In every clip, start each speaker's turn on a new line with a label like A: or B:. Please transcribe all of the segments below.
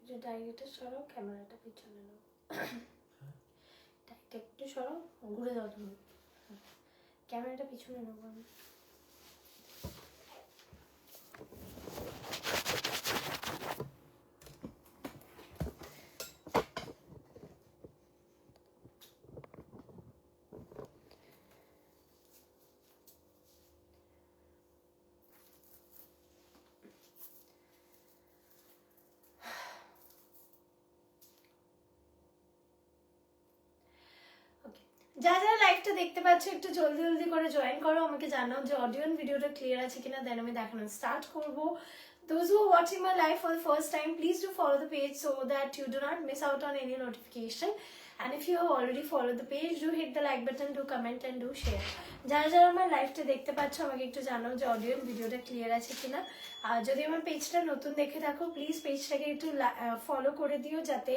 A: যে ডায়েরিটা সরাও, ক্যামেরাটা পিছনে নাও। ডায়েরিটা একটু সরাও, ঘুরে যাও তুমি, ক্যামেরাটা পিছনে নেবো আমি। যারা যারা লাইভটা দেখতে পাচ্ছ একটু জলদি জলদি করে জয়েন করো, আমাকে জানাও যে অডিও ভিডিওটা ক্লিয়ার আছে কিনা, দেন আমি দেখানো স্টার্ট করবো। Those who are watching my live for the first time, please do follow the page so that you do not miss out on any notification. And if you have already followed the page, do hit the like button, do comment and do share. যারা যারা আমার লাইভটা দেখতে পাচ্ছ আমাকে একটু জানাও যে অডিও ভিডিওটা ক্লিয়ার আছে কিনা। আর যদি আমার পেজটা নতুন দেখে থাকো প্লিজ পেজটাকে একটু ফলো করে দিও যাতে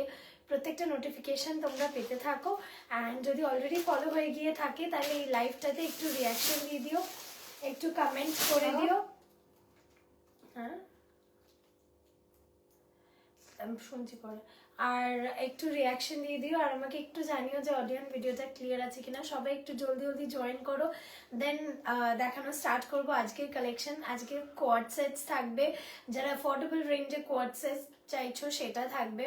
A: প্রত্যেকটা নোটিফিকেশন তোমরা পেতে থাকো। অ্যান্ড যদি অলরেডি ফলো হয়ে গিয়ে থাকে তাহলে এই লাইভটাতে একটু রিয়াকশন দিয়ে দিও, একটু কমেন্ট করে দিও। হ্যাঁ আমি শুনছি পরে। আর একটু রিয়াকশন দিয়ে দিও আর আমাকে একটু জানিও যে অডিও ভিডিওটা ক্লিয়ার আছে কিনা। সবাই একটু জলদি জলদি জয়েন করো, দেন দেখানো স্টার্ট করবো আজকের কালেকশন। আজকে কোয়াড সেটস থাকবে, যারা অ্যাফোর্ডেবল রেঞ্জে কোয়াড সেটস চাইছো সেটা থাকবে।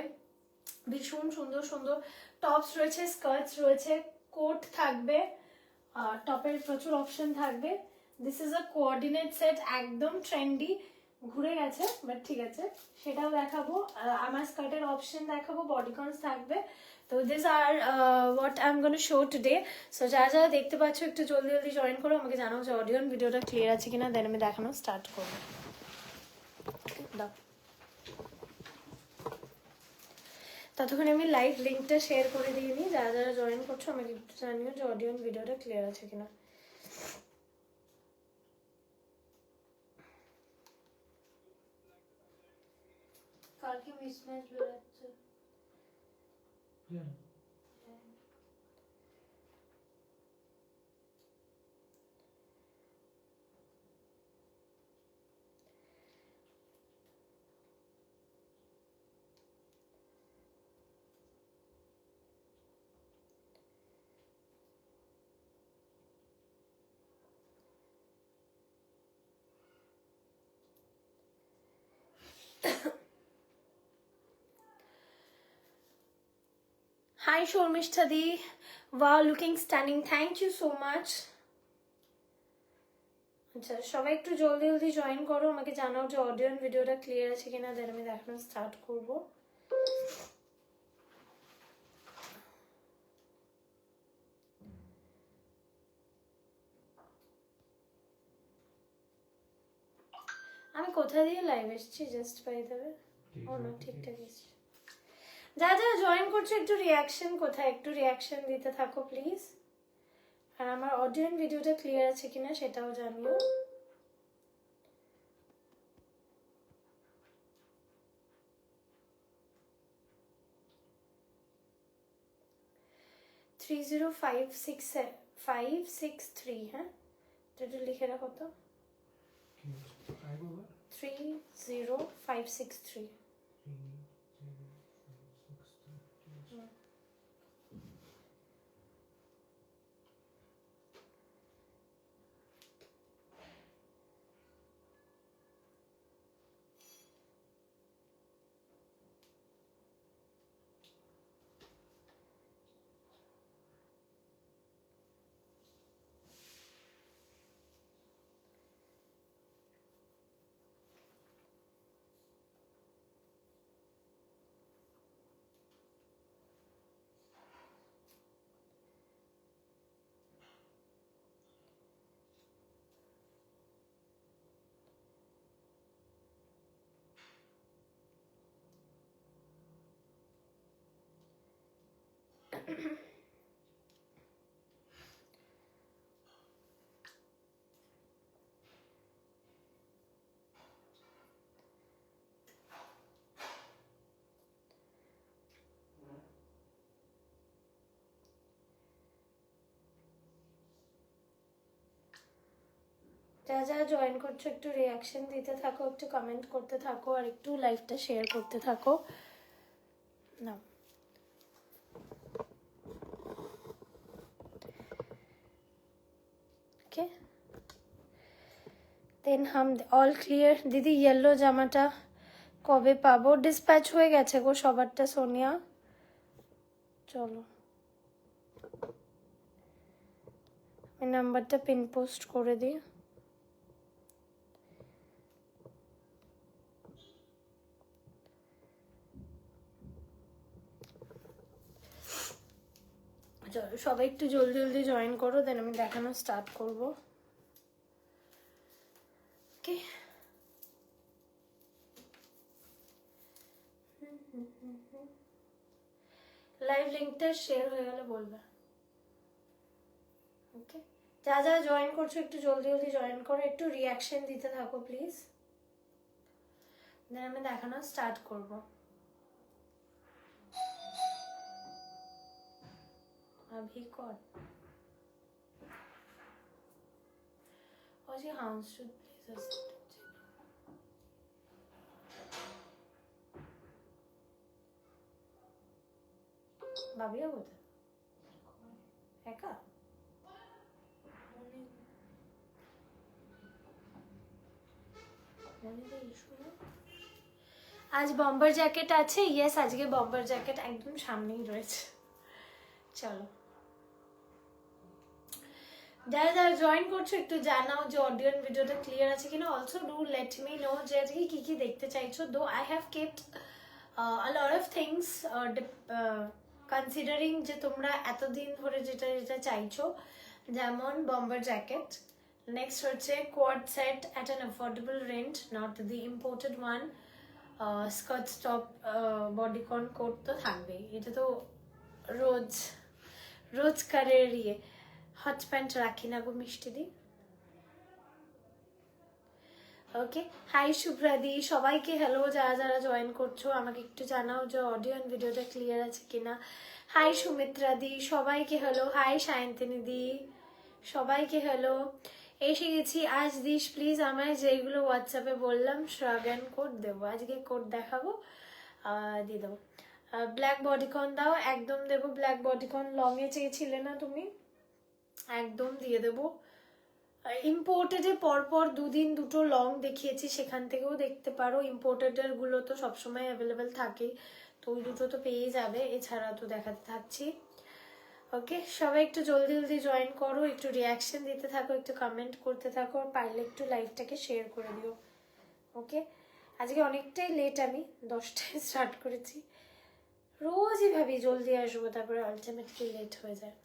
A: ভীষণ সুন্দর সুন্দর টপস রয়েছে, স্কার্টস রয়েছে, কোট থাকবে, টপের প্রচুর অপশন থাকবে। This is a coordinate set, একদম ট্রেন্ডি, ঘুরে গেছে বাট ঠিক আছে সেটাও দেখাবো। আমার স্কার্টের অপশন দেখাবো, বডিকনস থাকবে। তো this are what I am gonna show today. So যারা যারা দেখতে পাচ্ছ একটু জলদি জলদি জয়েন করো, আমাকে জানাও যে অডিও ভিডিওটা ক্লিয়ার আছে কিনা, দেন আমি দেখানো স্টার্ট করবো। দাও ততক্ষণ আমি লাইভ লিঙ্কটা শেয়ার করে দিয়ে নিই। যারা যারা জয়েন করছো আমাকে একটু জানিও যে অডিও ভিডিওটা ক্লিয়ার আছে কিনা। কালকে মিসম্যাচ বেরোচ্ছে। Hi Shormishta di, wow looking stunning, thank you so much. আচ্ছা সবাই একটু জলদি জলদি জয়েন করো, আমাকে জানাও যে অডিও ভিডিওটা ক্লিয়ার আছে কিনা, দেন আমি দেখানো স্টার্ট করব। আমি কোথা দিয়ে লাইভ এসেছি জাস্ট বাই দ্য ওয়ে? ও না ঠিকঠাক এসেছি। যারা যারা জয়েন করছো একটু রিয়াকশন, কোথায় একটু রিয়াকশন দিতে থাকো প্লিজ। আর আমার অডিও ভিডিওটা ক্লিয়ার আছে কিনা সেটাও জানিও। থ্রি 56563, হ্যাঁ এটা লিখে রাখো তো। 30563। যারা যারা জয়েন করছো একটু রিয়াকশন দিতে থাকো, একটু কমেন্ট করতে থাকো আর একটু লাইভটা শেয়ার করতে থাকো। নাও। ওকে, দেন হাম অল ক্লিয়ার। দিদি ইয়েলো জামাটা কবে পাবো? ডিসপ্যাচ হয়ে গেছে গো সবারটা সোনিয়া। চলো আমি নাম্বারটা পিন পোস্ট করে দিই। চলো সবাই একটু জলদি জলদি জয়েন করো, দেন আমি দেখানো স্টার্ট করব। ওকে, লাইভ লিঙ্কটা শেয়ার হয়ে গেলে বলবে। ওকে, যা যা জয়েন করছো একটু জলদি জলদি জয়েন করো, একটু রিয়াকশন দিতে থাকো প্লিজ, দেন আমি দেখানো স্টার্ট করব। अभी कौन और जी हाँ शुड प्लीज ভাবিও কোথায় একা? আজ বম্বার জ্যাকেট আছে? ইয়েস, আজকে বম্বার জ্যাকেট একদম সামনেই রয়েছে। চলো যারা যারা জয়েন করছো একটু জানাও যে অডিও ভিডিওটা ক্লিয়ার আছে কিনা। Also do let me know যে আজকে কি কি দেখতে চাইছো। Though I have kept a lot of things considering যে তোমরা এতদিন ধরে যেটা যেটা চাইছো, যেমন বম্বার জ্যাকেট, নেক্সট হচ্ছে quad set at an affordable rent, not the imported one, skirt top bodycon coat তো থাকবেই, এটা তো রোজ রোজকারের ইয়ে। হট প্যান্ট রাখি না গো মিষ্টি দি। ওকে, হাই শুভ্রাদি, সবাইকে হ্যালো। যারা যারা জয়েন করছো আমাকে একটু জানাও যে অডিও অ্যান্ড ভিডিওটা ক্লিয়ার আছে কিনা। হাই সুমিত্রা দি, সবাইকে হ্যালো। হাই সায়ন্তিনী দি, সবাইকে হ্যালো। এসে গেছি। আজ দিস প্লিজ আমায় যেগুলো হোয়াটসঅ্যাপে বললাম শ্রাগান কোড দেবো, আজকে কোড দেখাবো, দিয়ে দেবো। ব্ল্যাক বডিকন দাও, একদম দেবো। ব্ল্যাক বডিকন লংয়ে চেয়েছিলে না তুমি, একদম দিয়ে দেবো। ইম্পোর্টেডে পরপর দুদিন দুটো লং দেখিয়েছি, সেখান থেকেও দেখতে পারো। ইম্পোর্টেডের গুলো তো সবসময় অ্যাভেলেবেল থাকে, তো ওই দুটো তো পেয়ে যাবে, এছাড়া তো দেখাতে থাকছি। ওকে, সবাই একটু জলদি জলদি জয়েন করো, একটু রিয়াকশন দিতে থাকো, একটু কমেন্ট করতে থাকো, আর পারলে একটু লাইভটাকে শেয়ার করে দিও। ওকে, আজকে অনেকটাই লেট, আমি 10টায় স্টার্ট করেছি। রোজই ভাবি জলদি আসবো, তারপরে আলটিমেটলি লেট হয়ে যায়।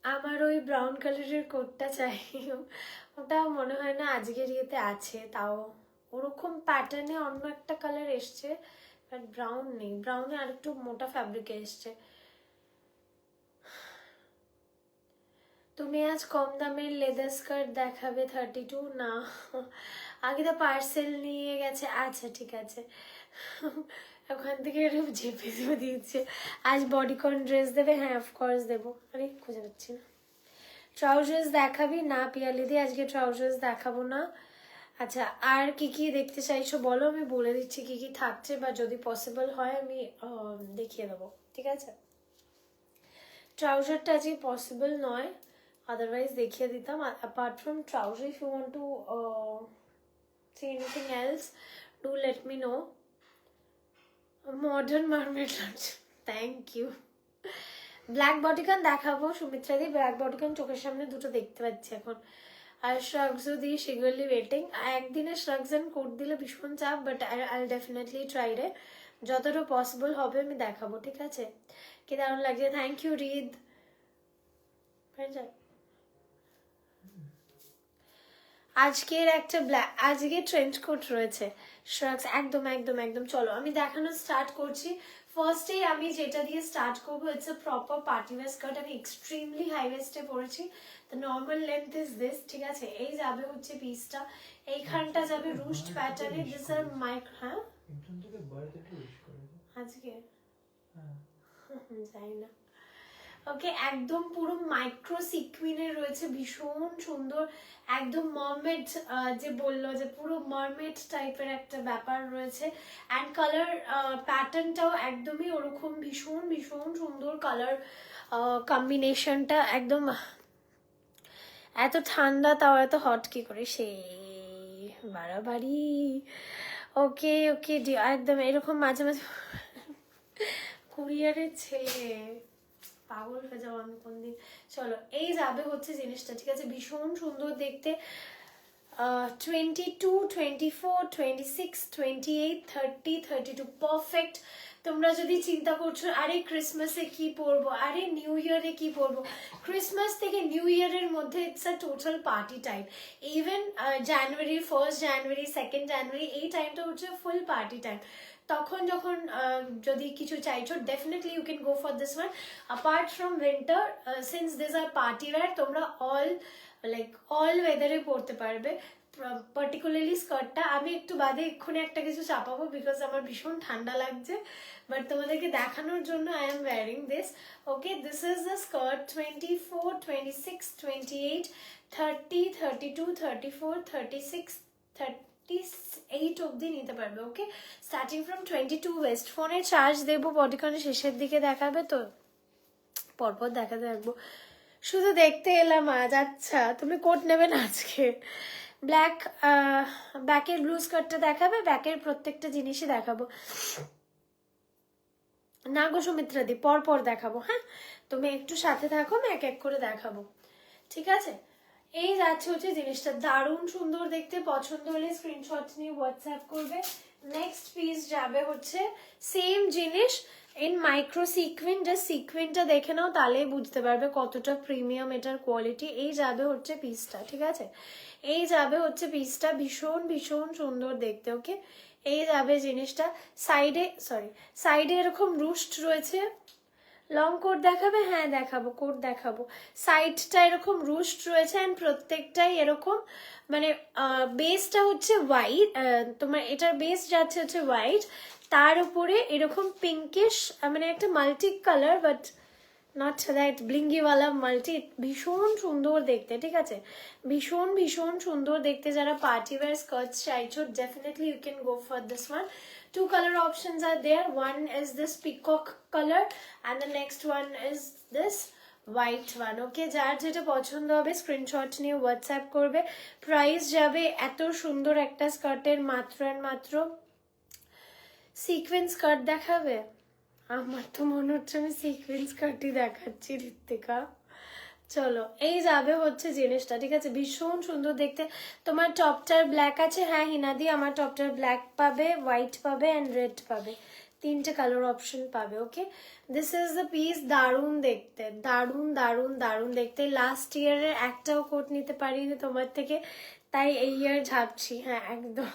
A: আমার ওই ব্রাউন কালারের কোটটা চাই, ওটা মনে হয় না আজকের ইয়েতে আছে, তাও ওরকম প্যাটার্নে অন্য একটা কালার এসছে, বাট ব্রাউন নেই। ব্রাউনে আর একটু মোটা ফ্যাব্রিকে এসছে। তুমি আজ কম দামের লেদার স্কার্ট দেখাবে 32? না, আগে তো পার্সেল নিয়ে গেছে। আচ্ছা ঠিক আছে, ওখান থেকে এরকম চেপে দিচ্ছে। আজ বডিকন ড্রেস দেবে? হ্যাঁ অফকোর্স দেবো। আরে খুঁজে পাচ্ছি না। ট্রাউজার্স দেখাবি? না পিয়ালিদি, আজকে ট্রাউজার্স দেখাবো না। আচ্ছা, আর কি কি দেখতে চাইছো বলো, আমি বলে দিচ্ছি কি কি থাকছে, বা যদি পসিবল হয় আমি দেখিয়ে দেবো, ঠিক আছে? ট্রাউজারটা আজকে পসিবল নয়, আদারওয়াইজ দেখিয়ে দিতাম। Apart from trouser, if you want to see anything else, do let me know. Modern mermaid লাগছে, থ্যাংক ইউ। ব্ল্যাক বডিকন দেখাবো সুমিত্রা দি, ব্ল্যাক বডিকন চোখের সামনে দুটো দেখতে পাচ্ছি এখন। আর শ্রাগসও দি শিগারলি ওয়েটিং। একদিনে শ্রাগস অ্যান্ড কোট দিলে ভীষণ চাপ, বাট আই ডেফিনেটলি ট্রাই রে, যতটা পসিবল হবে আমি দেখাবো, ঠিক আছে? কি দারুণ লাগছে, থ্যাংক ইউ রিদ। আজকের একটা আজকে ট্রেন্ড কোট রয়েছে শ্রাগস, একদম একদম একদম। চলো আমি দেখানো স্টার্ট করছি। ফার্স্টেই আমি যেটা দিয়ে স্টার্ট করবো, it's a proper party wear skirt. আমি এক্সট্রিমলি হাই ওয়েস্টে পরেছি, the normal length is this, ঠিক আছে? এই যাবে হচ্ছে পিসটা, এইখানটা যাবে রুস্ট প্যাটার্নে। দিস আর হ্যাঁ আজকে যাই না। ওকে, একদম পুরো মাইক্রো সিকুইনের রয়েছে, ভীষণ সুন্দর, একদম মারমেড, যে বললো যে পুরো মারমেড টাইপের একটা ব্যাপার রয়েছে। অ্যান্ড কালার প্যাটার্নটাও একদমই ওরকম, ভীষণ ভীষণ সুন্দর কালার কম্বিনেশনটা, একদম এত ঠান্ডা তাও এত হট কি করে, সেই বাড়াবাড়ি। ওকে ওকে, একদম এরকম মাঝে মাঝে কুরিয়ারের ছেলে, পাগল হয়ে যাবো আমি কোনদিন। চলো, এই যাবে হচ্ছে জিনিসটা, ঠিক আছে, ভীষণ সুন্দর দেখতে। 22, 24, 26, 28, 30, 32 পারফেক্ট। তোমরা যদি চিন্তা করছো আরে ক্রিসমাসে কি পরবো, আরে নিউ ইয়ারে কি পরবো, ক্রিসমাস থেকে নিউ ইয়ারের মধ্যে it's a total party time. Even January, 1st January, 2nd জানুয়ারি, এই টাইমটা হচ্ছে ফুল পার্টি টাইম। তখন যখন যদি কিছু চাইছো, definitely you can go for this one. Apart from winter, since this are party wear, তোমরা অল ওয়েদারে পরতে পারবে। পার্টিকুলারলি স্কার্টটা আমি একটু বাদে এক্ষুনি একটা কিছু চাপাবো, বিকজ আমার ভীষণ ঠান্ডা লাগছে, বাট তোমাদেরকে দেখানোর জন্য I am wiring this. Okay, this is the skirt. 24, 26, 28, 30, 32, 34, 36, 38 অবধি নিতে পারবে। ওকে, স্টার্টিং ফ্রম 22 ওয়েস্ট। ফোনে চার্জ দেবো বডিকনের শেষের দিকে দেখাবে তো, পরপর দেখাতে থাকবো। শুধু দেখতে এলাম আজ। আচ্ছা, তুমি কোট নেবে না আজকে? ব্ল্যাক, ব্যাকের ব্লু স্কার্টটা দেখাবে, ব্যাকের প্রত্যেকটা জিনিসই দেখাবো না গো সুমিত্রাদি, পরপর দেখাবো। হ্যাঁ, তুমি একটু সাথে থাকো, আমি এক এক করে দেখাবো, ঠিক আছে? এই যাচ্ছে হচ্ছে জিনিসটা, দারুণ সুন্দর দেখতে। পছন্দ হলে স্ক্রিনশট নিয়ে হোয়াটসঅ্যাপ করবে। নেক্সট পিস যাবে হচ্ছে সেম জিনিস ইন মাইক্রো সিকুইন। জাস্ট সিকুইনটা দেখে নাও, তাহলেই বুঝতে পারবে কতটা প্রিমিয়াম এটার কোয়ালিটি। এই যাবে হচ্ছে পিসটা, ঠিক আছে, এই যাবে হচ্ছে পিসটা, ভীষণ ভীষণ সুন্দর দেখতে। ওকে, এই যাবে জিনিসটা। সাইডে এরকম রুস্ট রয়েছে। লং কোট দেখাবে? হ্যাঁ দেখাবো, কোট দেখাবো। সাইডটা এরকম রুস্ট রয়েছে, অ্যান্ড প্রত্যেকটাই এরকম, মানে বেসটা হচ্ছে হোয়াইট, তোমার এটার বেস যাচ্ছে হচ্ছে হোয়াইট, তার উপরে এরকম পিঙ্কিশ, মানে একটা multi colour, but not that ব্লিঙ্গিওয়ালা মাল্টি। ভীষণ সুন্দর দেখতে, ঠিক আছে, ভীষণ ভীষণ সুন্দর দেখতে। যারা পার্টি ওয়্যার স্কার্টস চাইছো, definitely you can go for this one. Two color options are there. One is this peacock color and the next one is this white one. Okay, যার যেটা পছন্দ হবে স্ক্রিনশট নিয়ে হোয়াটসঅ্যাপ করবে। Price যাবে এত সুন্দর একটা স্কার্টের মাত্র আর মাত্র, সিকোয়েন্স স্কার্ট দেখাবে? আমার তো মনে হচ্ছে আমি সিকোয়েন্স কাটই দেখাচ্ছি ঋত্বিকা। চলো, এই যাবে হচ্ছে জিনিসটা, ঠিক আছে, ভীষণ সুন্দর দেখতে। তোমার টপটার ব্ল্যাক আছে? হ্যাঁ হিনাদি, আমার টপটার ব্ল্যাক পাবে, হোয়াইট পাবে অ্যান্ড রেড পাবে, তিনটে কালার অপশন পাবে। ওকে, দিস ইজ দ্য পিস। দারুণ দেখতে, দারুণ দারুণ দারুণ দেখতে। লাস্ট ইয়ারের একটাও কোট নিতে পারিনি তোমার থেকে, তাই এই ইয়ার ঝাপছি। হ্যাঁ একদম,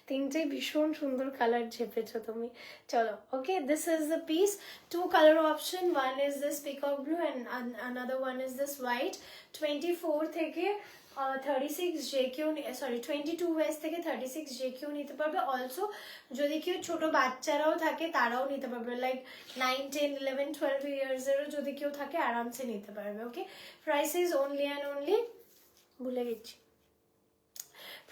A: তিনটেই ভীষণ সুন্দর কালার ঝেপেছো তুমি। চলো, okay, this is the piece. Two colour option, one is this peacock blue and another one is this white. 24 থেকে 36 যে কেউ, 22 ওয়েস্ট থেকে 36 যে কেউ নিতে পারবে। অলসো যদি কেউ ছোট বাচ্চারাও থাকে তারাও নিতে পারবে, লাইক 9, 10, 11, 12 ইয়ার্সেরও যদি কেউ থাকে আরামসে নিতে পারবে। Okay, price is only and only, ভুলে গেছি,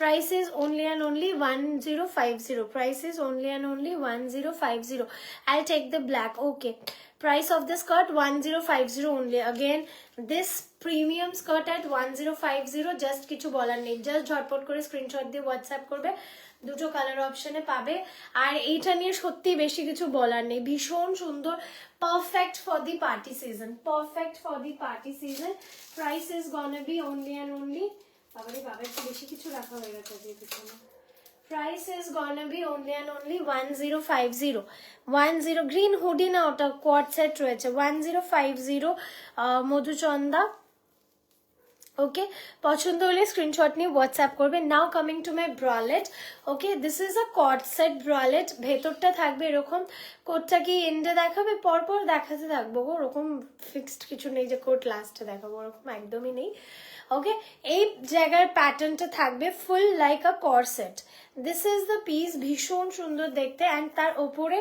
A: price is only and only 1050. Price is only and only 1050. I'll take the black. Okay, price of the skirt 1050 only. Again, this premium skirt at 1050. just কিছু বলার নেই, just ঝটপট করে screenshot দিয়ে WhatsApp করবে, দুটো কালার অপশনে পাবে। আর এইটা নিয়ে সত্যি বেশি কিছু বলার নেই, ভীষণ সুন্দর, perfect for the party season, perfect for the party season. Price is গনা B only and only, বাবা একটু বেশি কিছু রাখা হয়ে গেছে যে পিছনে। Price is গনা B only and only 1050। 10 green hoodie না, ওটা কোয়াড সেট রয়েছে। 1050 মধুচন্দা। ওকে, পছন্দ হলে স্ক্রিনশট নিয়ে হোয়াটসঅ্যাপ করবে। Now coming to my bralette. Okay, this is a cord set bralette. ভেতরটা থাকবে এরকম, কোটটা কি এন্ডে দেখাবে? পরপর দেখাতে থাকবো, ওরকম ফিক্সড কিছু নেই যে কোট লাস্টে দেখাবো, ওরকম একদমই নেই। ওকে, এই জায়গার প্যাটার্নটা থাকবে full like a corset. This is the piece, ভীষণ সুন্দর দেখতে। অ্যান্ড তার ওপরে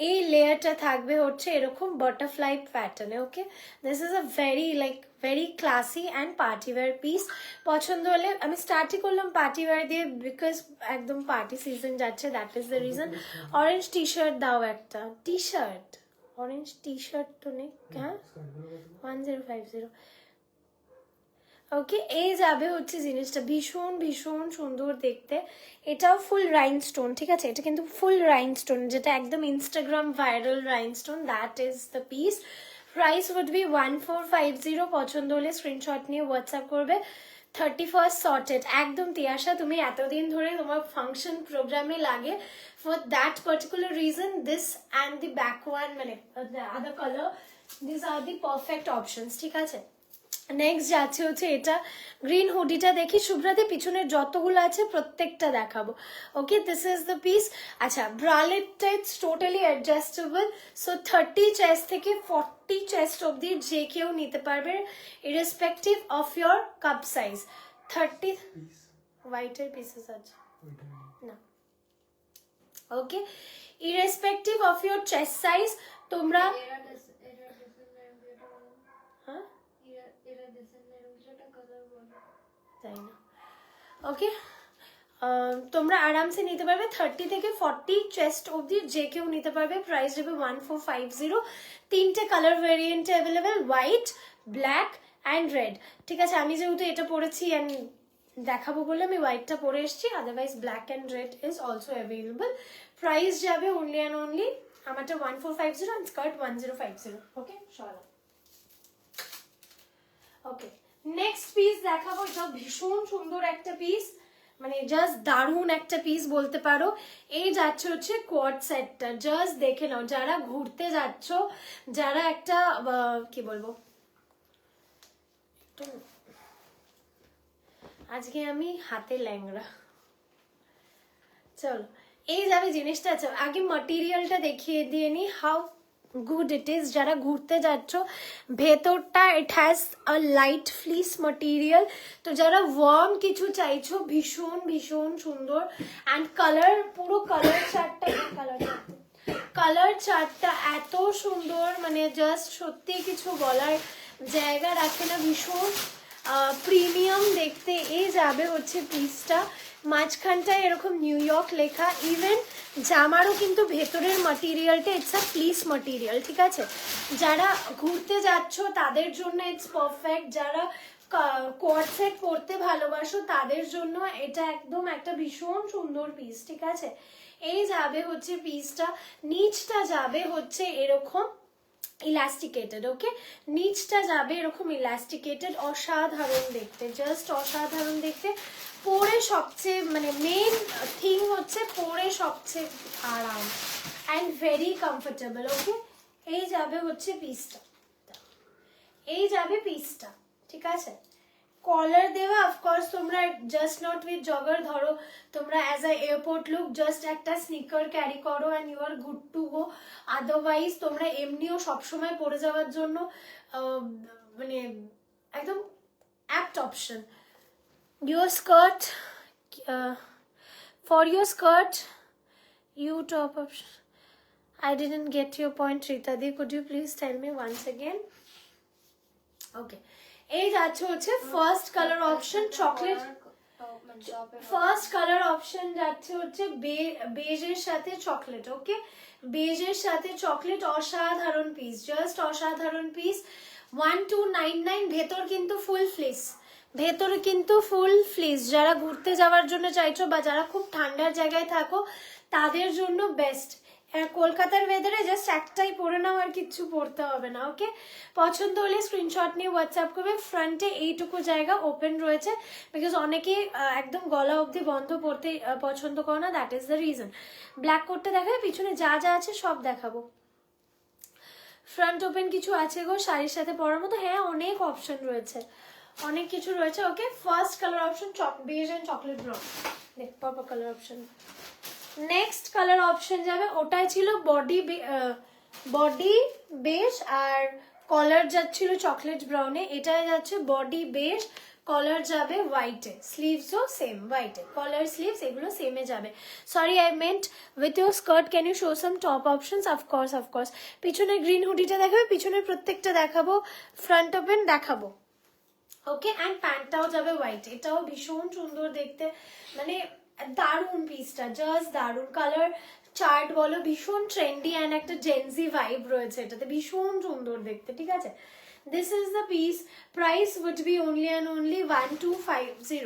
A: এই লেয়ারটা থাকবে হচ্ছে এরকম বাটারফ্লাই প্যাটার্নে। Okay, this is a very classy and party wear piece. পছন্দ হলে, আমি স্টার্টই করলাম পার্টি ওয়্যার দিয়ে বিকজ একদম পার্টি সিজন যাচ্ছে, that is the reason. Orange T shirt দাও একটা, T shirt, orange T shirt তো নেই। হ্যাঁ, 1050। ওকে, এই যাবে হচ্ছে জিনিসটা, ভীষণ ভীষণ সুন্দর দেখতে। এটাও ফুল রাইনস্টোন, ঠিক আছে, এটা কিন্তু ফুল রাইনস্টোন, যেটা একদম Instagram viral rhinestone, that is the piece. Price would be 1450। পছন্দ হলে স্ক্রিনশট নিয়ে হোয়াটসঅ্যাপ করবে। 31st সর্টেড, একদম তিয়াশা, তুমি এতদিন ধরে তোমার ফাংশন প্রোগ্রামে লাগে, for that particular reason this and the back one, মানে other colour, this are the perfect options, ঠিক আছে। নেক্সট যাচ্ছে হচ্ছে এটা, গ্রিন হুডিটা দেখি শুভ্রাতে, পিছনের যতগুলো আছে প্রত্যেকটা দেখাবো। Okay, this is the piece. আচ্ছা, ব্রালেটটা it's totally adjustable, so 30 chest থেকে 40 চেস্ট অব্দি যে কেউ নিতে পারবে, irrespective of your cup size. 30 হোয়াইটের পিসেস আছে না। Okay, irrespective of your chest size তোমরা, হ্যাঁ তাই না, ওকে, তোমরা আরামসে নিতে পারবে। 30 থেকে 40 চেস্ট অবধি যে কেউ নিতে পারবে। প্রাইস দেবে 1450। 3টে colour variant available, white, black and red, ঠিক আছে। আমি যেহেতু এটা পরেছি অ্যান্ড দেখাবো বলে আমি হোয়াইটটা পরে এসেছি, otherwise black and red is also available. Price যাবে অনলি অ্যান্ড অনলি, আমারটা 1450 অ্যান্ড স্কার্ট 1050। ওকে, চলো। ওকে, নেক্সট পিস দেখাবো, এটা ভীষণ সুন্দর একটা পিস, মানে জাস্ট দারুণ একটা পিস বলতে পারো। এই যাচ্ছে হচ্ছে কোয়াড সেটটা, জাস্ট দেখে নাও, যারা ঘুরতে যাচ্ছ, যারা একটা কি বলবো, আজকে আমি হাতে ল্যাংড়া, চলো এই যাবে জিনিসটা। আছে আগে মাটেরিয়ালটা দেখিয়ে দিয়ে নি, হাউ গুড ইট ইজ। যারা ঘুরতে যাচ্ছ, ভেতরটা it has a light fleece material, তো যারা ওয়ার্ম কিছু চাইছো, ভীষণ ভীষণ সুন্দর। অ্যান্ড কালার, পুরো কালার চার্টটা, কালার চার্টটা এত সুন্দর, মানে জাস্ট সত্যি কিছু বলার জায়গা রাখে না, ভীষণ প্রিমিয়াম দেখতে। এই যাবে হচ্ছে পিসটা, মাঝখানটায় এরকম নিউ ইয়র্ক লেখা। ইভেন জামারও কিন্তু ভেতরের মাটেরিয়ালটা ইটস আ ফ্লিস মাটেরিয়াল, ঠিক আছে। যারা ঘুরতে যাচ্ছ তাদের জন্য ইটস পারফেক্ট, যারা কোয়াড সেট পরতে ভালোবাসো তাদের জন্য এটা একদম একটা ভীষণ সুন্দর পিস, ঠিক আছে। এই যাবে হচ্ছে পিসটা, নিচটা যাবে হচ্ছে এরকম ইলাস্টিকেটেড। ওকে, নিচটা যাবে এরকম ইলাস্টিকেটেড, অসাধারণ দেখতে, জাস্ট অসাধারণ দেখতে। পরে সবচেয়ে মানে মেইন থিং হচ্ছে পরে সবচেয়ে আরাম অ্যান্ড ভেরি কমফোর্টেবল। ওকে, এই যাবে হচ্ছে পিসটা, এই যাবে পিসটা, ঠিক আছে। কলার দেওয়া, অফকোর্স তোমরা জাস্ট নট উইথ জগার, ধরো তোমরা as a airport look just একটা স্নিকার ক্যারি করো and you are good to go. Otherwise তোমরা এমনিও সবসময় পরে যাওয়ার জন্য মানে একদম apt option. Your skirt, for your skirt you top option. I didn't get your point, Rita-di. Could you please tell me once again? Okay. এই যাচ্ছে হচ্ছে first colour option chocolate, first colour option যাচ্ছে হচ্ছে বেজের সাথে chocolate. ওকে, বেজের সাথে chocolate, অসাধারণ পিস, জাস্ট অসাধারণ পিস। 1299। ভেতর কিন্তু ফুল ফ্লিস, ভেতরে কিন্তু ফুল ফ্লিস। যারা ঘুরতে যাওয়ার জন্য চাইছো বা যারা খুব ঠান্ডার জায়গায় থাকো তাদের জন্য বেস্ট। কলকাতার ওয়েদারে জাস্ট একটাই পরে নাও, আর কিচ্ছু পরতে হবে না। ওকে, পছন্দ হলে স্ক্রিনশট নিয়ে হোয়াটসঅ্যাপ করবে। ফ্রন্টে এইটুকু জায়গা ওপেন রয়েছে বিকজ অনেকে একদম গলা অবধি বন্ধ পরতে পছন্দ করো না, that is the reason. Black কোটটা দেখাবে, পিছনে যা যা আছে সব দেখাবো। ফ্রন্ট ওপেন কিছু আছে গো শাড়ির সাথে পরার মতো? হ্যাঁ, অনেক অপশন রয়েছে, অনেক কিছু রয়েছে। Okay, first colour option beige and chocolate brown, দেখ purple colour option. Next colour option যাবে, ওটাই ছিল বডি বেজ আর কলার যাচ্ছিল চকলেট ব্রাউনে, এটাই যাচ্ছে বডি বেজ, কলার যাবে হোয়াইটে, স্লিভসও সেম হোয়াইটে, কলার স্লিভস এগুলো সেমে যাবে। Sorry I meant with your skirt can you show some top options? Of course. পিছনে গ্রিন হুডিটা দেখাবে, পিছনের প্রত্যেকটা দেখাবো, ফ্রন্ট ওপেন দেখাবো। ওকে, অ্যান্ড প্যান্টটাও যাবে হোয়াইট, এটাও ভীষণ সুন্দর দেখতে, মানে দারুণ পিসটা, জাস্ট দারুণ। কালার চার্ট বলো ভীষণ ট্রেন্ডি অ্যান্ড একটা জেনজি ভাইব রয়েছে এটাতে, ভীষণ সুন্দর দেখতে। ঠিক আছে, this is the piece. Price would be only and only 1250.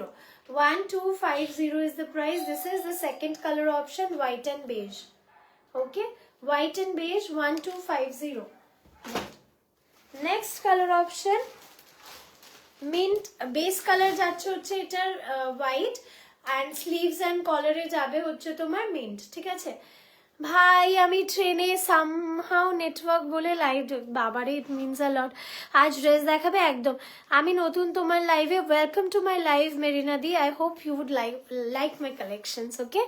A: 1250 is the price. This is the second color option, white and beige. Okay, white and beige, 1250. Next color option, mint base color যাচ্ছে হচ্ছে এটার white, and sleeves and কলারে যাবে হচ্ছে তোমার mint. ঠিক আছে ভাই, আমি ট্রেনে সামহাও নেটওয়ার্ক বলে লাইভ, বাবারে ইট মিনস আ লট। আজ ড্রেস দেখাবে একদম, আমি নতুন তোমার লাইভে, welcome to my live Marina দি, I hope you would like my collections. Okay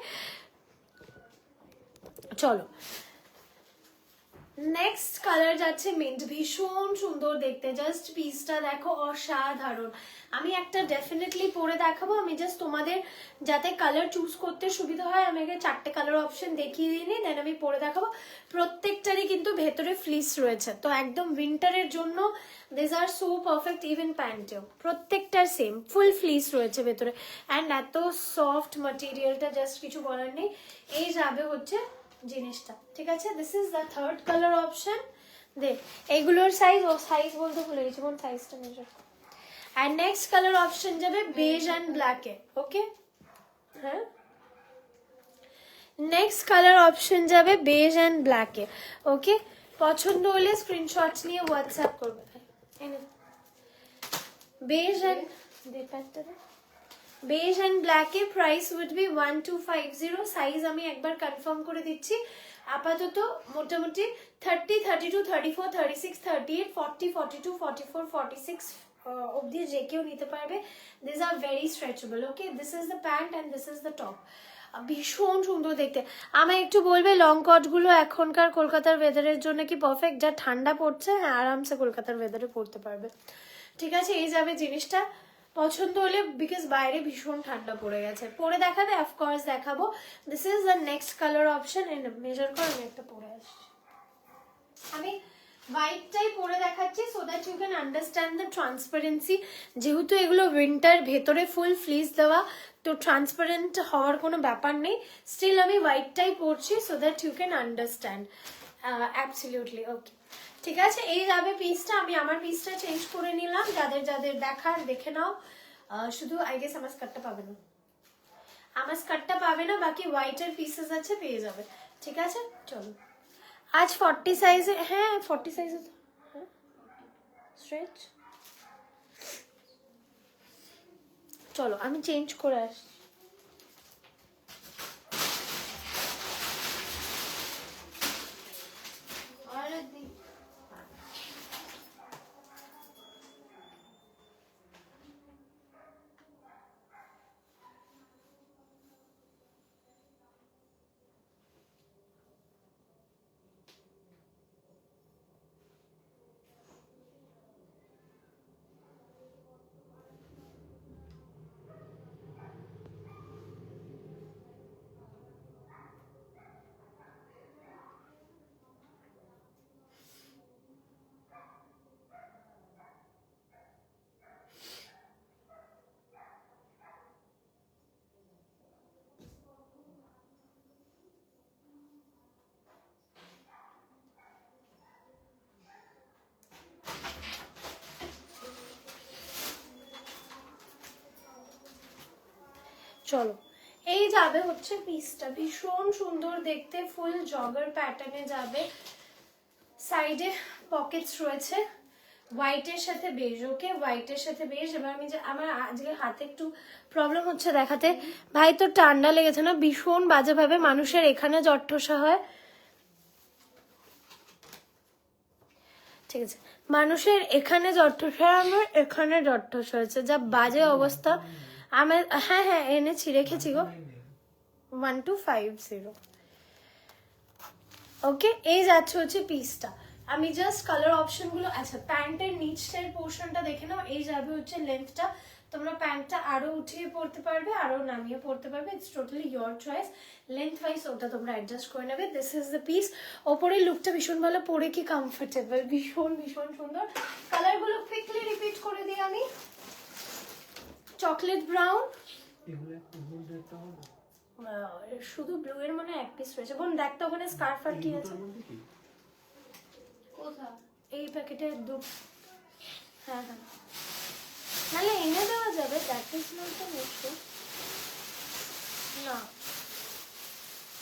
A: চলো, নেক্সট কালার যাচ্ছে মিন্ট, ভীষণ সুন্দর দেখতে, জাস্ট পিসটা দেখো অসাধারণ। আমি একটা ডেফিনেটলি পরে দেখাবো, আমি জাস্ট তোমাদের যাতে কালার চুজ করতে সুবিধা হয় আমি আগে 4টে কালার অপশন দেখিয়ে দিই, দেন আমি পরে দেখাবো। প্রত্যেকটারই কিন্তু ভেতরে ফ্লিস রয়েছে, তো একদম উইন্টারের জন্য this are so perfect. Even প্যান্টেও প্রত্যেকটার সেম ফুল ফ্লিস রয়েছে ভেতরে, অ্যান্ড এত সফট মাটেরিয়ালটা, জাস্ট কিছু বলার নেই। এই যাবে হচ্ছে জিনিসটা। ঠিক আছে, this is the third colour option. দেখ এইগুলোর সাইজ বলতে ভুলে গেছি, কোন সাইজটা measure. And next colour option যাবে বেজ অ্যান্ড ব্ল্যাকে। ওকে, হ্যাঁ নেক্সট কালার অপশন যাবে বেজ অ্যান্ড ব্ল্যাকে। ওকে, পছন্দ হলে স্ক্রিনশটস নিয়ে হোয়াটসঅ্যাপ করবে। বেজ অ্যান্ড বেজ অ্যান্ড ব্ল্যাকে প্রাইস উড বি 1250। সাইজ আমি একবার কনফার্ম করে দিচ্ছি, আপাতত মোটামুটি 30, 32, 34, 36, 38, 40, 42, 44, 46 অবধি যে কেউ নিতে পারবে। This are very stretchable. Okay, this is the pant and this is the top. ভীষণ সুন্দর দেখতে। আমায় একটু বলবে লং কটগুলো এখনকার কলকাতার ওয়েদারের জন্য কি পারফেক্ট? যা ঠান্ডা পড়ছে, হ্যাঁ আরামসে কলকাতার ওয়েদারে পড়তে পারবে। ঠিক আছে, এই যাবে জিনিসটা, পছন্দ হলে, বিকজ বাইরে ভীষণ ঠান্ডা পড়ে গেছে। পরে দেখাবে, অফকোর্স দেখাবো। This is the next colour option. Measure করে আমি একটা পরে আসছি, আমি হোয়াইটটাই পরে দেখাচ্ছি so that you can understand the transparency. যেহেতু এগুলো উইন্টার, ভেতরে ফুল ফ্লিস দেওয়া, তো ট্রান্সপারেন্ট হওয়ার কোনো ব্যাপার নেই। স্টিল আমি হোয়াইটটাই পরছি so that you can understand. Absolutely okay, ঠিক আছে। এই যাবে পিসটা, আমি আমার পিসটা চেঞ্জ করে নিলাম। যাদের যাদের দেখার দেখে নাও। শুধু আই গেস আমার স্কার্টটা পাবে না, আমার স্কার্টটা পাবে না, বাকি হোয়াইটের পিসেস আছে, পেয়ে যাবে। ঠিক আছে চলো, আজ 40 সাইজে, হ্যাঁ 40 সাইজে, হ্যাঁ স্ট্রেচ। চলো আমি চেঞ্জ করে আসছি। চলো, এই যাবে হচ্ছে পিসটা, ভীষণ সুন্দর দেখতে, ফুল জগার প্যাটার্নে যাবে, সাইডে পকেটস রয়েছে, হোয়াইটের সাথে বেজ। ওকে, হোয়াইটের সাথে বেজ। এবার আমি যে আমার আজকে হাতে একটু প্রবলেম হচ্ছে দেখাতে, ভাই তোর ঠান্ডা লেগেছে না? ভীষণ বাজেভাবে মানুষের এখানে জ্বর ঠোসা হয়, ঠিক আছে, মানুষের এখানে জ্বর ঠোসা, আমার এখানে জ্বর ঠোসা হয়েছে, যা বাজে অবস্থা আমার। হ্যাঁ হ্যাঁ এনেছি, রেখেছি গো, 1250। ওকে, এই যাচ্ছে হচ্ছে পিসটা। আমি জাস্ট কালার অপশনগুলো, আচ্ছা প্যান্টের নিচের পোর্শনটা দেখে নাও। এই যাবে হচ্ছে লেন্থটা তোমরা প্যান্টটা আরো উঠিয়ে পরতে পারবে, আরো নামিয়ে পরতে পারবে, it's totally your choice. Length wise ওটা তোমরা অ্যাডজাস্ট করে নেবে। This is the piece. ওপরের লুকটা ভীষণ ভালো, পরে কি কমফোর্টেবল, ভীষণ ভীষণ সুন্দর। কালারগুলো কুইকলি রিপিট করে দিই আমি। চকলেট ব্রাউন, শুধু ব্লু এর মনে এক পিস রয়েছে। বোন দেখ তো ওখানে স্কার্ফ আর কি আছে। এই প্যাকেটে হ্যাঁ হ্যাঁ, নাহলে এনে দেওয়া যাবে, that is not the issue. না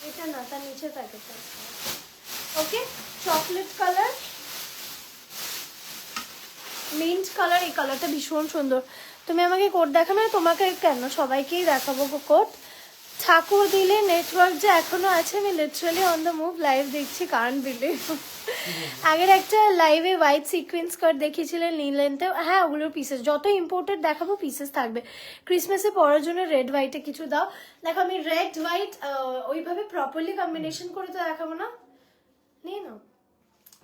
A: এটা না, তার নিচের প্যাকেটটা। ওকে, চকলেট কালার, মিন্ট কালার, এই কালারটা ভীষণ সুন্দর। তুমি আমাকে কোট দেখানো, তোমাকে কেন সবাইকেই দেখাবো কোট। ঠাকুর দিলে নেটওয়ার্ক যে এখনো আছে, আমি literally on the move live দেখছি, কারণ বিলিভ। আগের একটা লাইভে হোয়াইট সিকোয়েন্স কাট দেখিয়েছিলেন নীল লেন্থে, হ্যাঁ ওগুলোর পিসেস যত ইম্পোর্টেড দেখাবো পিসেস থাকবে। ক্রিসমাসে পরার জন্য রেড হোয়াইটে কিছু দাও। দেখো আমি রেড হোয়াইট ওইভাবে প্রপারলি কম্বিনেশন করে তো দেখাবো না, নিয়ে নাও,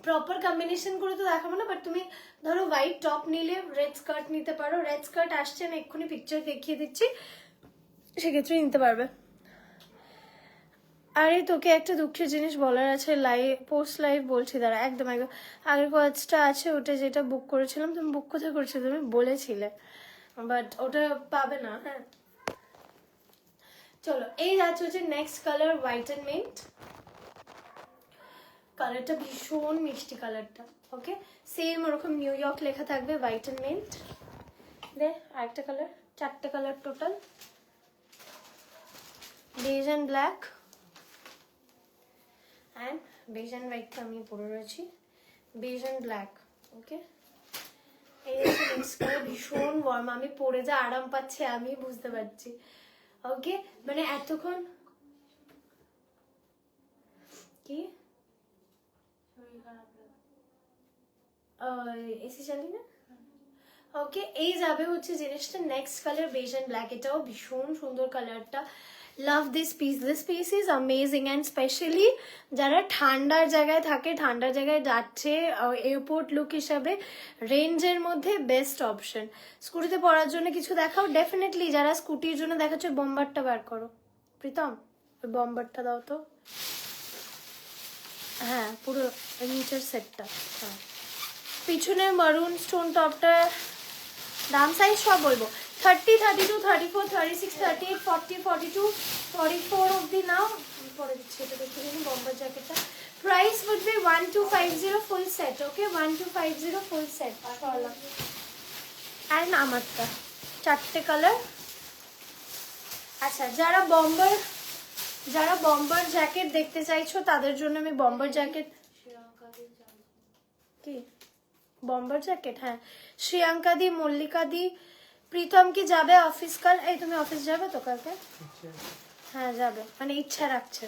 A: প্রপার কম্বিনেশন করে তো দেখাবো না। বাট তুমি ধরো হোয়াইট টপ নিলে রেড স্কার্ট নিতে পারো, রেড স্কার্ট আসছে, আমি এক্ষুনি পিকচার দেখিয়ে দিচ্ছি, সেক্ষেত্রে নিতে পারবে। আরে তোকে একটা দুঃখের জিনিস বলার আছে, লাইভ পোস্ট লাইভ বলছি দাঁড়া, একদম একদম আগের কাজটা আছে, ওটা যেটা বুক করেছিলাম, তুমি বুক কোথায় করেছিলে, তুমি বলেছিলে, বাট ওটা পাবে না। হ্যাঁ চলো, এই যাচ্ছে হচ্ছে next colour, white and mint. কালারটা ভীষণ মিষ্টি কালারটা। ওকে, সেম ওরকম নিউ ইয়র্ক লেখা থাকবে, হোয়াইট অ্যান্ড মিন্ট। দে আরেকটা কালার, চারটে colour total, beige and black and beige and হোয়াইটটা আমি পরে রয়েছি, বেজ অ্যান্ড ব্ল্যাক। ওকে, এই নেক্সট কালার, ভীষণ ওয়ার্ম, আমি পরে যা আরাম পাচ্ছি আমি বুঝতে পারছি। ওকে, মানে এতক্ষণ কি এসি চালি না। ওকে, এই যাবে হচ্ছে জিনিসটা next colour, base and black, এটাও ভীষণ সুন্দর কালারটা। Love this piece, this piece is amazing. And specially যারা ঠান্ডার জায়গায় থাকে, ঠান্ডার জায়গায় যাচ্ছে, এয়ারপোর্ট লুক হিসাবে রেঞ্জের মধ্যে বেস্ট অপশন। স্কুটিতে পরার জন্য কিছু দেখাও, ডেফিনেটলি যারা স্কুটির জন্য দেখাচ্ছে বম্বারটা বার করো প্রীতম, ওই বম্বারটা দাও তো। হ্যাঁ পুরো নিচের সেটটা, হ্যাঁ পিছনে মারুন স্টোন টপটা, দাম সাইজ সব বলবো, 30, 32, 34, 36, 38, 40, 42, 44 অব্দি নাও। পরে দিচ্ছি, এটা দেখে নিন বম্বার জ্যাকেটটা। Price would be 1250 full set. Okay, 1250 full set. And আমারটা চারটে কালার। আচ্ছা, যারা বম্বার জ্যাকেট দেখতে চাইছো তাদের জন্য আমি বম্বার জ্যাকেট, কি বম্বার জ্যাকেট, হ্যাঁ শ্রিয়াঙ্কা দি, মল্লিকা দি, প্রীতম কি যাবে অফিস কাল? এই তুমি অফিস যাবে তো কালকে? হ্যাঁ যাবে, মানে ইচ্ছা রাখছে,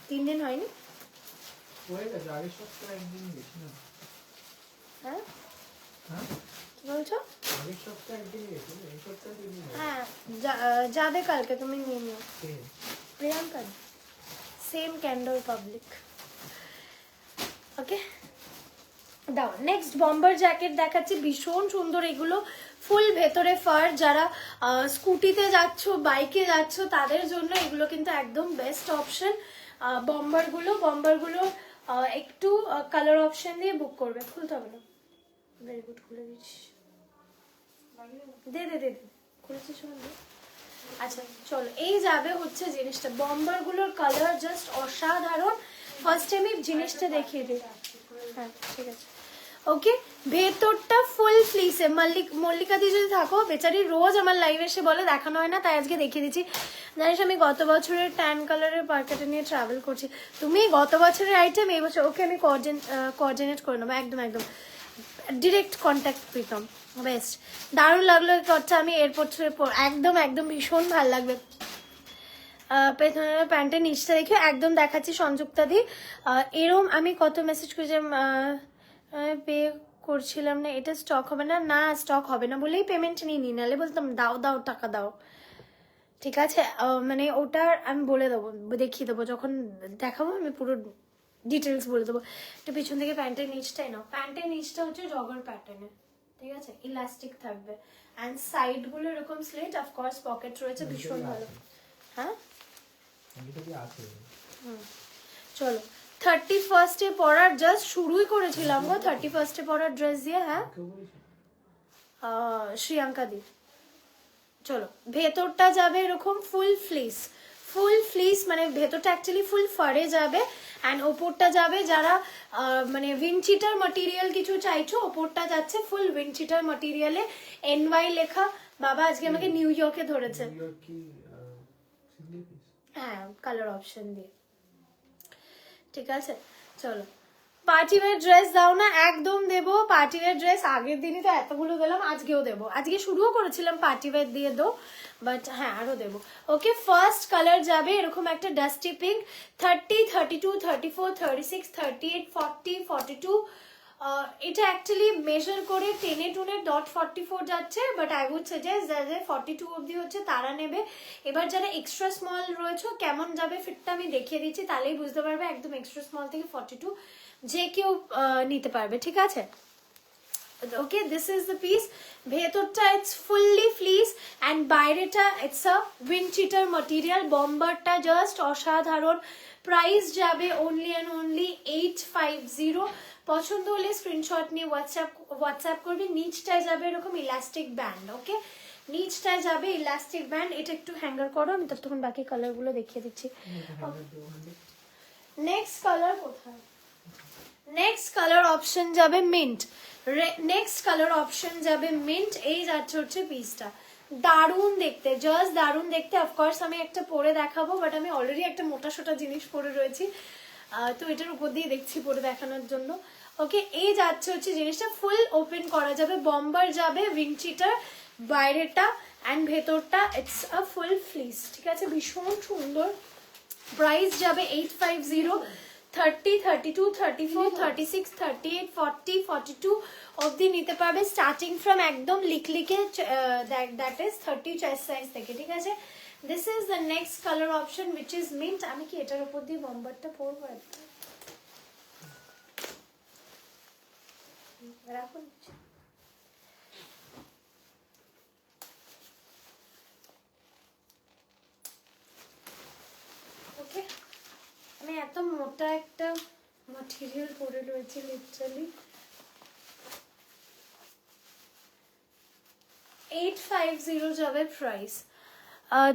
A: 3 দিন হয়নি। হ্যাঁ কি বলছো? হ্যাঁ যাবে কালকে, তুমি নিয়ে নিও। Priyanka same candle public. Okay দাও, নেক্সট বম্বার জ্যাকেট দেখাচ্ছি, ভীষণ সুন্দর এগুলো, ফুল ভেতরে ফার। যারা স্কুটিতে যাচ্ছ, বাইকে যাচ্ছ, তাদের জন্য এগুলো কিন্তু একদম বেস্ট অপশন। বম্বারগুলো একটু কালার অপশন দিয়ে বুক করবে, খুলতে হবে না। ভেরি গুড, খুলে দিচ্ছি, দে দে দে খুলেছিস। আচ্ছা চলো, এই যাবে হচ্ছে জিনিসটা, বম্বারগুলোর কালার জাস্ট অসাধারণ। ফার্স্ট আমি জিনিসটা দেখিয়ে দিই, হ্যাঁ ঠিক আছে। ওকে, ভেতরটা ফুল ফ্লিসে। মল্লিকা দি যদি থাকো, বেচারি রোজ আমার লাইভে এসে বলে দেখানো হয় না, তাই আজকে দেখিয়ে দিচ্ছি। জানিস আমি গত বছরের ট্যান কালারের পার্কাটা নিয়ে ট্রাভেল করছি, তুমি গত বছরের আইটেম এই বছর। ওকে আমি কোঅর্ডিনেট করে নেবো, একদম একদম ডিরেক্ট কন্ট্যাক্ট প্রীতম, বেস্ট। দারুণ লাগলো করছে, আমি এয়ারপোর্ট একদম একদম ভীষণ ভালো লাগবে। পেছনের প্যান্টের নিচটা দেখে একদম দেখাচ্ছি সংযুক্তা দি। এরম আমি কত মেসেজ করেছিলাম, পে করছিলাম না, এটা স্টক হবে না, না স্টক হবে না বলেই পেমেন্ট নিয়ে নি, নাহলে বলতাম দাও দাও টাকা দাও, ঠিক আছে। মানে ওটার আমি বলে দেবো, দেখিয়ে দেবো, যখন দেখাবো আমি পুরো ডিটেলস বলে দেবো। এটা পিছন থেকে প্যান্টের নিচটাই নাও, প্যান্টের নিচটা হচ্ছে জগার প্যাটার্নে, ঠিক আছে, ইলাস্টিক থাকবে অ্যান্ড সাইড গুলো এরকম স্লিট, অফকোর্স পকেট রয়েছে, ভীষণ ভালো। হ্যাঁ চলো 31 পরার জাস্ট শুরুই করেছিলাম গো, 31 পরার ড্রেস দিয়ে। হ্যাঁ শ্রিয়াঙ্কা দি। চলো ভেতরটা যাবে এরকম ফুল ফ্লিস, ফুল ফ্লিস মানে ভেতরটা অ্যাকচুয়ালি ফুল ফারে যাবে অ্যান্ড ওপরটা যাবে যারা মানে উইন্ডচিটার ম্যাটেরিয়াল কিছু চাইছো, ওপরটা যাচ্ছে ফুল উইন্ডচিটার ম্যাটেরিয়ালে NY লেখা। বাবা আজকে আমাকে নিউ ইয়র্কে ধরেছে। হ্যাঁ কালার অপশন দিয়ে। ঠিক আছে চলো পার্টি ওয়্যার ড্রেস দাও না, একদম দেবো পার্টি ওয়্যার ড্রেস। আগের দিনই তো এতগুলো দিলাম, আজকেও দেবো। আজকে শুরুও করেছিলাম পার্টি ওয়্যার দিয়ে দো, বাট হ্যাঁ আরো দেবো। ওকে ফার্স্ট কালার যাবে এরকম একটা ডাস্টি পিঙ্ক, 30, 32, 34, 36, 38, 40, 42। এটা অ্যাকচুয়ালি মেজার করে 10/2.44 যাচ্ছে, বাট আই উড সাজেস্ট যাদের 42 অবধি হচ্ছে তারা নেবে। এবার যারা এক্সট্রা স্মল রয়েছে কেমন যাবে ফিটটা আমি দেখিয়ে দিচ্ছি, তাহলেই বুঝতে পারবে। একদম এক্সট্রা স্মল থেকে 42 যে কেউ নিতে পারবে। ঠিক আছে ওকে দিস ইজ দ্য পিস। ভেতরটা ইটস ফুললি ফ্লিস অ্যান্ড বাইরেটা it's a windcheater material. বম্বারটা just অসাধারণ। প্রাইস যাবে অনলি অ্যান্ড অনলি 850। পছন্দ হলে স্ক্রিনশট নিয়ে হোয়াটসঅ্যাপ করবে। নিচটায় যাবে এরকম ইলাস্টিক ব্যান্ড। ওকে নিচটায় যাবে ইলাস্টিক ব্যান্ড। এটা একটু হ্যাঙ্গার করো, আমি তখন বাকি কালারগুলো দেখিয়ে দিচ্ছি। নেক্সট কালার কোথায়? নেক্সট কালার অপশন যাবে মিন্ট। নেক্সট কালার অপশন যাবে মিন্ট। এই যাচ্ছে হচ্ছে পিসটা, দারুণ দেখতে, জাস্ট দারুণ দেখতে। অফকোর্স আমি একটা পরে দেখাবো, বাট আমি অলরেডি একটা মোটা সোটা জিনিস পরে রয়েছি, তো এটার উপর দিয়ে দেখছি পরে দেখানোর জন্য। ওকে এই যাচ্ছে হচ্ছে জিনিসটা, ফুল ওপেন করা যাবে, বম্বার যাবে, উইন্ডচিটার বাইরেটা অ্যান্ড ভেতরটা ইটস আ ফুল ফ্লিস। ঠিক আছে ভীষণ সুন্দর। প্রাইস যাবে 850। 30, 32, 34, 36, 38, 40, 42 অবধি নিতে পারবে, স্টার্টিং ফ্রম একদম লিখলিকে দ্যাট ইজ 30 চেস্ট সাইজ থেকে। ঠিক আছে this is the next colour option which is meant. আমি কি এটার উপর দিয়ে বম্বারটা পরবো? রাখুন। ওকে আমি এত মোটা একটা ম্যাটেরিয়াল পরে রয়েছে লিটারালি। 850 যাবে প্রাইস।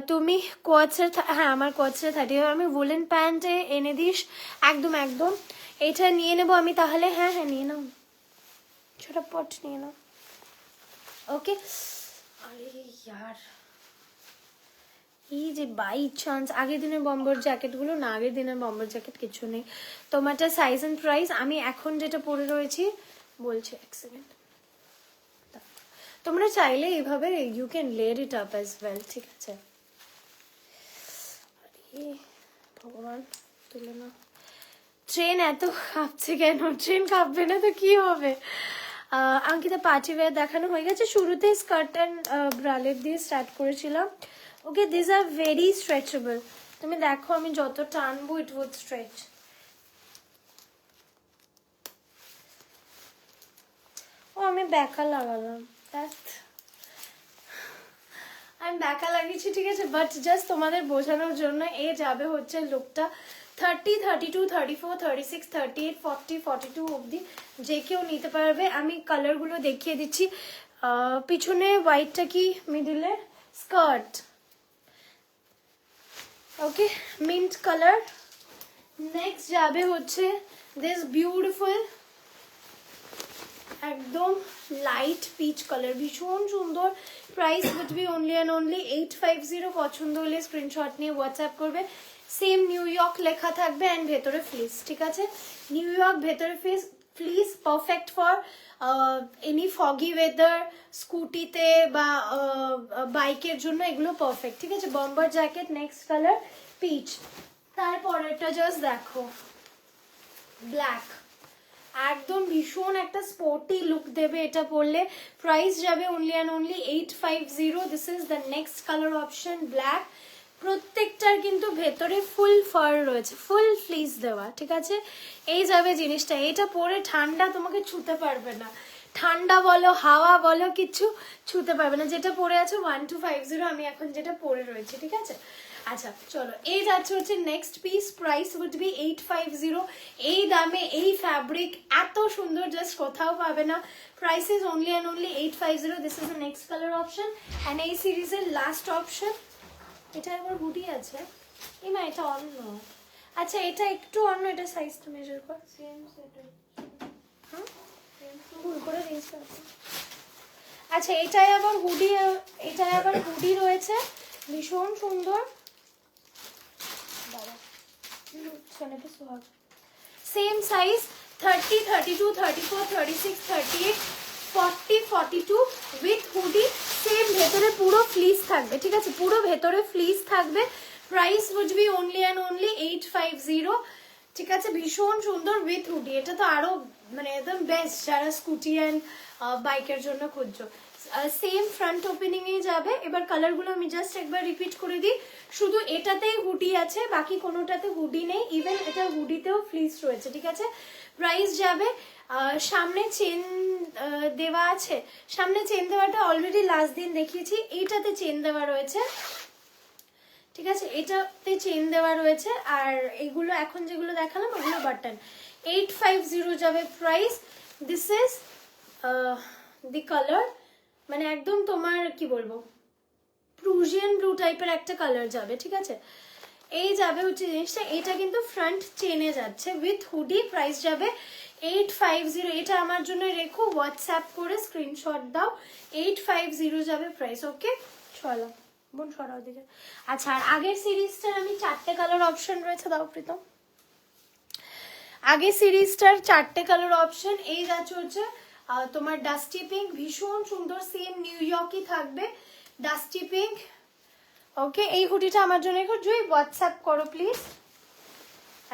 A: তুমি কোয়াচের, হ্যাঁ আমার কোয়াচের 30। আমি উলেন প্যান্টে এনে দিস একদম একদম। এটা নিয়ে নেবো আমি তাহলে। হ্যাঁ হ্যাঁ নিয়ে নাও, ছোটা পট নিয়ে নাও। ওকে আরে ইয়ার এই যে বাই চান্স আগের দিনের বম্বার জ্যাকেটগুলো না, আগের দিনের বম্বার জ্যাকেট কিছু নেই। তোমারটা সাইজ অ্যান্ড প্রাইস আমি এখন যেটা পরে রয়েছি বলছি, এক সেকেন্ড। তোমরা চাইলে এইভাবে you can layer it up as well. ঠিক আছে ভগবান তুলে না। ট্রেন এত কাঁপছে কেন? ট্রেন কাঁপবে না তো কি হবে? অঙ্কিতা পার্টি ওয়্যার দেখানো হয়ে গেছে। শুরুতে স্কার্ট অ্যান্ড ব্রালেট দিয়ে স্টার্ট করেছিলাম। ওকে দিস আর ভেরি স্ট্রেচেবল। তুমি দেখো আমি যত টানবো ইট উড স্ট্রেচ। ও আমি ব্যাকা লাগালাম, আমি ব্যাকা লাগিয়েছি। ঠিক আছে বাট জাস্ট তোমাদের বোঝানোর জন্য এ যাবে হচ্ছে লুকটা 30, 32, 34, 36, 38, 40, 42 অবধি যে কেউ নিতে পারবে। আমি কালারগুলো দেখিয়ে দিচ্ছি। পিছনে হোয়াইটটা কি মিডিলে skirt. Okay mint colour. Next যাবে হচ্ছে দিস বিউটিফুল একদম লাইট পিচ কালার, ভীষণ সুন্দর। প্রাইস বিটবি অনলি অ্যান্ড অনলি 850। পছন্দ হলে স্ক্রিনশট নিয়ে হোয়াটসঅ্যাপ করবে। সেম নিউ ইয়র্ক লেখা থাকবে অ্যান্ড ভেতরে ফ্লিস। ঠিক আছে নিউ ইয়র্ক ভেতরে fleece, perfect for any foggy weather, স্কুটিতে বা বাইকের জন্য এগুলো পারফেক্ট। ঠিক আছে bomber jacket. Next colour peach. তারপরেরটা জাস্ট দেখো ব্ল্যাক, একদম ভীষণ একটা স্পোর্টি লুক দেবে এটা পরলে। প্রাইস যাবে only and only 850। This is the next colour option black. প্রত্যেকটার কিন্তু ভেতরে ফুল ফার রয়েছে, ফুল ফ্লিস দেওয়া। ঠিক আছে এই যাবে জিনিসটা, এটা পরে ঠান্ডা তোমাকে ছুতে পারবে না। ঠান্ডা বলো হাওয়া বলো কিচ্ছু ছুতে পারবে না। যেটা পরে আছে 1250, আমি এখন যেটা পরে রয়েছে, ঠিক আছে। আচ্ছা চলো, এই যাচ্ছে হচ্ছে next piece. Price would be 850। এই দামে এই ফ্যাব্রিক এত সুন্দর জাস্ট কোথাও পাবে না। Price is only and only 850। This is the next colour option and এই সিরিজের লাস্ট অপশন। এটা আবার হুডি আছে, মা এটা অন্য। আচ্ছা এটা একটু অন্য, এটা সাইজটা মেজার কর। ভুল করে দিয়েছি। আচ্ছা এটাই আবার হুডি, এটাই আবার হুডি রয়েছে, ভীষণ সুন্দর। Same size 30, 32, 34, 36, 38, 40, 42 with hoodie. Same ভেতরে পুরো ফ্লিস থাকবে, ঠিক আছে, পুরো ভেতরে ফ্লিস থাকবে। Price would be only and only 850, ঠিক আছে। ভীষণ সুন্দর উইথ হুডি। এটা তো আরো মানে একদম বেস্ট যারা স্কুটি অ্যান্ড বাইকের জন্য খুঁজছো। সেম ফ্রন্ট ওপেনিংয়েই যাবে। এবার কালারগুলো আমি জাস্ট একবার রিপিট করে দিই। শুধু এটাতেই হুডি আছে, বাকি কোনোটাতে হুডি নেই। ইভেন এটা হুডিতেও ফ্লিস রয়েছে, ঠিক আছে। প্রাইস যাবে, সামনে চেন দেওয়া আছে। সামনে চেন দেওয়াটা অলরেডি লাস্ট দিন দেখিয়েছি। এইটাতে চেন দেওয়া রয়েছে, ঠিক আছে, এটাতে চেন দেওয়া রয়েছে। আর এগুলো এখন যেগুলো দেখালাম ওগুলো বাটন। 850 যাবে price. This is the colour, মানে একদম তোমার কি বলবো প্রুজিয়ান ব্লু টাইপের একটা কালার যাবে, ঠিক আছে। এই যাবে হচ্ছে জিনিসটা। এটা কিন্তু ফ্রন্ট চেনে যাচ্ছে উইথ হুডি। প্রাইস যাবে 850। এটা আমার জন্য রেখো, হোয়াটসঅ্যাপ করে স্ক্রিনশট দাও। 850 যাবে প্রাইস। ওকে চলো বোন সরাও দিকে। আচ্ছা আর আগের সিরিজটার আমি 4টে কালার অপশন রয়েছে, দাও প্রীতম। আগের সিরিজটার 4টে কালার অপশন। এই যাচ্ছে হচ্ছে তোমার ডাস্টি পিঙ্ক, ভীষণ সুন্দর, সেম নিউ ইয়র্কই থাকবে, ডাস্টি পিঙ্ক। ওকে এই হুডিটা আমার জন্য একটু জুই হোয়াটসঅ্যাপ করো প্লিজ।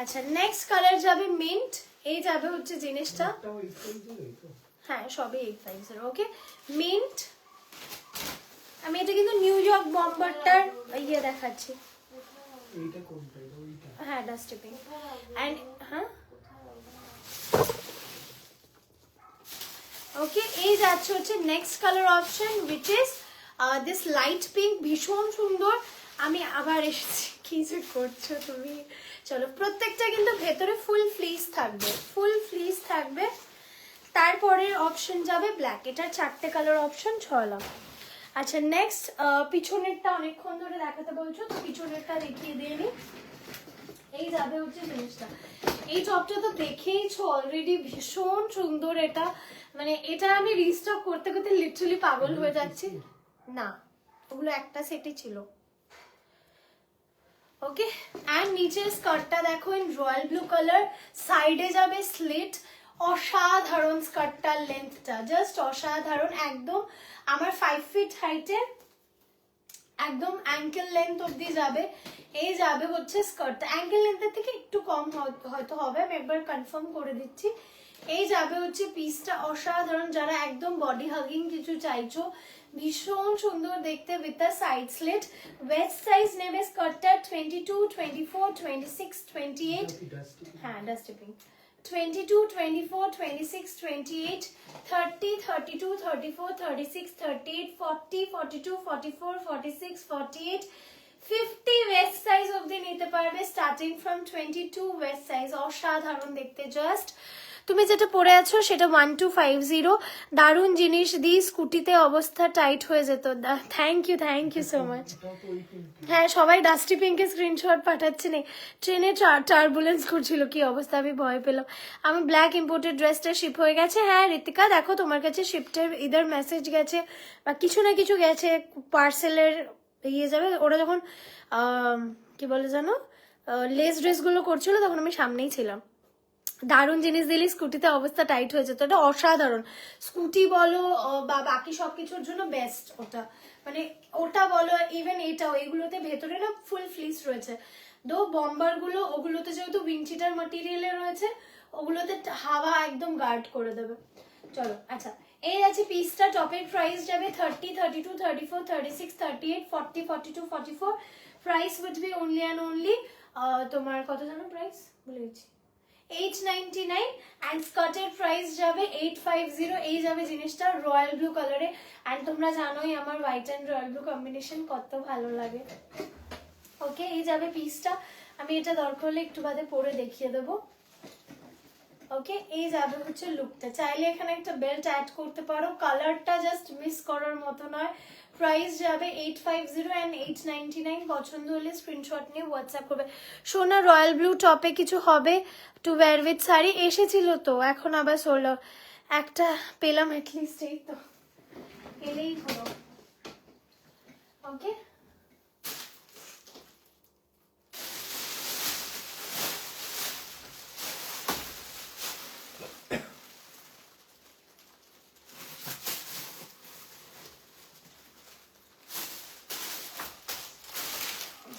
A: আচ্ছা নেক্সট কালার যাবে মিন্ট। এই যাবে হচ্ছে জিনিসটা, হ্যাঁ সবই 850। ওকে মিন্ট। আমি এটা কিন্তু নিউ ইয়র্ক বম্বারটার ইয়ে দেখাচ্ছি। হ্যাঁ ডাস্টি পিঙ্ক অ্যান্ড হ্যাঁ ওকে। এই যাচ্ছে হচ্ছে next colour option which is this light pink, ভীষণ সুন্দর। আমি আবার এসেছি, কি যে করছো তুমি। চলো প্রত্যেকটা কিন্তু ভেতরে ফুল ফ্লিস থাকবে, ফুল ফ্লিস থাকবে। তারপরের অপশন যাবে ব্ল্যাক। এটার 4টে কালার অপশন ছলাম। আচ্ছা নেক্সট পিছনেরটা অনেকক্ষণ ধরে দেখাতে বলছো, তো পিছনেরটা দেখিয়ে দিয়ে নি। এই যাবে হচ্ছে জিনিসটা। এই টপটা তো দেখেইছো অলরেডি, ভীষণ সুন্দর এটা। মানে এটা আমি রিস্টক করতে করতে লিটারালি পাগল হয়ে যাচ্ছি। না ওগুলো একটা সেটই ছিল। ওকে অ্যান্ড নিচের স্কার্টটা দেখো ইন রয়্যাল ব্লু কালার, সাইডে যাবে স্লিট। অসাধারণ স্কার্টটার লেন্থটা, জাস্ট অসাধারণ। একদম আমার 5 ফিট হাইটে, একদম অ্যাঙ্কেল লেন্থ অব্দি যাবে। এই যাবে হচ্ছে স্কার্টটা, অ্যাঙ্কেল লেন্থের থেকে একটু কম হয়তো হবে, আমি একবার কনফার্ম করে দিচ্ছি। এই যাবে হচ্ছে পিসটা, অসাধারণ। যারা একদম বডি হাগিং কিছু চাইছো, ভীষণ সুন্দর দেখতে with the side slit. West size নেবে স্কার্টটা 22, 24, 26, 28। হ্যাঁ ডাস্টি পিঙ্ক। 22, 24, 26, 28, 30, 32, 34, 36, 38, 40, 42, 44, 46, 48, 50 ওয়েস্ট সাইজ অবধি নিতে পারবে, স্টার্টিং ফ্রম 22 ওয়েস্ট সাইজ। অসাধারণ দেখতে। জাস্ট তুমি যেটা পরে আছো সেটা 1250। দারুণ জিনিস। দি স্কুটিতে অবস্থা টাইট হয়ে যেত। Thank you so much. হ্যাঁ সবাই ডাস্টি পিঙ্কে স্ক্রিনশট পাঠাচ্ছে। না ট্রেনে টার্বুলেন্স করছিল, কি অবস্থা, আমি ভয় পেলাম। আমি ব্ল্যাক ইম্পোর্টেড ড্রেসটা শিপ হয়ে গেছে। হ্যাঁ ঋতিকা দেখো তোমার কাছে শিফটের ইদার মেসেজ গেছে বা কিছু না কিছু গেছে, পার্সেলের ইয়ে যাবে। ওরা যখন কি বলে জানো লেস ড্রেসগুলো করছিল তখন আমি সামনেই ছিলাম। দারুণ জিনিস দিলি, স্কুটিতে অবস্থা টাইট হয়ে যেত। এটা অসাধারণ। স্কুটি বলো বা বাকি সবকিছুর জন্য বেস্ট ওটা, মানে ওটা বলো ইভেন এটাও, এগুলোতে ভেতরে না ফুল ফ্লিস রয়েছে। দো বম্বার গুলো ওগুলোতে যেহেতু উইন্ডচিটার ম্যাটেরিয়ালে রয়েছে, ওগুলোতে হাওয়া একদম গার্ড করে দেবে। চলো আচ্ছা এই আছে পিসটা। টপের প্রাইস যাবে 30, 32, 34, 36, 38, 40, 42, 44। Price would be only and only তোমার কত জানো প্রাইস ভুলে গেছি, 899 অ্যান্ড স্কার্টের প্রাইস যাবে 850। এই যাবে জিনিসটা রয়্যাল ব্লু কালারে, অ্যান্ড তোমরা জানোই আমার white and royal blue combination কত ভালো লাগে। ওকে, এই যাবে পিসটা। আমি এটা দরকার হলে একটু বাদে পরে দেখিয়ে দেবো। ওকে, এই যাবে হচ্ছে লুকটা। চাইলে এখানে একটা বেল্ট অ্যাড করতে পারো, কালারটা জাস্ট মিস করার মতো নয়। প্রাইস যাবে 850 অ্যান্ড 899। পছন্দ হলে স্ক্রিনশট নিয়ে হোয়াটসঅ্যাপ করবে। সোনা রয়্যাল ব্লু টপে কিছু হবে টু ওয়্যার উইথ শাড়ি এসেছিল তো, এখন আবার সোল একটা পেলাম অ্যাটলিস্ট, এই তো এলেই হলো। ওকে,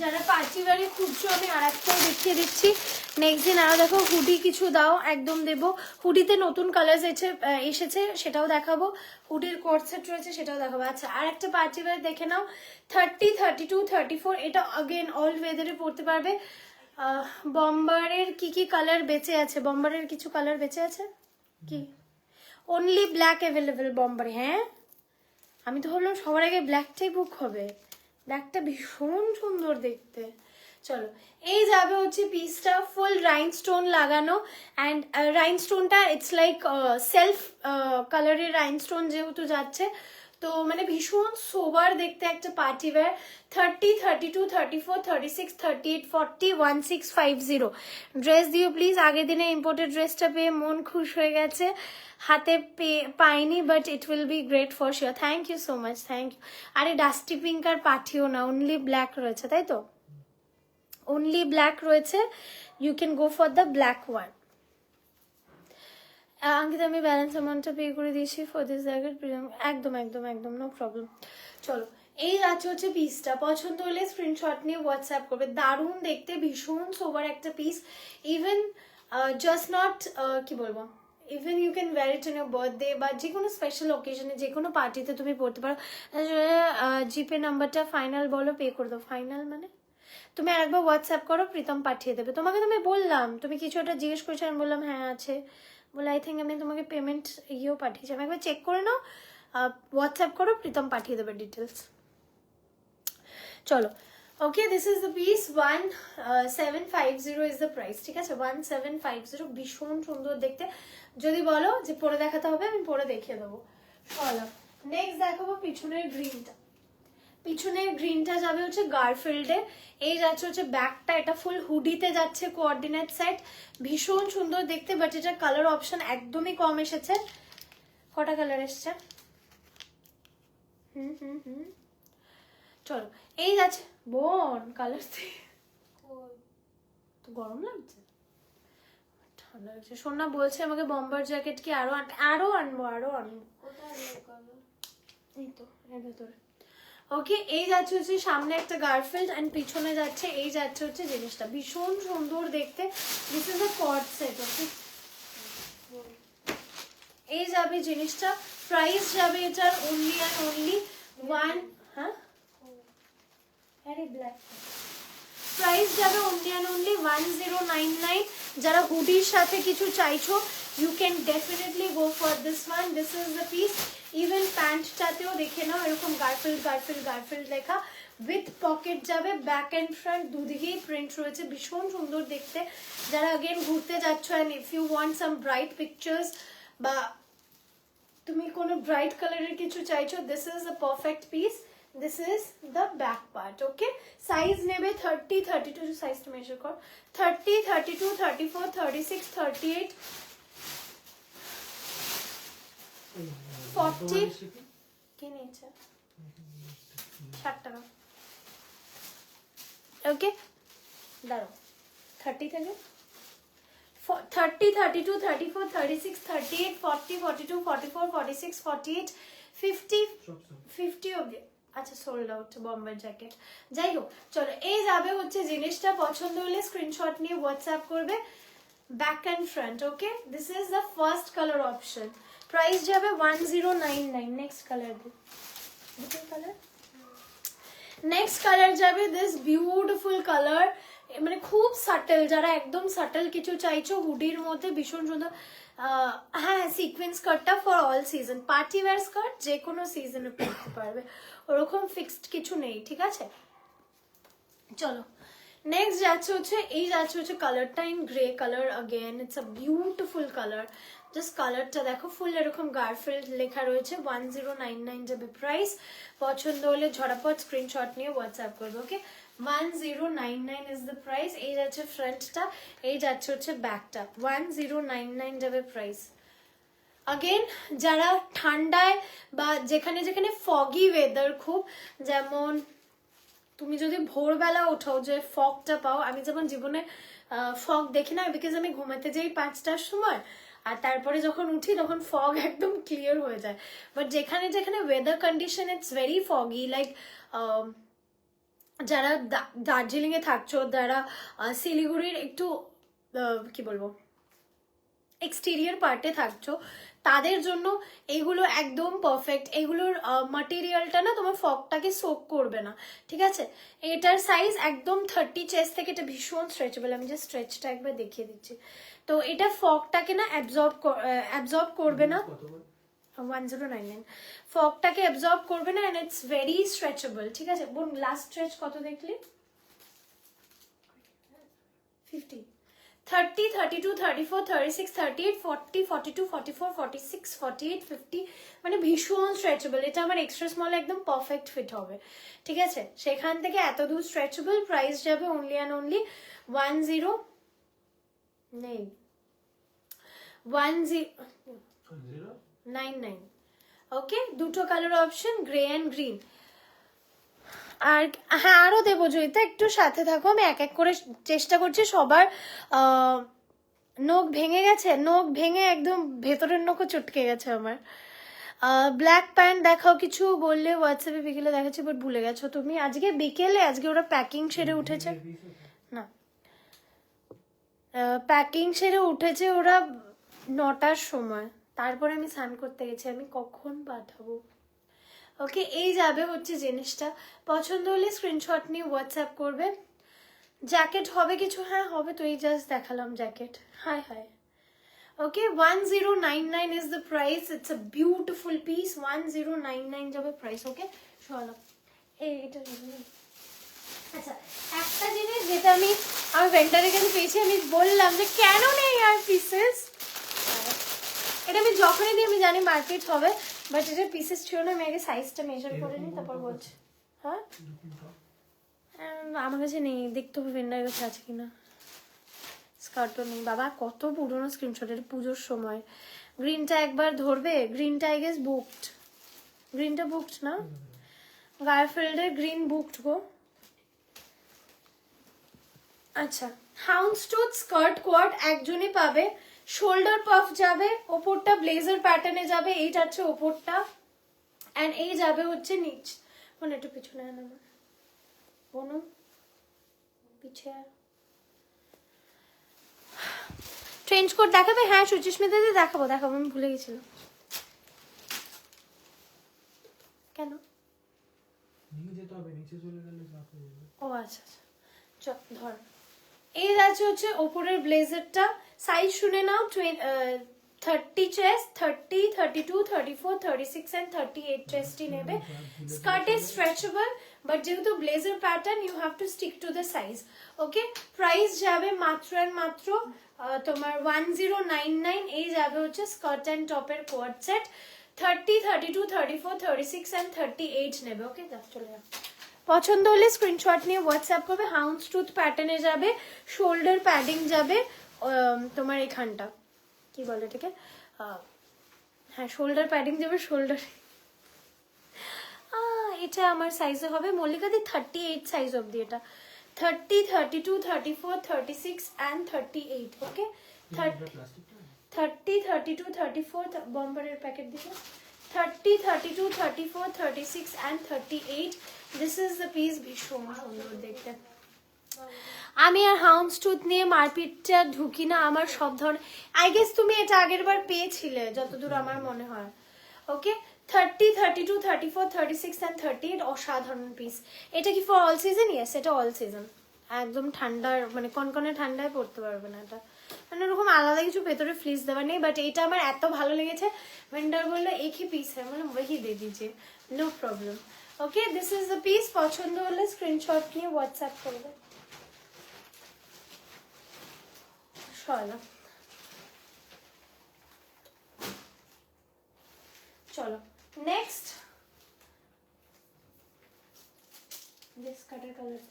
A: যারা পার্টি বাড়ি খুঁজছো আমি আর একটাও দেখিয়ে দিচ্ছি। নেক্সট দিন আরো দেখো হুডি কিছু দাও, একদম দেবো। হুডিতে নতুন কালার এসেছে সেটাও দেখাবো, হুডির কোট সেট রয়েছে সেটাও দেখাবো। আচ্ছা, আর একটা পার্টি বাড়ি দেখে নাও, 30, 32, 34। এটা আগেন অল ওয়েদারে পরতে পারবে। বম্বারের কি কি কালার বেঁচে আছে? বম্বারের কিছু কালার বেঁচে আছে কি? অনলি ব্ল্যাক অ্যাভেলেবেল বম্বারে। হ্যাঁ, আমি তো ভাবলাম সবার আগে ব্ল্যাকটাই বুক হবে। ব্ল্যাকটা ভীষণ সুন্দর দেখতে। চলো, এই যাবে হচ্ছে পিসটা ফুল রাইনস্টোন লাগানো, অ্যান্ড রাইনস্টোনটা ইটস লাইক সেলফ কালারের রাইনস্টোন যেহেতু যাচ্ছে, তো মানে ভীষণ সোবার দেখতে একটা পার্টি ওয়্যার। 30, 32, 34, 36, 38, 40, 1650। ড্রেস দিও প্লিজ। আগের দিনে ইম্পোর্টেড ড্রেসটা পেয়ে মন খুশ হয়ে গেছে, হাতে পাইনি, but it will be great for sure. Thank you so much, thank you. আরে ডাস্টি পিঙ্ক আর পাঠিও না, অনলি ব্ল্যাক রয়েছে, তাই তো? অনলি ব্ল্যাক রয়েছে, you can go for the black one. Ankit, আমি ব্যালেন্স অ্যামাউন্টটা পে করে দিয়েছি ফর দিস জ্যাকেট। একদম একদম একদম নো প্রবলেম। চলো, এই যাচ্ছে হচ্ছে পিসটা। পছন্দ হলে স্ক্রিনশট নিয়ে হোয়াটসঅ্যাপ করবে। দারুণ দেখতে, ভীষণ সোবার একটা পিস। ইভেন জাস্ট নট কি বলবো, even you can wear it in your birthday বা যে কোনো স্পেশাল অকেশনে, যে কোনো পার্টিতে তুমি পড়তে পারো। জিপে নাম্বারটা ফাইনাল বলো, পে করে দাও। ফাইনাল মানে তুমি আরেকবার হোয়াটসঅ্যাপ করো, প্রীতম পাঠিয়ে দেবে তোমাকে। তুমি বললাম, তুমি কিছু একটা জিজ্ঞেস করছো, আমি বললাম হ্যাঁ আছে, বলে আই থিঙ্ক আমি তোমাকে পেমেন্ট ইয়েও পাঠিয়েছি। আমি একবার চেক করে নাও, হোয়াটসঅ্যাপ করো, প্রীতম পাঠিয়ে দেবে ডিটেলস। চলো, okay, this is the piece. 1750 is the price, ঠিক আছে? 1750, ভীষণ সুন্দর দেখতে। যদি বলো যে পরে দেখাতে হবে, আমি পরে দেখিয়ে দেবো। চলো, নেক্সট দেখাবো পিছনের গ্রিনটা। পিছনের গ্রিনটা যাবে হচ্ছে গারফিল্ডে। এই যাচ্ছে হচ্ছে ব্যাকটা, এটা ফুল হুডিতে যাচ্ছে, কোঅর্ডিনেট সেট, ভীষণ সুন্দর দেখতে। বাট এটা কালার অপশন একদমই কম এসেছে। কটা কালার এসছে? চলো, এই যাচ্ছে বোন কালার। তো গরম লাগছে, ঠান্ডা লাগছে। সোনা বলছে আমাকে বম্বার জ্যাকেট কি আরো আনবো। এই তো এর ভেতরে। ওকে, এই যাচ্ছে হচ্ছে সামনে একটা গারফিল্ড, এন্ড পিছনে যাচ্ছে এই যাচ্ছে হচ্ছে জিনিসটা, ভীষণ সুন্দর দেখতে। This is a cord set. Okay, এই যাবে জিনিসটা। প্রাইস যাবে এটার only and only black. Price যাবে অনলি অ্যান্ড অনলি 1099। যারা হুডির সাথে কিছু চাইছো, you can definitely go for this one. This is the piece. Even প্যান্টটাতেও দেখে নাও, এরকম গারফিল্ড লেখা, উইথ পকেট যাবে, ব্যাক অ্যান্ড ফ্রন্ট দুদিকেই প্রিন্ট রয়েছে, ভীষণ সুন্দর দেখতে। যারা আগেন ঘুরতে যাচ্ছ, and if you want some bright pictures, বা তুমি কোনো ব্রাইট কালারের কিছু চাইছো, this is a perfect piece. This is the back part. Okay, size nebe 30, 32 size to measure kor, 30, 32, 34, 36, 38, 40 কি নিচে 60 টাকা। ওকে, দাঁড়াও, 30 থেকে 30, 32, 34, 36, 38, 40, 42, 44, 46, 48, 50 অবধি। আচ্ছা, সোল্ড আউট বম্বার জ্যাকেট। যাই হোক, চলো, এই যাবে হচ্ছে জিনিসটা। পছন্দ হলে স্ক্রিনশট নিয়ে হোয়াটসঅ্যাপ করবে, back and front. Okay, this is the first colour option. Price যাবে 1099। Next colour colour next colour যাবে দিস বিউটিফুল কালার। মানে খুব সাটেল, যারা একদম সাটেল কিছু চাইছো হুডির মধ্যে ভীষণ সুন্দর। হ্যাঁ, সিকোয়েন্স স্কার্টটা for all season, party wear skirt যে কোনো সিজনে পরতে পারবে, ওরকম ফিক্সড কিছু নেই, ঠিক আছে। চলো নেক্সট যাচ্ছে হচ্ছে, এই যাচ্ছে হচ্ছে কালারটা in grey colour, again it's a beautiful colour. Just কালারটা দেখো, ফুল এরকম গারফিল্ড লেখা রয়েছে, 1099 যাবে প্রাইস। পছন্দ হলে ঝটাপট স্ক্রিনশট নিয়ে হোয়াটসঅ্যাপ করবে, ওকে। 1099 ইজ দ্য প্রাইস। এই যাচ্ছে ফ্রন্টটা, এই যাচ্ছে হচ্ছে ব্যাকটা, 1099 যাবে প্রাইস। अगेन যারা ঠান্ডায় বা যেখানে যেখানে ফগি ওয়েদার খুব, যেমন তুমি যদি ভোরবেলা ওঠো যে ফগটা পাও, আমি যেমন জীবনে ফগ দেখি না, বিকজ আমি ঘুমাতে যাই 5টার সময়, আর তারপরে যখন উঠি তখন ফগ একদম ক্লিয়ার হয়ে যায়। বাট যেখানে যেখানে weather condition it's very foggy, like যারা দার্জিলিংয়ে থাকছো, যারা শিলিগুড়ির একটু কি বলবো এক্সটেরিয়ার পার্টে থাকছো, তাদের জন্য এগুলো একদম পারফেক্ট। এগুলোর মাটেরিয়ালটা না তোমার ফগটাকে সোক করবে না, ঠিক আছে। এটার সাইজ একদম 30 চেস্ট থেকে, এটা ভীষণ স্ট্রেচেবল, আমি জাস্ট স্ট্রেচটা একবার দেখিয়ে দিচ্ছি। তো এটা ফগটাকে না অ্যাবজর্ব করবে না, 1099 ফগটাকে অ্যাবজর্ব করবে না, অ্যান্ড ইটস ভেরি স্ট্রেচেবল, ঠিক আছে। বোন লাস্ট স্ট্রেচ কত দেখলি? 50, 30, 32, 34, 36, 38, 40, 42, 44, 46, 48, 50, মানে ভীষণ স্ট্রেচেবল। এটা আমার এক্সট্রা স্মল একদম পারফেক্ট ফিট হবে, ঠিক আছে। সেখান থেকে এত দূর স্ট্রেচেবল, প্রাইস যাবে অনলি অ্যান্ড অনলি 1099, ওকে। দুটো colour option, grey and green. আর হ্যাঁ, আরো দেবো জয়িতা, একটু সাথে থাকো, আমি এক এক করে চেষ্টা করছি। সবার নখ ভেঙে গেছে, নখ ভেঙে একদম ভেতরের নখও চটকে গেছে আমার। ব্ল্যাক প্যান্ট দেখাও, কিছু বললে হোয়াটসঅ্যাপে বিকেলে দেখাচ্ছি, বাট ভুলে গেছো তুমি। আজকে বিকেলে, আজকে ওরা প্যাকিং সেরে উঠেছে না, প্যাকিং সেরে উঠেছে ওরা 9টার সময়, তারপরে আমি স্নান করতে গেছি, আমি কখন পাঠাবো, ওকে। এই যাবে হচ্ছে জিনিসটা, পছন্দ হলে স্ক্রিনশট নিয়ে হোয়াটসঅ্যাপ করবে। জ্যাকেট হবে কিছু? হ্যাঁ হবে, তো এই জাস্ট দেখালাম jacket. High high, okay. 1099 is the price, it's a beautiful piece, 1099 যাবে প্রাইস, ওকে। চলো এইটা, আচ্ছা একটা জিনিস যেটা আমি আমার ভেন্ডারের কাছে পেয়েছি, আমি বললাম যে কেন নেই আর পিসেস, এটা আমি যখনই দিই, আমি জানি মার্কেট হবে, বাট এটা পিসেস ছিল না, আমি আগে সাইজটা মেজার করে নিই তারপর বলছি। হ্যাঁ আমার কাছে নেই, দেখতে হবে ভেন্ডারের কাছে আছে কিনা। স্কার্টও নেই বাবা, কত পুরোনো স্ক্রিনশট, এটা পুজোর সময়। গ্রিনটা একবার ধরবে, গ্রিনটা আই গেস বুকড, গ্রিনটা বুকড না, গারফিল্ডের গ্রিন বুকড গো। আচ্ছা, হাউন্ডস্টোড স্কার্ট কোয়ার্ড একজনই পাবে, শোল্ডার পাফ যাবে, ওপরটা ব্লেজার প্যাটার্নে যাবে, এই যাচ্ছে ওপরটা, অ্যান্ড এই যাবে হচ্ছে নিচ। মানে একটু পিছনে আন আমার বোনো, পিছে ট্রেঞ্চ কোট দেখাবে? হ্যাঁ সুচিস্মিতাতে দেখাবো, দেখাবো, আমি ভুলে গেছিলাম। কেন? ও আচ্ছা আচ্ছা, চল ধর। এই আছে হচ্ছে ওপরের ব্লেজারটা, সাইজ শুনে নাও, 30 চেস্ট, 30, 32, 34, 36 and 38 চেস্টই নেবে। স্কার্ট ইজ স্ট্রেচেবল, বাট যেহেতু blazer pattern you have to stick to the size, okay. Price যাবে মাত্র অ্যান্ড মাত্র তোমার 1099। এই যাবে হচ্ছে স্কার্ট অ্যান্ড টপের কোয়ার্ড সেট, 30, 32, 34, 36 and 38 নেবে, ওকে। চলে যাও, পছন্দ হলে স্ক্রিনশট নিয়ে হোয়াটসঅ্যাপ করবে। হাউন্ডস্টুথ প্যাটার্নে যাবে, শোল্ডার প্যাডিং যাবে তোমার এখানটা, কি বলে এটাকে, হ্যাঁ শোল্ডার প্যাডিং যাবে, শোল্ডার। এটা আমার সাইজে হবে মল্লিকাদি, 38 সাইজ অবধি, এটা 30, 32, 34, 36 and 38, ওকে। 30, 32, 34 বম্বারের প্যাকেট দিকে, 30, 32, 34, 36 and 38, this is the piece. ভীষণ সুন্দর দেখতে। আমি আর হাউন্ডস্টুথ নিয়ে মারপিটটা ঢুকি না, আমার সব ধরনের, আই গেস তুমি এটা আগের বার পেয়েছিলে যতদূর আমার মনে হয়, ওকে। 30, 32, 34, 36 and 38 অসাধারণ পিস। এটা কি ফর অল সিজন? ইয়েস, এটা অল সিজন, একদম ঠান্ডার মানে কনকনে ঠান্ডায় পরতে পারবে না এটা, মানে ওরকম আলাদা কিছু ভেতরে ফ্লিস দেওয়া নেই। বাট এটা আমার এত ভালো লেগেছে, ভেন্ডার বললো একই পিস হ্যাঁ, মানে ওই দিয়ে দিজিয়ে, no problem. Okay, this is the piece. পছন্দ হলে স্ক্রিনশট নিয়ে হোয়াটসঅ্যাপ করবে। চলো চলো নেক্সট দিস কাটার কালার,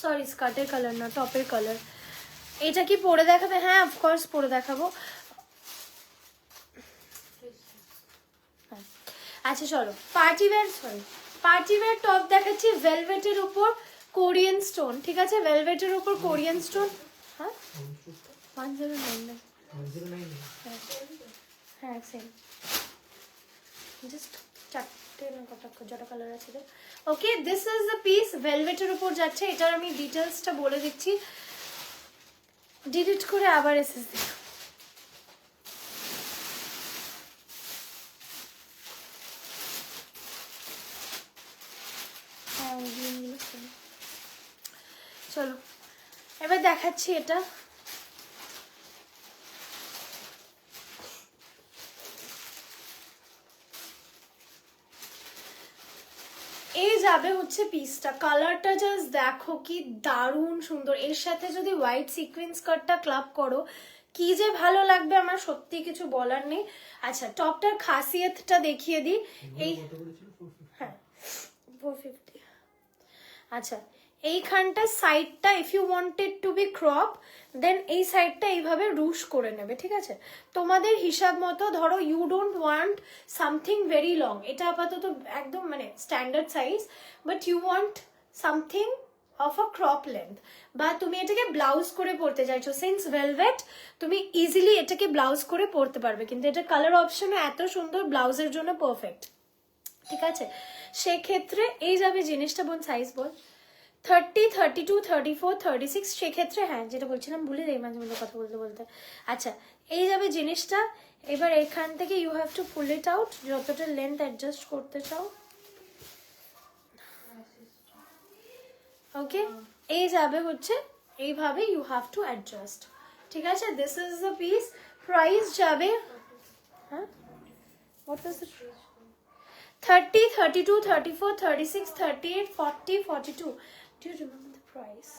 A: সরি স্কার্টের কালার না, টপের কালার। এটা কি পরে দেখাবে? হ্যাঁ অফকোর্স পরে দেখাবো। আচ্ছা চলো party wear, sorry party wear top দেখাচ্ছি ভেলভেটের উপর কোরিয়ান স্টোন, ঠিক আছে? ভেলভেটের উপর কোরিয়ান স্টোন। হ্যাঁ 1099, হ্যাঁ সেম, জাস্ট চারটে না কটা কালার আছে। ওকে, দিস ইজ দ্য পিস, ভেলভেটের উপর যাচ্ছে। এটার আমি ডিটেলসটা বলে দিচ্ছি, ডিলিট করে আবার এসএস দিই। চলো এবার দেখাচ্ছি এটা। এই যাবে হচ্ছে পিসটা, কালারটা জাস্ট দেখো কি দারুণ সুন্দর। এর সাথে যদি হোয়াইট সিকোয়েন্স কাটটা ক্লাব করো কি যে ভালো লাগবে, আমার সত্যি কিছু বলার নেই। আচ্ছা টপটার খাসিয়তটা দেখিয়ে দিই। এই হ্যাঁ 450। আচ্ছা এইখানটা সাইডটা if you wanted to be crop then এই সাইডটা এইভাবে রুশ করে নেবে, ঠিক আছে? তোমাদের হিসাব মতো ধরো you don't want something very long, এটা আপাতত একদম মানে standard size, but you want something of a crop length, বা তুমি এটাকে ব্লাউজ করে পরতে চাইছো, সিন্স ভেলভেট তুমি ইজিলি এটাকে ব্লাউজ করে পরতে পারবে, কিন্তু এটা কালার অপশনও এত সুন্দর, ব্লাউজের জন্য পারফেক্ট, ঠিক আছে? সেক্ষেত্রে এই যাবে জিনিসটা, বোন সাইজ বল 30, 32, 34, 36, সেক্ষেত্রে হ্যাঁ যেটা বলছিলাম ভুলে যাই মাঝে মাঝে কথা বলতে বলতে। আচ্ছা এই যাবে জিনিসটা, এবার এখান থেকে you have to pull it out যতটা লেন্থ অ্যাডজাস্ট করতে চাও। ওকে, এই যাবে হচ্ছে এইভাবে ইউ হ্যাভ টু অ্যাডজাস্ট, ঠিক আছে? This is the piece. Price যাবে হ্যাঁ what is the 30, 32, 34, 36, 38, 40, 42. Do you remember the price?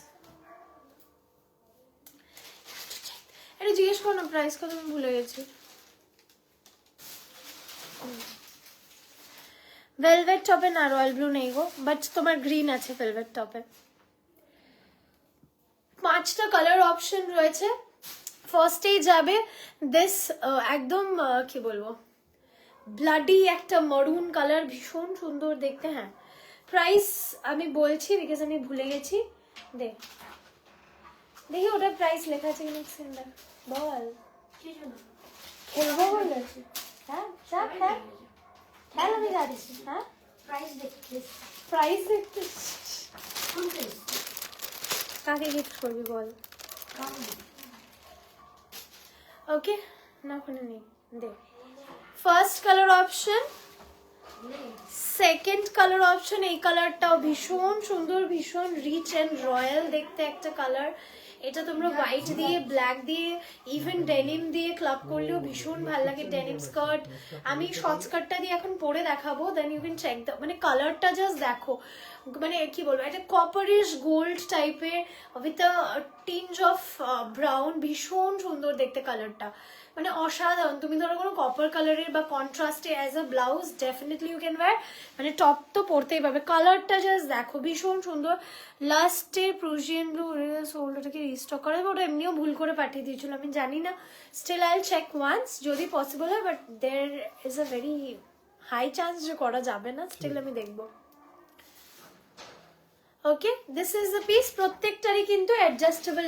A: এটা জিজ্ঞেস করো না প্রাইস কত, আমি ভুলে গেছি। ভেলভেট টপে না রয়্যাল ব্লু নেই গো, বাট তোমার গ্রিন আছে ভেলভেট টপে। 5টা কালার অপশন রয়েছে। ফার্স্টেই যাবে দিস একদম কি বলবো ব্লাডি একটা মরুন কালার, ভীষণ সুন্দর দেখতে। হ্যাঁ প্রাইস আমি বলছি বিকজ আমি ভুলে গেছি, দেখি ওটা প্রাইস লেখা আছে কিনা, সিন্ডার বল খেলবো বলে। হ্যাঁ যা খেল খেল, আমি যাচ্ছি। হ্যাঁ প্রাইস দেখতে কাকে গিফট করবি বল? ওকে না ওখানে নেই, দে। First colour option, second colour option, এই কালারটাও ভীষণ সুন্দর, ভীষণ রিচ অ্যান্ড রয়্যাল দেখতে একটা কালার। এটা তোমরা হোয়াইট দিয়ে ব্ল্যাক দিয়ে ইভেন ডেনিম দিয়ে ক্লাব করলেও ভীষণ ভালো লাগে। ডেনিম স্কার্ট, আমি শর্ট স্কার্টটা দিয়ে এখন পরে দেখাবো, then you can check the, মানে কালারটা জাস্ট দেখো, মানে কি বলবো, একটা কপারিশ গোল্ড টাইপের with a tinge of brown, ভীষণ সুন্দর দেখতে কালারটা, মানে অসাধারণ। তুমি ধরো কোনো কপার কালারের বা কন্ট্রাস্টে as a blouse definitely you can wear, মানে টপ তো পরতেই পারবে। কালারটা জাস্ট দেখো ভীষণ সুন্দর। লাস্টে প্রুশিয়ান ব্লু ওটাকে রিস্টক করা যাবে, ওটা এমনিও ভুল করে পাঠিয়ে দিয়েছিল আমি জানি না, still I will check once যদি পসিবল হয়, but there is a very high chance যে করা যাবে না, স্টিল আমি দেখবো। Okay this is the piece. প্রত্যেকটারই কিন্তু অ্যাডজাস্টেবল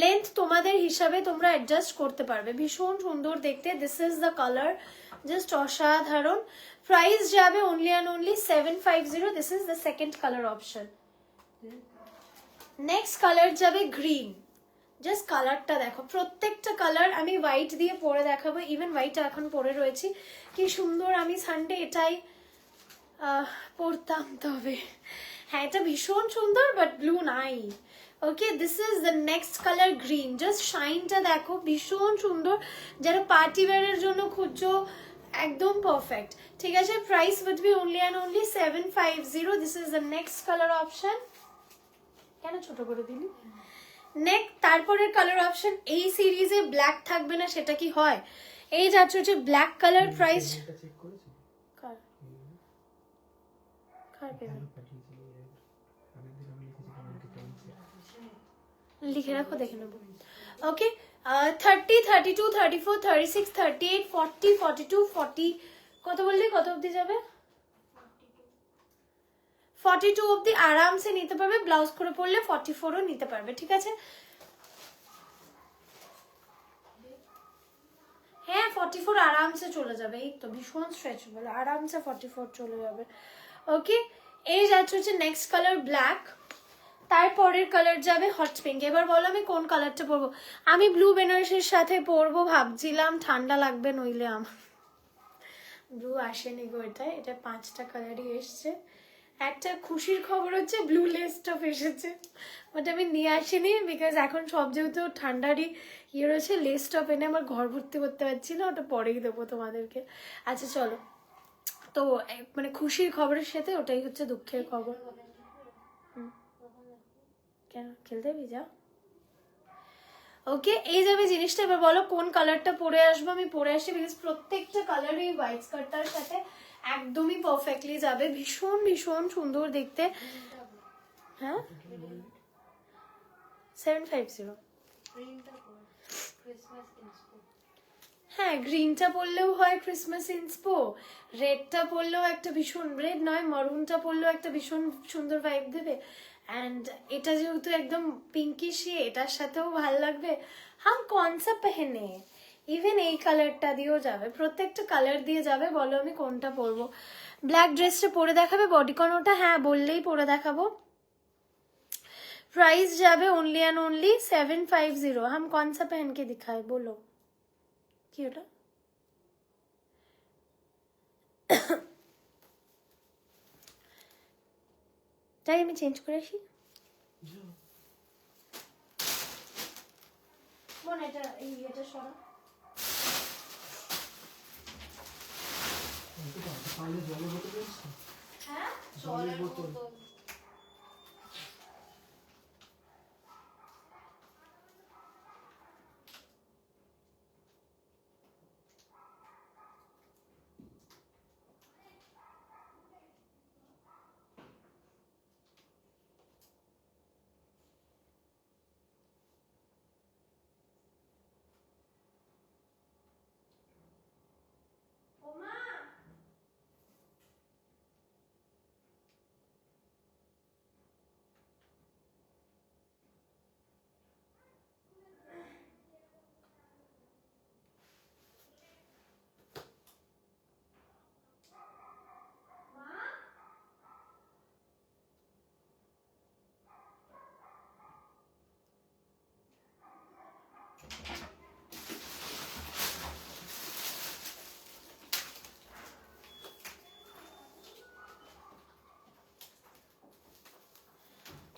A: লেন্থ তোমাদের হিসাবে তোমরা অ্যাডজাস্ট করতে পারবে, ভীষণ সুন্দর দেখতে। This is the colour, just অসাধারণ। প্রাইস যাবে only and only 750। This is the second colour option. Next colour যাবে গ্রিন, জাস্ট কালারটা দেখো, প্রত্যেকটা কালার আমি হোয়াইট দিয়ে পরে দেখাবো, ইভেন হোয়াইট এখন পরে রয়েছি, কি সুন্দর। আমি সানডে এটাই পরতাম, তবে হ্যাঁ এটা ভীষণ সুন্দর, বাট ব্লু নাই। Okay, this is the next colour green. Just শাইনটা দেখো, ভীষণ সুন্দর। যারা পার্টি ওয়্যারের জন্য খুঁজছো একদম পারফেক্ট। ঠিক আছে, price would be only and only 750। This is the next colour option. কেন ছোট করে দিলি? নেক্সট তারপরের কালার অপশন, এই সিরিজে ব্ল্যাক থাকবে না সেটা কি হয়? এই যাচ্ছে হচ্ছে ব্ল্যাক কালার। প্রাইস লিখে রাখো, দেখে নেবো। ওকে, 30, 32, 34, 36, 38, 40, 42, 40, কত বললি, কত অবধি যাবে? 42 অবধি আরামসে নিতে পারবে। ব্লাউজ করে পরলে 44ও নিতে পারবে। ঠিক আছে, হ্যাঁ 44 আরামসে চলে যাবে। এই তো ভীষণ স্ট্রেচেবল, আরামসে 44 চলে যাবে। ওকে, এই যাচ্ছে হচ্ছে নেক্সট কালার ব্ল্যাক। তারপরের কালার যাবে হট পিঙ্ক। এবার বলো আমি কোন কালারটা পরবো? আমি ব্লু বেনারসির সাথে পরবো ভাবছিলাম, ঠান্ডা লাগবে নইলে আমার। ব্লু আসেনি গো, এটা 5টা কালারই এসছে। একটা খুশির খবর হচ্ছে ব্লু লেস টপ এসেছে, বাট আমি নিয়ে আসিনি, বিকজ এখন সব যেহেতু ঠান্ডারই ইয়ে রয়েছে, লেস টপ এনে আমার ঘর ভর্তি করতে পারছি না, ওটা পরেই দেবো তোমাদেরকে। আচ্ছা চলো, তো মানে খুশির খবরের সাথে ওটাই হচ্ছে দুঃখের খবর। কেন খেলতে যা? ওকে, এই যাবে জিনিসটা। এবার বলো কোন কালারটা পরে আসবো? আমি পরে আসি, বিকজ প্রত্যেকটা কালার এই হোয়াইট স্কার্টটার সাথে একদমই পারফেক্টলি যাবে, ভীষণ ভীষণ সুন্দর দেখতে। হ্যাঁ 750। হ্যাঁ, গ্রিনটা পরলেও হয় ক্রিসমাস ইন্সপো, রেডটা পরলেও একটা ভীষণ, রেড নয় মারুনটা পরলেও একটা ভীষণ সুন্দর ভাইব দেবে। অ্যান্ড এটা যেহেতু একদম পিঙ্কিশি, এটার সাথেও ভাল লাগবে। হাম কনসা পেহেনে, ইভেন এই কালারটা দিয়েও যাবে, প্রত্যেকটা কালার দিয়ে যাবে। বলো আমি কোনটা পরবো? ব্ল্যাক ড্রেসটা পরে দেখাবে, বডিকন ওটা? হ্যাঁ বললেই পরে দেখাবো। प्राइस যাবে ओनली एंड ओनली 750। हम कौन सा पहन के दिखाए बोलो? কি ওটা? তাই আমি চেঞ্জ করে আসি। বোন এটা সরা। হ্যাঁ জলের বোতল।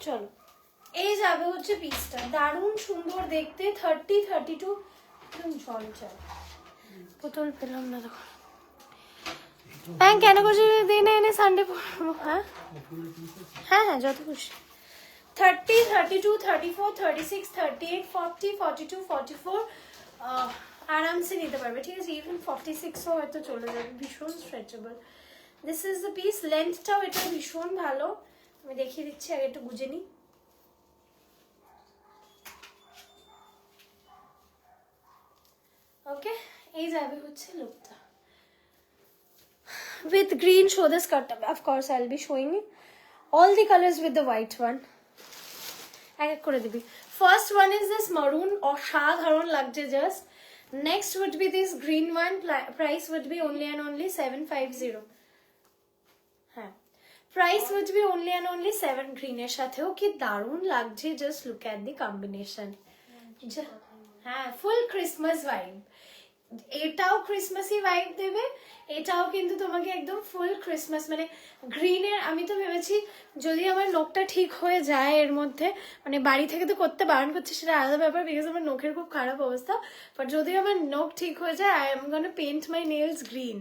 A: চলো, এই যাবে হচ্ছে পিসটা, দারুণ সুন্দর দেখতে। 30, 32 জল চাই, বোতল পেলাম না তখন। ব্যাংক কেন করছি দিনে এনে সানডে পড়বো? হ্যাঁ হ্যাঁ হ্যাঁ যত খুশি। 30, 32, 34, 36, 38, 40, 42, 44 আরামসে নিতে পারবে। ঠিক আছে, ইভেন 46ও হয়তো চলে যাবে, ভীষণ stretchable. This is the piece. লেন্থটাও এটা ভীষণ ভালো, আমি দেখিয়ে দিচ্ছি, আগে একটু বুঝে নিই। ওকে, এই যাবে হচ্ছে লুকটা with green. Show the skirt, of course I'll be showing all the colors with the white one. এক এক করে দিবি। First one is this maroon, অসাধারণ লাগছে just. Next would be this green one. Price would be only and only 750. হ্যাঁ, price would be only and only 7। গ্রিনের সাথেও কি দারুণ লাগছে, just look at the combination, হ্যাঁ ফুল ক্রিসমাস ভাইব, এটাও ক্রিসমাসি ভাইব দেবে, এটাও কিন্তু তোমাকে একদম ফুল ক্রিসমাস মানে গ্রিনের। আমি তো ভেবেছি যদি আমার নখটা ঠিক হয়ে যায় এর মধ্যে, মানে বাড়ি থেকে তো করতে বারণ করছে সেটা আলাদা ব্যাপার, বিকজ আমার নখের খুব খারাপ অবস্থা, বাট যদি আমার নখ ঠিক হয়ে যায় I am gonna paint my nails green,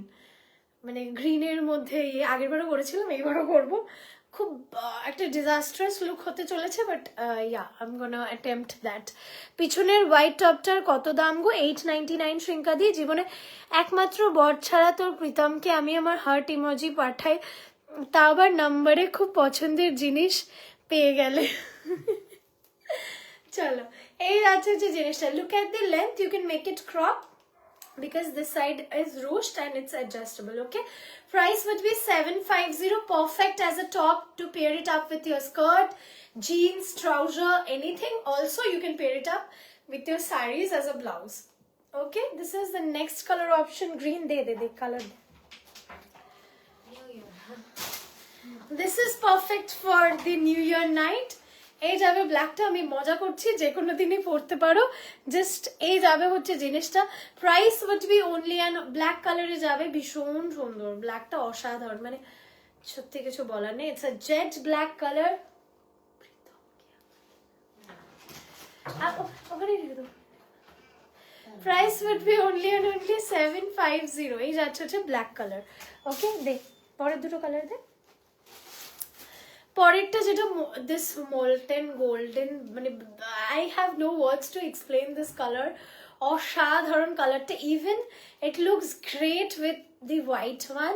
A: মানে গ্রিনের মধ্যে আগের বারও করেছিলাম এইবারও করবো। খুব একটা ডিজাস্ট্রাস লুক হতে চলেছে, but yeah I am gonna attempt that. পিছনের হোয়াইট টপটার কত দাম গো? 899 শ্রিঙ্কা দিয়ে। জীবনে একমাত্র বর ছাড়া তোর প্রীতমকে আমি আমার হার্ট ইমোজি পাঠাই, তা আবার নাম্বারে খুব পছন্দের জিনিস পেয়ে গেলে। চলো এই আছে যে জিনিসটা, look at the length, you can make it crop because this side is ruched and it's adjustable. Okay, price would be 750, perfect as a top to pair it up with your skirt, jeans, trouser, anything. Also you can pair it up with your sarees as a blouse. Okay, this is the next color option, green. They color. This is perfect for the new year night. এই যাবে ব্ল্যাকটা, আমি মজা করছি, যে কোনো দিনই পরতে পারো, জাস্ট এই যাবে হচ্ছে জিনিসটা। Price would be only and black কালারে যাবে, ভীষণ সুন্দর ব্ল্যাকটা, অসাধারণ, মানে সত্যি কিছু বলার নেই। It's a jet black colour. ওখানে রেখে দাও। Price would be only and only 750। এই যাচ্ছে হচ্ছে ব্ল্যাক কালার। ওকে দেখ পরের দুটো কালার দে। পরেরটা যেটা দিস মোল্টেন গোল্ডেন, মানে I have no words to explain this colour, অসাধারণ কালারটা। Even it looks great with the white one,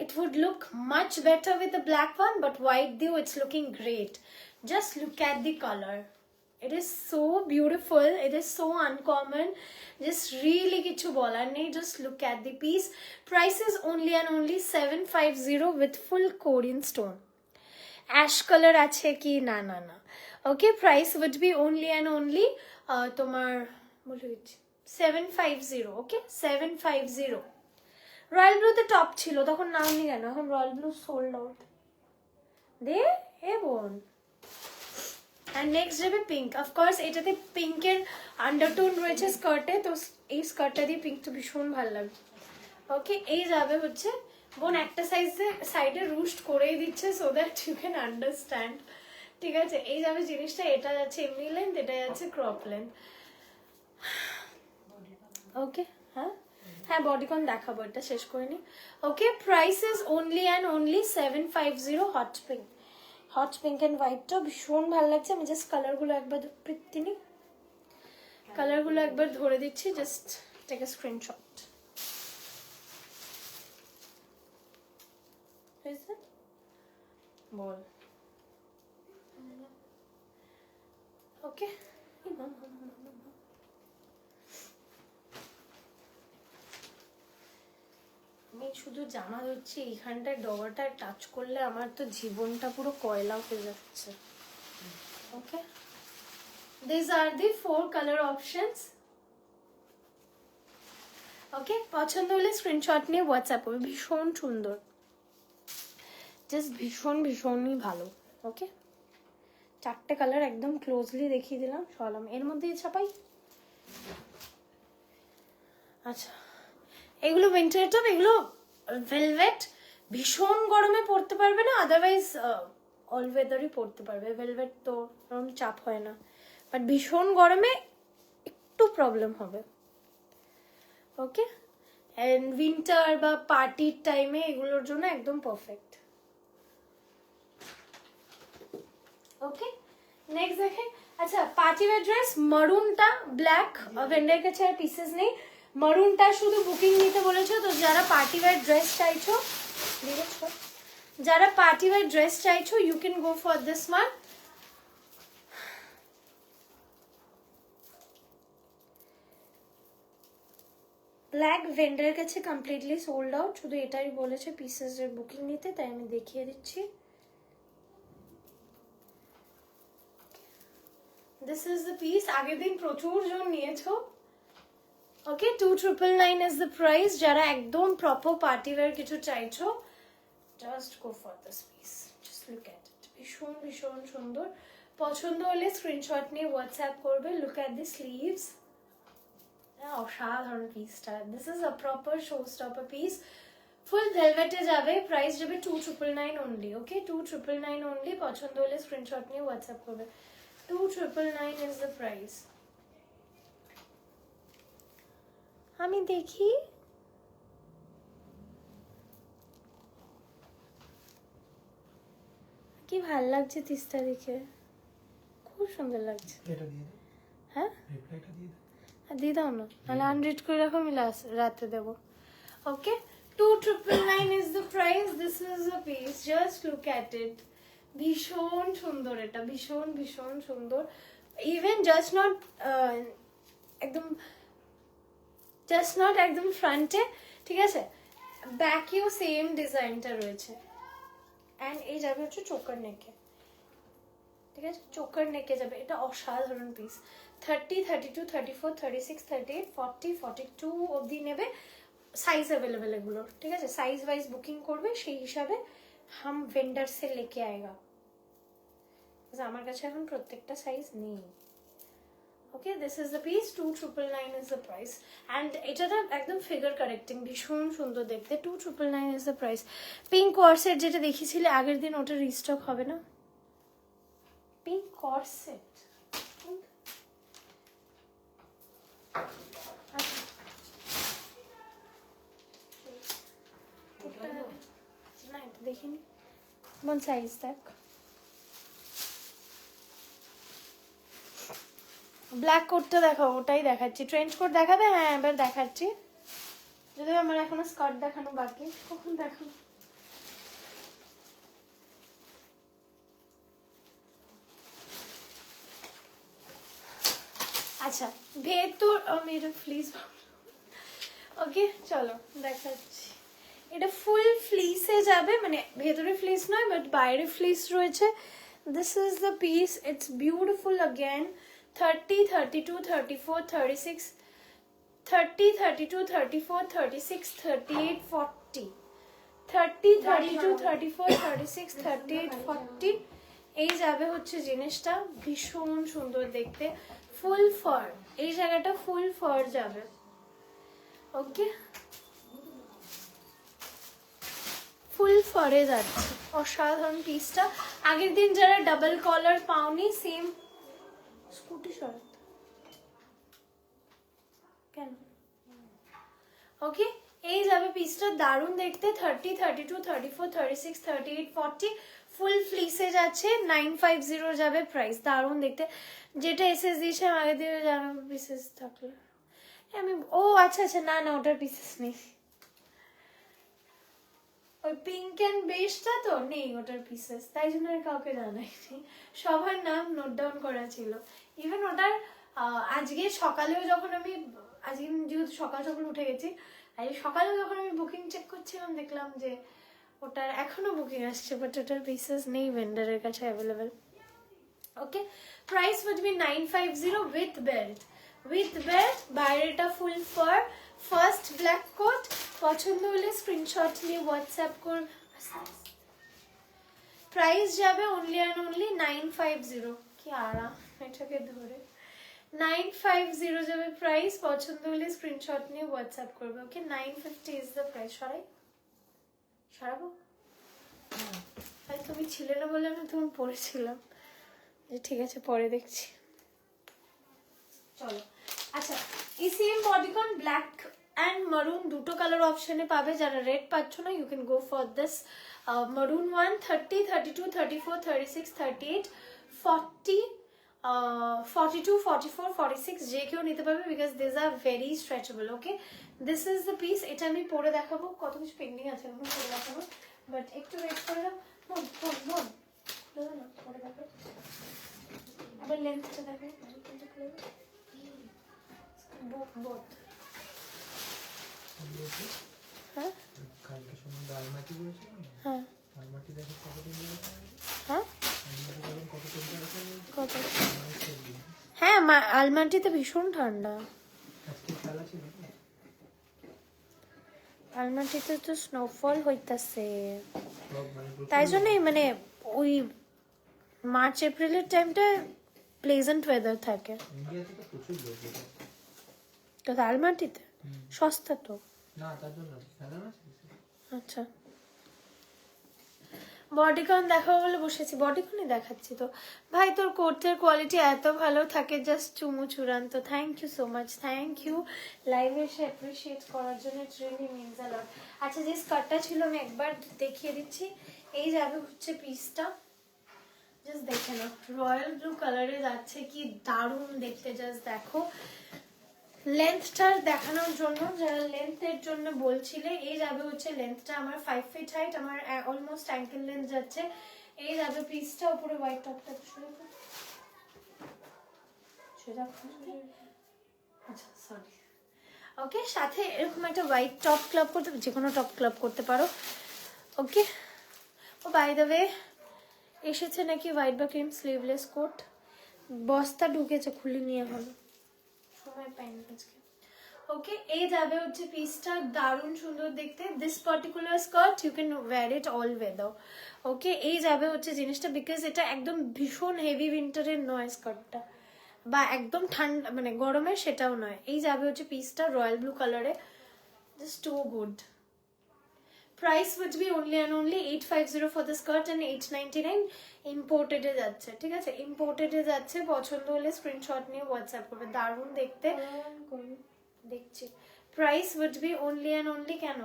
A: it would look much better with the black one, but white though it's looking great. Just look at the color, it is so beautiful, it is so uncommon, just really kichu bolar nei, just look at the piece. Price is only and only 750 with full Korean stone. Ash color আছে কি? না না না। ওকে, price would be only and only তোমার বলে দিচ্ছি 750। ওকে 750। Royal ব্লুতে top ছিল তখন নাওনি কেন? এখন রয়্যাল ব্লু সোল্ড আউট। দে এ বোন। আর নেক্সট যাবে পিঙ্ক। অফকোর্স এটাতে পিঙ্কের আন্ডারটোন রয়েছে স্কার্টে, তো এই স্কার্টটা দিয়ে পিঙ্ক তো ভীষণ ভালো লাগবে। ওকে এই যাবে হচ্ছে বোন একটা সাইডে রুস্ট করেই দিচ্ছে so that you can understand, ঠিক আছে? এই যাবে জিনিসটা, এটা যাচ্ছে এমনি লেন্থ, এটা যাচ্ছে ক্রপ লেন্থ। ওকে হ্যাঁ হ্যাঁ বডিকন দেখাবো, এটা শেষ করে নি। Okay price is only and only 750। Hot pink, hot pink and হোয়াইটটা ভীষণ ভালো লাগছে। আমি জাস্ট কালারগুলো একবার প্রীতিনি কালারগুলো একবার ধরে দিচ্ছি, জাস্ট টেক আ স্ক্রিনশট। বল ওকে আমি শুধু জামা ধরছি, এইখানটায় ডগাটায় টাচ করলে আমার তো জীবনটা পুরো কয়লা হয়ে যাচ্ছে। Okay this are the 4 colour options. Okay পছন্দ হলে স্ক্রিনশট নিয়ে হোয়াটসঅ্যাপ করবে, ভীষণ সুন্দর, জাস্ট ভীষণ ভীষণই ভালো। ওকে 4টে কালার একদম ক্লোজলি দেখিয়ে দিলাম, সরালাম। এর মধ্যে ছাপাই। আচ্ছা এগুলো উইন্টার টপ, এগুলো ভেলভেট, ভীষণ গরমে পরতে পারবে না, আদারওয়াইজ অল ওয়েদারই পরতে পারবে। ভেলভেট তো এরকম চাপ হয় না, বাট ভীষণ গরমে একটু প্রবলেম হবে। ওকে অ্যান্ড উইন্টার বা পার্টির টাইমে এগুলোর জন্য একদম পারফেক্ট। ওকে নেক্সট দেখেন, আচ্ছা পার্টি ওয়্যার ড্রেস মারুনটা ব্ল্যাক ভেন্ডার কাছে আর পিসেস নেই, মারুনটা শুধু বুকিং নিতে বলেছো। তো যারা পার্টি ওয়্যার ড্রেস চাইছো, যারা পার্টি ওয়্যার ড্রেস চাইছো you can go for this one. Black ভেন্ডারের কাছে কমপ্লিটলি সোল্ড আউট, শুধু এটাই বলেছে পিসেসের বুকিং নিতে, তাই আমি দেখিয়ে দিচ্ছি। This is the piece, আগের দিন প্রচুর জন নিয়েছো। ওকে 2999 is the price। যারা একদম প্রপার পার্টি ওয়্যার কিছু চাইছো just go for this piece, just look at it, ভীষণ ভীষণ সুন্দর। পছন্দ হলে স্ক্রিনশট নিয়ে হোয়াটসঅ্যাপ করবে। লুক অ্যাট দি স্লিভস, অসাধারণ পিসটা। This is a proper show stopper piece, full ভেলভেটে যাবে। প্রাইস যাবে 2999 অনলি। ওকে, 2999 অনলি। পছন্দ হলে স্ক্রিনশট নিয়ে হোয়াটসঅ্যাপ করবে। 2999 ইজ দ্য প্রাইস। আমি দেখি কি ভাল লাগছে তিস্তা দেখে, খুব সুন্দর লাগছে। হ্যাঁ দিয়ে দাও না, তাহলে আনরিড করে রাখো, আমি রাতে দেবো। ওকে, 2999 is the price. This is a piece, just look at it. ভীষণ সুন্দর এটা, ভীষণ ভীষণ সুন্দর। ইভেন জাস্ট নট একদম ফ্রন্টে, ঠিক আছে, ব্যাকেও সেম ডিজাইনটা রয়েছে। অ্যান্ড এই যাবে হচ্ছে চোকার নেকে, ঠিক আছে, চোকার নেকে যাবে। এটা অসাধারণ পিস। 30, 32, 34, 36, 38, 40, 42 অবধি নেবে। সাইজ অ্যাভেলেবেল এগুলোর, ঠিক আছে। সাইজ ওয়াইজ বুকিং করবে, সেই হিসাবে হাম ভেন্ডার সে লেকে আয়েগা। আমার কাছে এখন প্রত্যেকটা সাইজ নেই। Okay, this is the piece, 2999 is the price. And এটা না একদম ফিগার কারেক্টিং, ভীষণ সুন্দর দেখতে। 2999 is the price. Pink corset যেটা দেখিয়েছিলে আগের দিন, ওটা রিস্টক হবে না? পিঙ্ক কর্সেট না, এটা দেখিনি। কোন সাইজ দেখ? ব্ল্যাক কোটটা দেখাও, ওটাই দেখাচ্ছি। ট্রেঞ্চ কোট দেখাবে? হ্যাঁ, এবার দেখাচ্ছি। যদি আমার এখনো স্কার্ট দেখানো বাকি, কখন দেখাবো? আচ্ছা, ভেতর আমি এটা ফ্লিস, ওকে চলো দেখাচ্ছি। এটা ফুল ফ্লিসে যাবে, মানে ভেতরে ফ্লিস নয় বাট বাইরে ফ্লিস রয়েছে। This is the piece, it's beautiful again. 30, 32, 34, 36, 30, 32, 34, 36, 38, 40, 30, 32, 34, 36, 38, 40 এই যাবে হচ্ছে জিনিসটা। ভীষণ সুন্দর দেখতে, ফুল ফার, এই জায়গাটা ফুল ফার যাবে। ওকে, ফুল ফারে যাচ্ছে, অসাধারণ পিসটা। আগের দিন যারা ডাবল কলার পাওনি, সেম স্কুটি শর্ট কেন? ওকে, এই যাবে পিসটা, দারুণ দেখতে। 30, 32, 34, 36, 38, 40 ফুল ফ্লিসে যাচ্ছে। 950 যাবে প্রাইস। দারুণ দেখতে। যেটা এসএস দিয়েছে আগের দিনে জানাবো পিসেস থাকলে। আমি আচ্ছা আচ্ছা, না না, ওটার পিসেস নেই। ওই পিঙ্ক অ্যান্ড বেজটা তো নেই ওটার পিসেস, তাই জন্য আর কাউকে জানাইনি। সবার নাম নোট ডাউন করা ছিল। ইভেন ওটার আজকে সকালেও যখন আমি, আজকে যেহেতু সকাল সকাল উঠে গেছি, আজকে সকালেও যখন আমি বুকিং চেক করছিলাম, দেখলাম যে ওটার এখনো বুকিং আসছে, বাট ওটার পিসেস নেই ভেন্ডারের কাছে available. Okay, price would be 950 with belt. With belt, বাইরেটা full fur, first black coat. পছন্দ হলে স্ক্রিনশট নিয়ে হোয়াটসঅ্যাপ কর। প্রাইস যাবে অনলি অ্যান্ড অনলি 950। কি আরাম এটাকে ধরে। 950 যাবে প্রাইস। পছন্দ হলে স্ক্রিনশট নিয়ে হোয়াটসঅ্যাপ করবে। ওকে, 950 ইজ দ্য প্রাইস। সরাবো? তাই তুমি ছিলে না বলে আমি তুমি পড়েছিলাম যে ঠিক আছে পরে দেখছি। চলো, আচ্ছা, এই সেম বডিকন ব্ল্যাক অ্যান্ড মারুন দুটো কালার অপশনে পাবে। যারা রেড পাচ্ছ না, you can go for this maroon one। 30, 32, 34, 36, 38, 40, 42, 44, 46 যে কেউ নিতে পারবে, because this are very stretchable. Okay, this is the piece. এটা আমি পরে দেখাবো, কত কিছু পেন্ডিং আছে আমি পরে দেখাবো, বাট একটু ওয়েট করে দাও। পরে দেখো, আবার লেন্থটা দেখো। বোথ, হ্যাঁ হ্যাঁ হ্যাঁ, কত? হ্যাঁ, আলমাটিতে ভীষণ ঠান্ডা। আলমাটিতে তো স্নোফল হইতাছে, তাই জন্যই মানে ওই মার্চ এপ্রিলের টাইমটা প্লেজেন্ট ওয়েদার থাকে।
B: ইন্ডিয়াতে তো প্রচুর লোক যেতে।
A: তো আলমাটিতে সস্তা তো
B: না, তার জন্য খেলা না।
A: আচ্ছা, বডিকন দেখাবো বলে বসেছি, বডিকনই দেখাচ্ছি তো। ভাই তোর কোটের কোয়ালিটি এত ভালো থাকে, জাস্ট চুমু চূড়ান্ত। Thank you so much, thank you লাইভে এসে অ্যাপ্রিসিয়েট করার জন্য, ইট রিয়েলি মিনস আ লট। আচ্ছা, যে স্কার্টটা ছিল আমি একবার দেখিয়ে দিচ্ছি। এই যাবে হচ্ছে পিসটা, জাস্ট দেখে নাও, রয়্যাল ব্লু কালারে যাচ্ছে, কি দারুণ দেখতে, জাস্ট দেখো। লেন্থটা দেখানোর জন্য, যারা লেন্থের জন্য বলছিলে, এই যাবে হচ্ছে লেন্থটা আমার 5 ফিট হাইট, আমার অলমোস্ট অ্যাঙ্কেল লেন্থ যাচ্ছে। এই যাবে পিসটা, উপরে হোয়াইট টপটা আচ্ছা সরি। ওকে, সাথে এরকম একটা হোয়াইট টপ ক্লাব করতে, যে কোনো টপ ক্লাব করতে পারো। ওকে, ও বাই দ্য ওয়ে এসেছে নাকি হোয়াইট বা ক্রিম স্লিভলেস কোট, বস্তা ঢুকেছে, খুলে নিয়ে হলো, সময় পাইনি আজকে। ওকে, এই যাবে হচ্ছে পিসটা, দারুণ সুন্দর দেখতে। This particular skirt you can wear it all weather. Okay, এই যাবে হচ্ছে জিনিসটা, বিকজ এটা একদম ভীষণ হেভি উইন্টারের নয় স্কার্টটা, বা একদম ঠান্ডা মানে গরমের সেটাও নয়। এই যাবে হচ্ছে পিসটা রয়্যাল ব্লু কালারে, just too good. Price would be only and only 850 for the skirt and 899 imported এ যাচ্ছে, ঠিক আছে? imported এ যাচ্ছে, পছন্দ হলে স্ক্রিনশট নিয়ে হোয়াটসঅ্যাপ করবে, দারুণ দেখতে। দেখছি, price would be only and only, কেন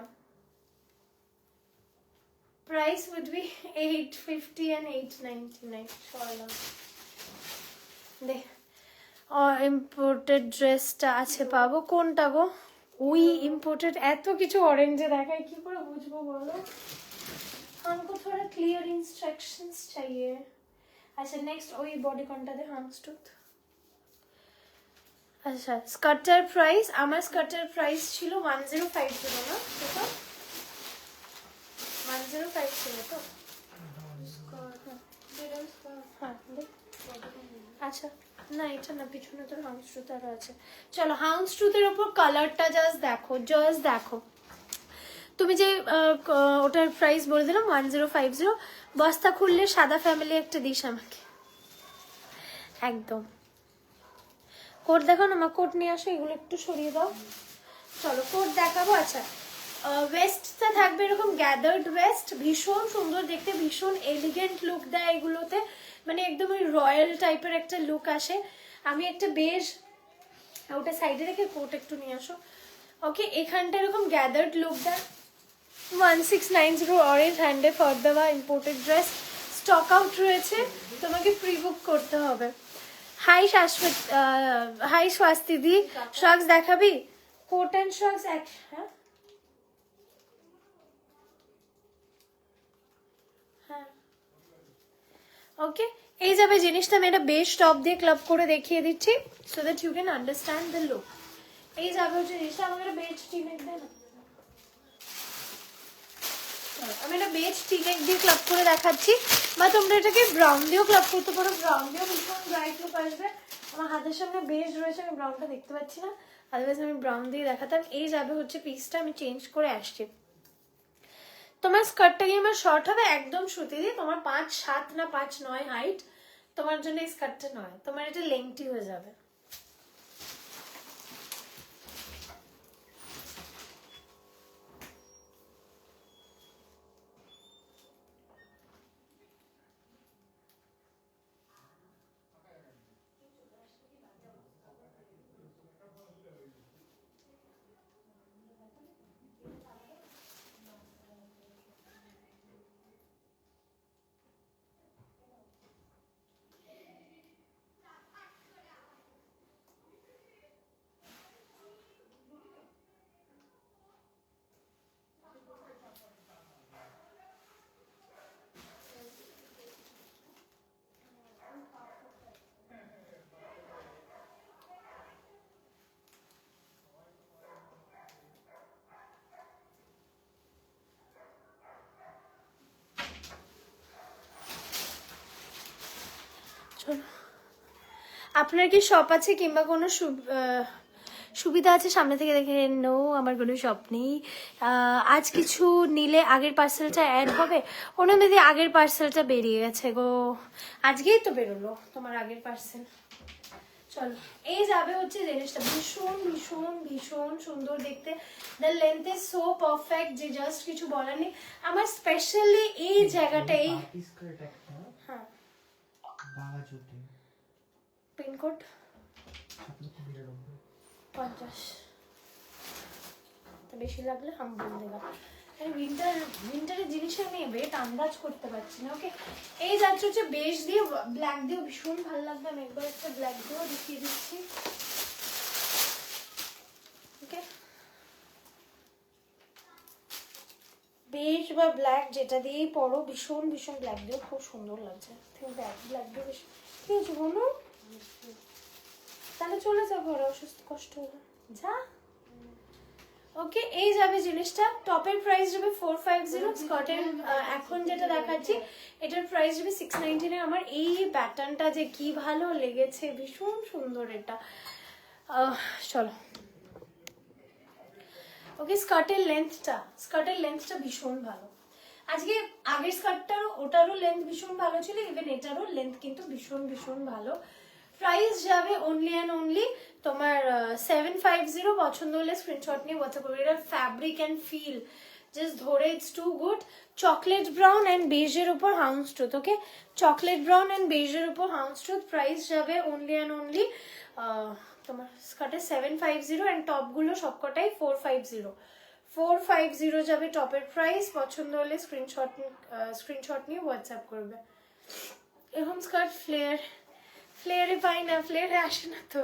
A: প্রাইস would be 850 and 899 সরলাম দেখ। ইম্পোর্টেড ড্রেসটা আছে, পাবো কোনটা গো? ওই ইম্পোর্টেড, এত কিছু অরেঞ্জে দেখায়, কি করে বুঝবো বলো? हमको थोड़ा क्लियर इंस्ट्रक्शंस चाहिए। अच्छा नेक्स्ट ওই বডিকনটা দে, হামস্টুথ। আচ্ছা, স্কার্টের প্রাইস, আমার স্কার্টের প্রাইস ছিল 1050 না, দেখো 1050 ছিল তো। হ্যাঁ আচ্ছা, না এটা না, পিছনে তোর হাউন্ডস্ট্রুথ আরও আছে। চলো, হাউন্ডস্ট্রুথের ওপর কালারটা জাস্ট দেখো, জাস্ট দেখো। তুমি যে ওটার প্রাইস বলে দিলাম 1050, বস্তা খুললে সাদা ফ্যামিলি একটা দিস আমাকে, একদম। কোট দেখো না, আমার কোট নিয়ে আসো, এগুলো একটু সরিয়ে দাও। চলো কোট দেখাবো। আচ্ছা, ওয়েস্টটা থাকবে এরকম গ্যাদার্ড ওয়েস্ট, ভীষণ সুন্দর দেখতে, ভীষণ এলিগেন্ট লুক দেয় এগুলোতে, মানে একদম ওই রয়্যাল টাইপের একটা লুক আসে। আমি একটা বেশ, ওটা সাইডে রেখে কোট একটু নিয়ে আসো। ওকে, এখানটা এরকম গ্যাদার্ড লুক দেয়। 1690 অরেঞ্জ হ্যান্ডে ফর দেওয়া ইম্পোর্টেড ড্রেস, স্টক আউট রয়েছে, তোমাকে প্রি বুক করতে হবে। হাই শাশ্বত, হাই স্বাস্তিদি, শক্স দেখাবি? কোট অ্যান্ড শক্স এক, হ্যাঁ হ্যাঁ ওকে। এই যাবে জিনিসটা, আমি একটা বেশ টপ দিয়ে ক্লাব করে দেখিয়ে দিচ্ছি, so that you can understand the look. এই যাবে হচ্ছে জিনিসটা, আমাকে একটা বেশ টিনেক দেয় না, আমি একটা বেজ টিনেক দিয়ে ক্লাব করে দেখাচ্ছি, বা তোমরা এটাকে ব্রাউন দিয়েও ক্লাব করতে পারো, ব্রাউন দিয়েও ভীষণ ব্রাইট লুক আসবে। আমার হাতের সামনে বেজ রয়েছে, আমি ব্রাউনটা দেখতে পাচ্ছি না, আদারওয়াইজ আমি ব্রাউন দিয়ে দেখাতাম। এই যাবে হচ্ছে পিসটা, আমি চেঞ্জ করে আসছি। তোমার স্কার্টটা কি আমার শর্ট হবে? একদম সুতি দিয়ে, তোমার 5'7" না 5'9" হাইট, তোমার জন্য এই স্কার্টটা নয়, তোমার এটা লেংটি হয়ে যাবে। আপনার কি শপ আছে কিংবা কোনো সুবিধা আছে, সামনে থেকে দেখে নো, আমার কোনো শপ নেই। আজ কিছু নিলে আগের পার্সেলটা অ্যাড হবে। অনুমতি আগের পার্সেলটা বেরিয়ে গেছে গো, আজকেই তো বেরোলো তোমার আগের পার্সেল। চলো, এই যাবে হচ্ছে জিনিসটা, ভীষণ ভীষণ ভীষণ সুন্দর দেখতে। The length is so perfect যে জাস্ট কিছু বলার নেই। আমার স্পেশালি এই জায়গাটা, এই হ্যাঁ পিনকোড 50, তো বেশি লাগলে হাম বল দেগা। উইন্টারের জিনিসের আমি ওয়েট আন্দাজ করতে পারছি না। ওকে, এই যাচ্ছে হচ্ছে বেশ দিয়ে, ব্ল্যাক দিয়েও ভীষণ ভালো লাগবে। আমি একবার একটা ব্ল্যাক দিয়েও দেখিয়ে দিচ্ছি। ওকে, বেশ বা ব্ল্যাক যেটা দিয়েই পরো, ভীষণ ভীষণ ব্ল্যাক দিয়েও খুব সুন্দর লাগছে। ব্ল্যাক দিয়ে বেশ কি হচ্ছে বলো, তাহলে চলে যা ঘরে, অসুস্থ কষ্ট হলে যা। ওকে, এই যাবে জিনিসটা। টপের প্রাইস যাবে 450, স্কার্টের এখন যেটা দেখাচ্ছি এটার প্রাইস যাবে 699। আমার এই প্যাটার্নটা যে কি ভালো লেগেছে, ভীষণ সুন্দর এটা। চলো, ওকে, স্কার্টের লেন্থটা ভীষণ ভালো। আজকে আগের স্কার্টটারও ওটারও লেন্থ ভীষণ ভালো ছিল, ইভেন এটারও লেন্থ কিন্তু ভীষণ ভীষণ ভালো। প্রাইস যাবে অনলি অ্যান্ড অনলি তোমার 750। পছন্দ হলে স্ক্রিনশট নিয়ে হোয়াটসঅ্যাপ করবে। এটার ফ্যাব্রিক অ্যান্ড ফিল জাস্ট ধরে, it's too good. Chocolate brown and বেজের উপর houndstooth. Okay, chocolate brown and বেজের উপর হাউন্ডস্টুথ। প্রাইস যাবে অনলি অ্যান্ড অনলি তোমার স্কার্টে 750 অ্যান্ড টপগুলো সবকটাই 450 যাবে টপের প্রাইস। পছন্দ হলে স্ক্রিনশট নিয়ে হোয়াটসঅ্যাপ করবে। এরকম স্কার্ট ফ্লেয়ারে পাই না, ফ্লেয়ারে আসে না তো।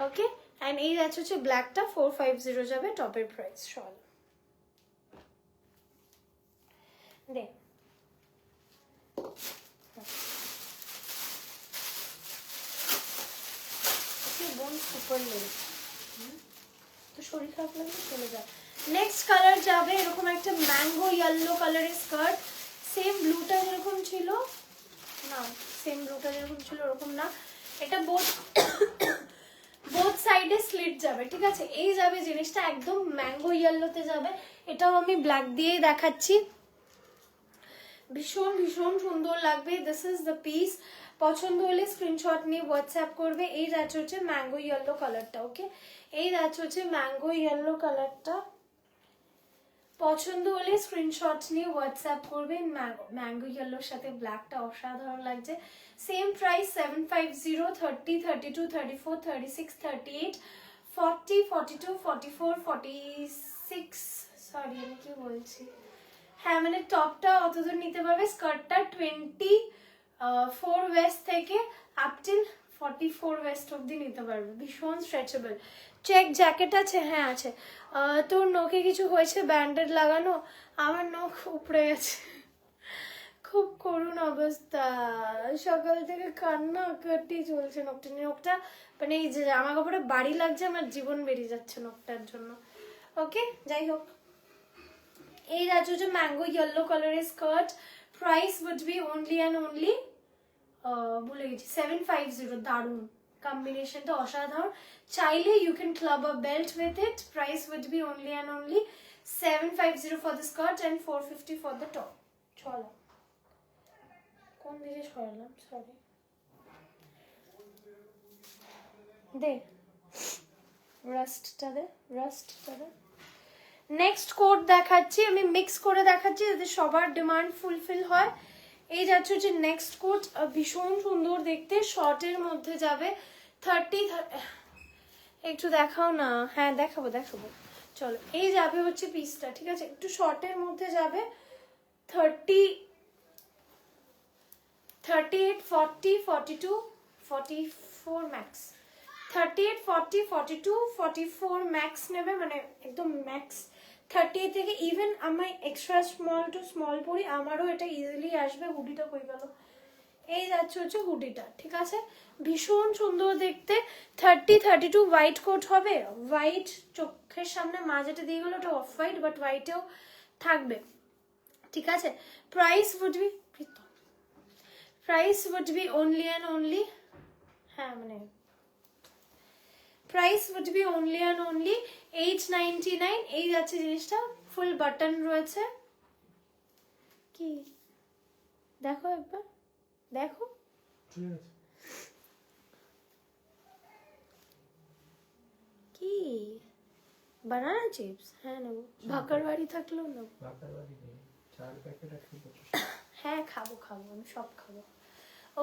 A: ওকে, অ্যান্ড এই আছে হচ্ছে ব্ল্যাকটা 450 যাবে টপের প্রাইস। চল দে, বোন সুপার লেন্থ, তো শরীর খারাপ লাগলে চলে যায়। নেক্সট কালার যাবে এরকম একটা ম্যাঙ্গো ইয়েলো কালারের স্কার্ট। সেম ব্লুটা যেরকম ছিল না, সেম ব্লুটা যেরকম ছিল ওরকম না, এটা বোথ সাইডে স্লিট যাবে। ঠিক আছে, এই যাবে জিনিসটা একদম ম্যাঙ্গো ইয়েলোতে যাবে। এটাও আমি ব্ল্যাক দিয়েই দেখাচ্ছি, ভীষণ ভীষণ সুন্দর লাগবে। This is the piece. পছন্দ হলে স্ক্রিনশট নিয়ে হোয়াটসঅ্যাপ করবে। এই যাচ্ছে হচ্ছে ম্যাঙ্গো ইয়েলো কালারটা। ওকে, এই যাচ্ছে হচ্ছে ম্যাঙ্গো ইয়েলো কালারটা। পছন্দ হলে স্ক্রিনশট নিয়ে হোয়াটসঅ্যাপ করবে। ম্যাঙ্গো ইয়েলোর সাথে ব্ল্যাকটা অসাধারণ লাগছে। সেম প্রাইস 750, 30, 32, 34, 36, 38, 40, 42, 44, 46, সরি আমি কি বলছি, হ্যাঁ মানে টপটা অতদূর নিতে পারবে। স্কার্টটা 24 ওয়েস্ট থেকে আপ টিল 44 ওয়েস্ট অব্দি নিতে পারবে, ভীষণ স্ট্রেচেবল। চেক জ্যাকেট আছে, হ্যাঁ আছে। তোর নখে কিছু হয়েছে ব্যান্ডেড লাগানো? আমার নখ উপড়ে গেছে, খুব করুণ অবস্থা, সকাল থেকে কান্না কাটি চলছে নখটা নিয়ে। নখটা মানে এই যে জামা কাপড়ে বাড়ি লাগছে, আমার জীবন বেরিয়ে যাচ্ছে নখটার জন্য। ওকে, যাই হোক, এই আছে হচ্ছে ম্যাঙ্গো ইয়েলো কালারের skirt. Price would be only and only ভুলে গেছি 750। দারুণ কম্বিনেশনটা, অসাধারণ। চাইলে you can club a belt with it. Price would be only and only 750 for the skirt and 450 for the top. চলো, কোন দিকে সরালাম, সরি দে, রাস্টটা দে। নেক্সট কোড দেখাচ্ছি, আমি মিক্স করে দেখাচ্ছি যাতে সবার ডিমান্ড ফুলফিল হয়। এই যাচ্ছে হচ্ছে নেক্সট কোড, ভীষণ সুন্দর দেখতে, শর্টের মধ্যে যাবে। 30, একটু দেখাও না, হ্যাঁ দেখাবো। চলো, এই যাবে হচ্ছে পিসটা। ঠিক আছে, একটু শর্টের মধ্যে যাবে। 38, 40, 42, 44 ম্যাক্স। 38, 40, 42, 44 ম্যাক্স নেবে, মানে একদম ম্যাক্স। 30 থেকে ইভেন আমি এক্সট্রা স্মল টু স্মল পরি, আমারও এটা ইজিলি আসবে। হুডিটা কই গেল? এই যাচ্ছে হচ্ছে হুডিটা। ঠিক আছে, ভীষণ সুন্দর দেখতে। 30, 32 হোয়াইট কোট হবে, হোয়াইট চোখের সামনে মাঝেটা দিয়ে গেলো, ওটা অফ হোয়াইট বাট হোয়াইটেও থাকবে। ঠিক আছে, price would be only and only, হ্যাঁ মানে price would be only and only 899। এই যাচ্ছে জিনিসটা, ফুল বাটন রয়েছে। কি দেখো একবার, দেখো
B: ঠিক আছে।
A: কি বানানা চিপস? হ্যাঁ নেবো, ভাকার বাড়ি থাকলেও নেবো।
B: বাপের বাড়ি নেই, 4 প্যাকেট আছে 25।
A: হ্যাঁ খাবো খাবো, আমি সব খাবো।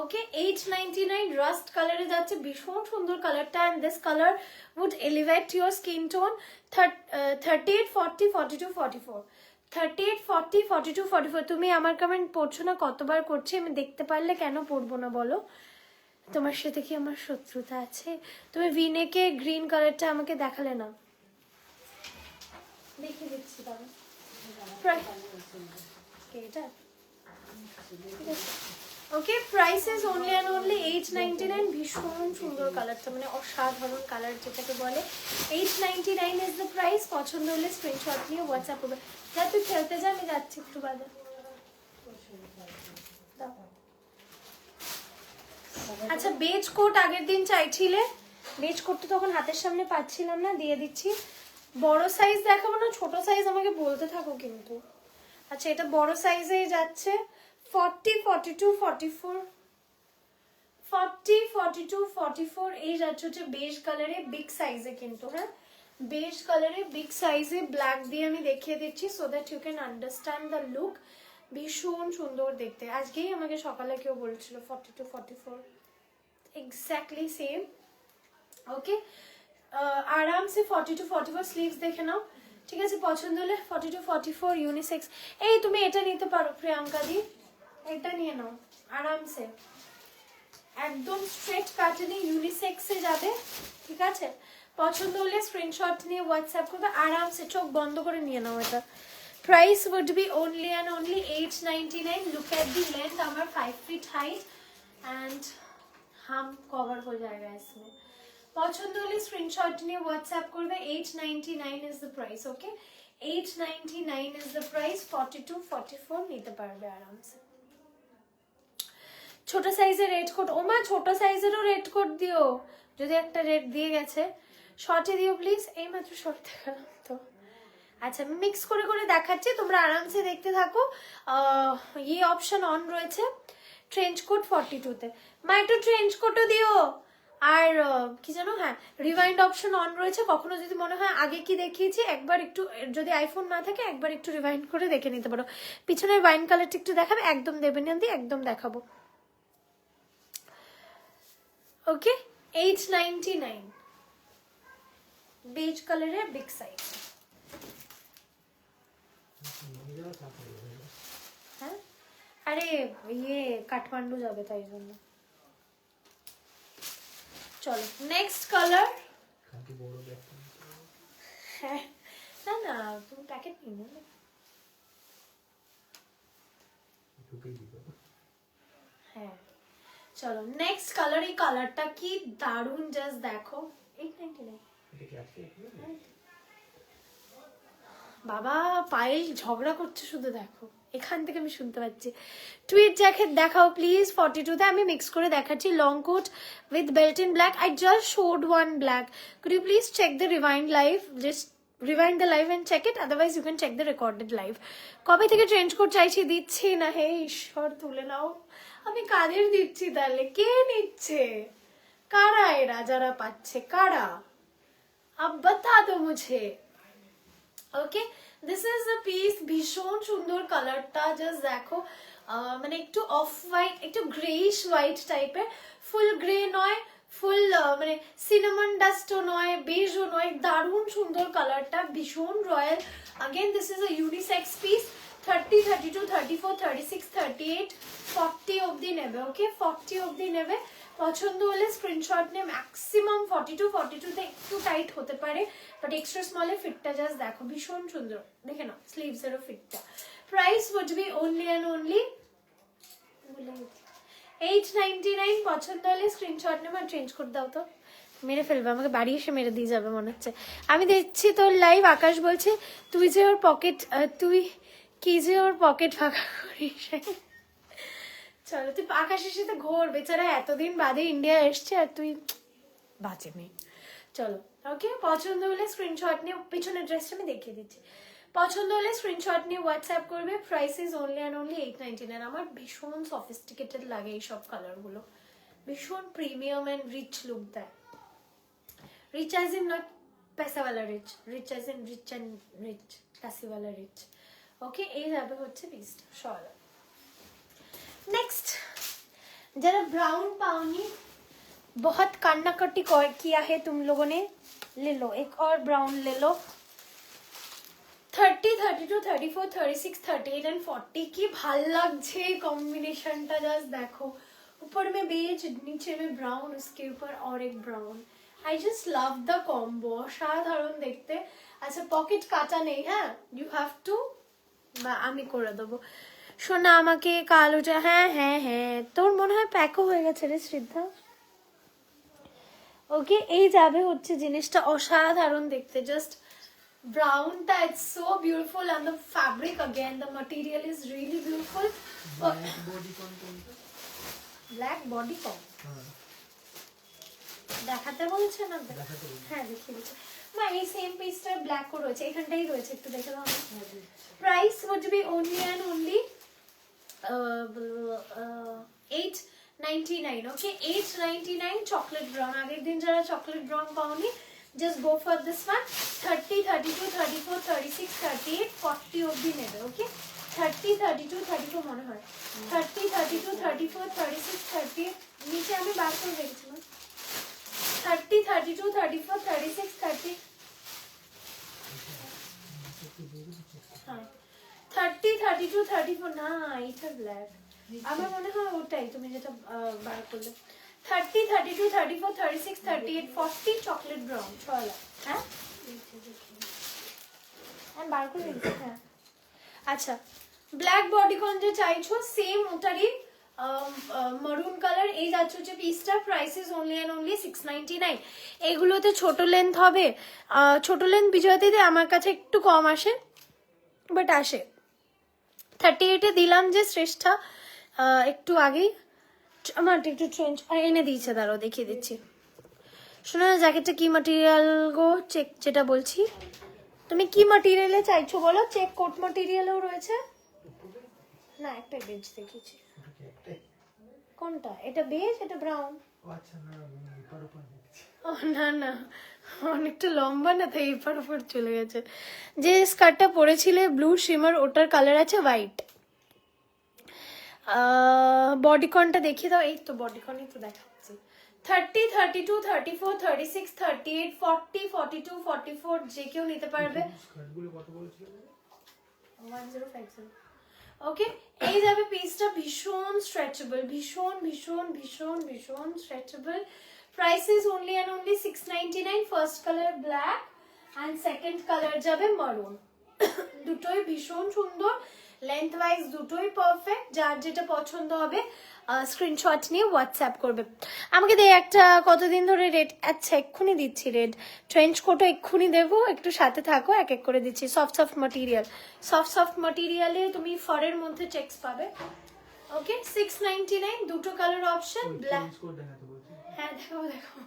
A: ওকে 899 রাস্ট কালারে যাচ্ছে, ভীষণ সুন্দর কালারটা। And this colour would elevate your skin tone. 38, 40, 42, 44, 38, 40, 42, 44। তুমি আমার কমেন্ট পড়ছো না, কতবার করছি আমি, দেখতে পারলে কেন পড়বো না বলো? তোমার সাথে কি আমার শত্রুতা আছে? তুমি ভিনেকে গ্রিন কালারটা আমাকে দেখালে না, দেখিয়ে দিচ্ছি দাঁড়া। এটা ঠিক আছে। ওকে price is only and only 899। ভীষণ সুন্দর কালারটা, মানে অসাধারণ কালার যেটাকে বলে। 899 ইজ দ্য প্রাইস। পছন্দ হলে স্ক্রিনশট নিয়ে হোয়াটসঅ্যাপ করবে। যা তুই খেলতে যা, আমি যাচ্ছি একটু বাদে। দাও। আচ্ছা বেজ কোট আগের দিন চাইছিলে, বেজ কোট তো তখন হাতের সামনে পাচ্ছিলাম না, দিয়ে দিচ্ছি। বড় সাইজ দেখাবো না ছোট সাইজ আমাকে বলতে থাকো কিন্তু। আচ্ছা এটা বড় সাইজেই যাচ্ছে, 40, 42, 44, 40, 42, 44। এই যাচ্ছে হচ্ছে বেজ কালারে বিগ সাইজে কিন্তু। হ্যাঁ বেজ কালারে বিগ সাইজে ব্ল্যাক দিয়ে আমি দেখিয়ে দিচ্ছি, so that you can understand the look. ভীষণ সুন্দর দেখতে। আজকেই আমাকে সকালে কেউ বলছিল 42, 44 এক্স্যাক্টলি সেম। ওকে আরাম সে 42, 44 স্লিভস দেখে নাও, ঠিক আছে? পছন্দ হলে 42, 44 ইউনিসেক্স। এই তুমি এটা নিতে পারো প্রিয়াঙ্কা দি, এটা নিয়ে নাও আরামসে, একদম স্ট্রেট প্যাটার্নে ইউনিসেক্সে যাবে, ঠিক আছে? পছন্দ হলে স্ক্রিনশট নিয়ে হোয়াটসঅ্যাপ করবে, আরামসে চোখ বন্ধ করে নিয়ে নাও এটা। Price would be only and only 899। Look at the length, আমার 5 ফিট হাইট एंड हम कवर हो जाएगा इसमें। পছন্দ হলে স্ক্রিনশট নিয়ে হোয়াটসঅ্যাপ করবে। 899 is the price. Okay 899 is the price. 42, 44 নিতে পারবে আরামসে। ছোট সাইজের রেড কোট, ও মা ছোট সাইজেরও রেড কোট দিও, যদি একটা রেড দিয়ে গেছে শর্টে দিও প্লিজ। এই মাত্র শর্ট দেখালাম তো। আচ্ছা আমি মিক্স করে করে দেখাচ্ছি, তোমরা আরামসে দেখতে থাকো। ইয়ে অপশন অন রয়েছে ট্রেঞ্চ কোট 42-তে, মা একটু ট্রেঞ্চ কোটও দিও। আর কি জানো, হ্যাঁ রিভাইন্ড অপশন অন রয়েছে, কখনো যদি মনে হয় আগে কি দেখিয়েছি একবার একটু, যদি আইফোন না থাকে একবার একটু রিভাইন্ড করে দেখে নিতে পারো। পিছনের ওয়াইন কালারটা একটু দেখাবে, একদম দেবেন না দিয়ে একদম দেখাবো। ওকে 899 বেজ কালারের বিগ সাইজ। হ্যাঁ আরে ইয়ে কাঠমান্ডু যাবে তাই জন্য। চলো নেক্সট কালার। হ্যাঁ না না তুমি প্যাকেট নিয়ে নেবে। হ্যাঁ চলো নেক্সট কালার। এই কালারটা কি দারুণ, জাস্ট দেখো। 899 বাবা পায়েল ঝগড়া করছে শুধু, দেখো এখান থেকে আমি শুনতে পাচ্ছি। টুইট জ্যাকেট দেখাও প্লিজ 42-তে। আমি মিক্স করে দেখাচ্ছি long coat with belt in black. I just showed one black, could you please check the rewind live, just rewind the live and check it, otherwise you can check the recorded live. কবে থেকে trench coat চাইছি, দিচ্ছি না। হে ঈশ্বর তুলে নাও। আমি কাদের দিচ্ছি তাহলে, কে নিচ্ছে, কারা এরা যারা পাচ্ছে, কারা? আব বাতা দো মুঝে। ওকে দিস ইজ দ্য পিস। ভীষণ সুন্দর কালারটা, জাস্ট দেখো। মানে একটু অফ হোয়াইট, একটু গ্রেইশ হোয়াইট টাইপের, ফুল গ্রে নয়, ফুল মানে সিনামন ডাস্টও নয়, বেজও নয়, দারুণ সুন্দর কালারটা, ভীষণ royal. Again this is a unisex piece. 30, 32, 34, 36, 38, 40 অবধি নেবে। ওকে 40 অবধি নেবে। পছন্দ হলে স্ক্রিনশট নিয়ে, ম্যাক্সিমাম 42, 42-তে একটু টাইট হতে পারে, বাট এক্সট্রা স্মলে ফিটটা জাস্ট দেখো, ভীষণ সুন্দর। দেখে নাও স্লিভসেরও ফিটটা। Price would be only and only 899। পছন্দ হলে স্ক্রিনশট নেবে আর চেঞ্জ করে দাও তো। মেরে ফেলবে আমাকে, বাড়ি এসে মেরে দিয়ে যাবে মনে হচ্ছে। আমি দেখছি তোর লাইভ, আকাশ বলছে তুই যে ওর পকেট, তুই কি যে ওর পকেট ফাঁকা করিস। চলো তুই আকাশের সাথে ঘোর, বেচারা এতদিন বাদে ইন্ডিয়া এসছে আর তুই বাঁচে নেই। চলো ওকে, পছন্দ হলে স্ক্রিনশট নিয়ে, পিছনের ড্রেসটা আমি দেখিয়ে দিচ্ছি, পছন্দ হলে স্ক্রিনশট নিয়ে হোয়াটসঅ্যাপ করবে। Price is only and only 899। আমার ভীষণ সফিস্টিকেটেড লাগে এই সব কালারগুলো, ভীষণ প্রিমিয়াম অ্যান্ড রিচ লুক দেয়। রিচ অ্যাজ ইন নট पैसावाला rich, rich as in rich and rich, पैसेवाला রিচ। ওকে, এই যাবে হচ্ছে পিসটা সল। नेक्स्ट, जरा ब्राउन पाओनी, बहुत कान्नाकट्टी किया है तुम लोगों ने, ले लो एक और ब्राउन ले लो। 30, 32, 34, 36, 38 एंड 40 की ভাল লাগছে कॉम्बिनेशनটা, जस्ट देखो ऊपर में बेज, नीचे में ब्राउन, उसके ऊपर और एक brown. I just love the combo, সাধারণ দেখতে। আচ্ছা পকেট কাটা নেই, হ্যাঁ ইউ হ্যাভ টু, আমি করে দেবো সোনা আমাকে কালোটা। হ্যাঁ হ্যাঁ হ্যাঁ, তোর মনে হয় প্যাকও হয়ে গেছে রে শ্রদ্ধা। ওকে, এই যাবে হচ্ছে জিনিসটা অসাধারণ দেখতে, জাস্ট ব্রাউনটা it's so beautiful and the fabric again the material is really beautiful.
B: Body কোন কোনটা?
A: ব্ল্যাক বডি কম
B: হ্যাঁ
A: দেখাতে বলছে না?
B: দেখাতে বলছে।
A: হ্যাঁ দেখিয়ে দিচ্ছি মা, এই সেম পিসটা ব্ল্যাকও রয়েছে, এখানটাই রয়েছে, একটু দেখে দাও। Price would be only and only 899। Okay, 899 chocolate brown. আগের দিন যারা চকলেট ব্রাউন পাওনি, just go for this one. 30, 32, 34, 36, 38, 40 অবধি নেবে। ওকে, 30, 32, 34 মনে হয়, 30, 32, 34, 36, 38 নিচে আমি বার করে রেখেছিলাম। 30, 32, 34, 36, 30, হ্যাঁ 30, 32, 34 না, এটা ব্ল্যাক আমার মনে হয় ওটাই তুমি যেটা বার করলে। 30, 32, 34, 36, 38, 40 চকলেট ব্রাউন ছয়লা। হ্যাঁ আমি বার করে রেখেছি। হ্যাঁ আচ্ছা, ব্ল্যাক বডিকন যে চাইছো সেম ওটারই মারুন কালার, এই যাচ্ছে হচ্ছে পিসটা। Price is only and only 699। এগুলোতে ছোট লেন্থ হবে, ছোট লেন্থ বিজয়তে আমার কাছে একটু কম আসে, বাট আসে। 38-এ দিলাম যে শ্রেষ্ঠা একটু আগেই, আমার একটু চেঞ্জ এনে দিয়েছে, দাঁড়াও দেখিয়ে দিচ্ছি। শোনো না, জ্যাকেটটা কি ম্যাটেরিয়াল গো? চেক যেটা বলছি, তুমি কি ম্যাটেরিয়ালে চাইছো বলো? চেক কোট ম্যাটেরিয়ালও রয়েছে না, একটা বেজ দেখিয়েছি। কোনটা? এটা বেজ, এটা ব্রাউন।
B: আচ্ছা না, আমি এপার ওপর দেখছি।
A: ও না না, অনেকটা লম্বা না, তাই এপার ওপর চলে গেছে। যে স্কার্টটা পরেছিলে ব্লু শিমার, ওটার কালার আছে হোয়াইট। বডিকনটা দেখিয়ে দাও। এই তো বডিকনই তো দেখাচ্ছি। 30, 32, 34, 36, 38, 40, 42, 44 যে কেউ নিতে পারবে।
B: স্কার্টগুলো কত বলেছিল?
A: 1050। ওকে, এই যাবে পিসটা, ভীষণ স্ট্রেচেবল, ভীষণ ভীষণ ভীষণ ভীষণ stretchable. Price is only and only 699। First colour black and second colour যাবে মারুন। দুটোই ভীষণ সুন্দর, লেন্থ ওয়াইজ দুটোই পারফেক্ট। যার যেটা পছন্দ হবে স্ক্রিনশট নিয়ে হোয়াটসঅ্যাপ করবে আমাকে। দিয়ে একটা কতদিন ধরে রেড, আচ্ছা এক্ষুনি দিচ্ছি রেড ট্রেঞ্চ কোটও এক্ষুনি দেবো, একটু সাথে থাকো, এক এক করে দিচ্ছি। Soft soft material, soft soft মাটেরিয়ালে তুমি ফরের মধ্যে চেকস পাবে। ওকে, 699, দুটো কালার অপশন, ব্ল্যাক। হ্যাঁ দেখো দেখো,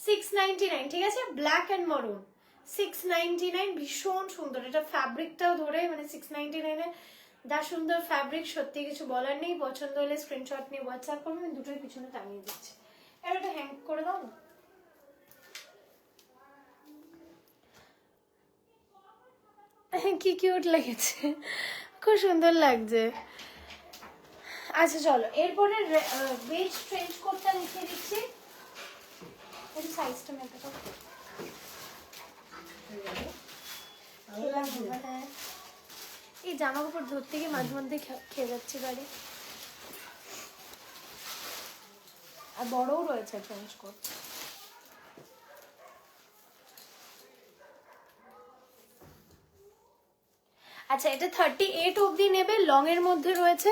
A: 699 ঠিক আছে, ব্ল্যাক অ্যান্ড মারুন 699, ভীষণ সুন্দর। এটা ফ্যাব্রিকটাও ধরে মানে 699-এ যা সুন্দর ফ্যাব্রিক, সত্যি কিছু বলার নেই। পছন্দ হলে স্ক্রিনশট নিয়ে হোয়াটসঅ্যাপ করবেন, আমি দুটোই পিছনে টাঙিয়ে দিচ্ছি। এবার এটা হ্যাং করে দাও না। কি কিউট লেগেছে, খুব সুন্দর লাগছে। আচ্ছা চলো, এরপরে বেজ ট্রেঞ্চ কোটটা লিখে দিচ্ছি। এর সাইজটা মেপে দাও। হ্যাঁ, এই জামা কাপড় ধরতে গিয়ে মাঝে মধ্যে খেয়ে যাচ্ছে গাড়ি। আর বড়ও রয়েছে ট্রেঞ্চ কোট। আচ্ছা, এটা 38 অবধি নেবে, লং এর মধ্যে রয়েছে।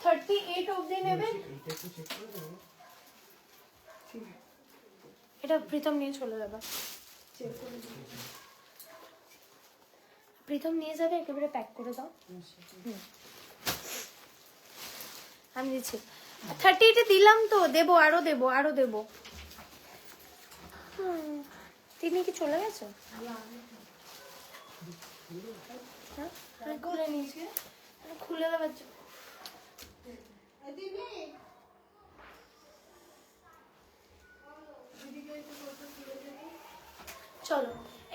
A: 38 অবধি নেবে। এটা প্রীতম নিয়ে চলে যাবে, প্রীতম নিয়ে যাবে, একেবারে প্যাক করে দাও। আমি দিচ্ছি। 38-এ দিলাম তো, দেবো আরো দেবো আরো দেবো। তিনি কি চলে গেছে? হ্যাঁ খুলে নিয়েছি, খুলে দেওয়ার জন্য। চলো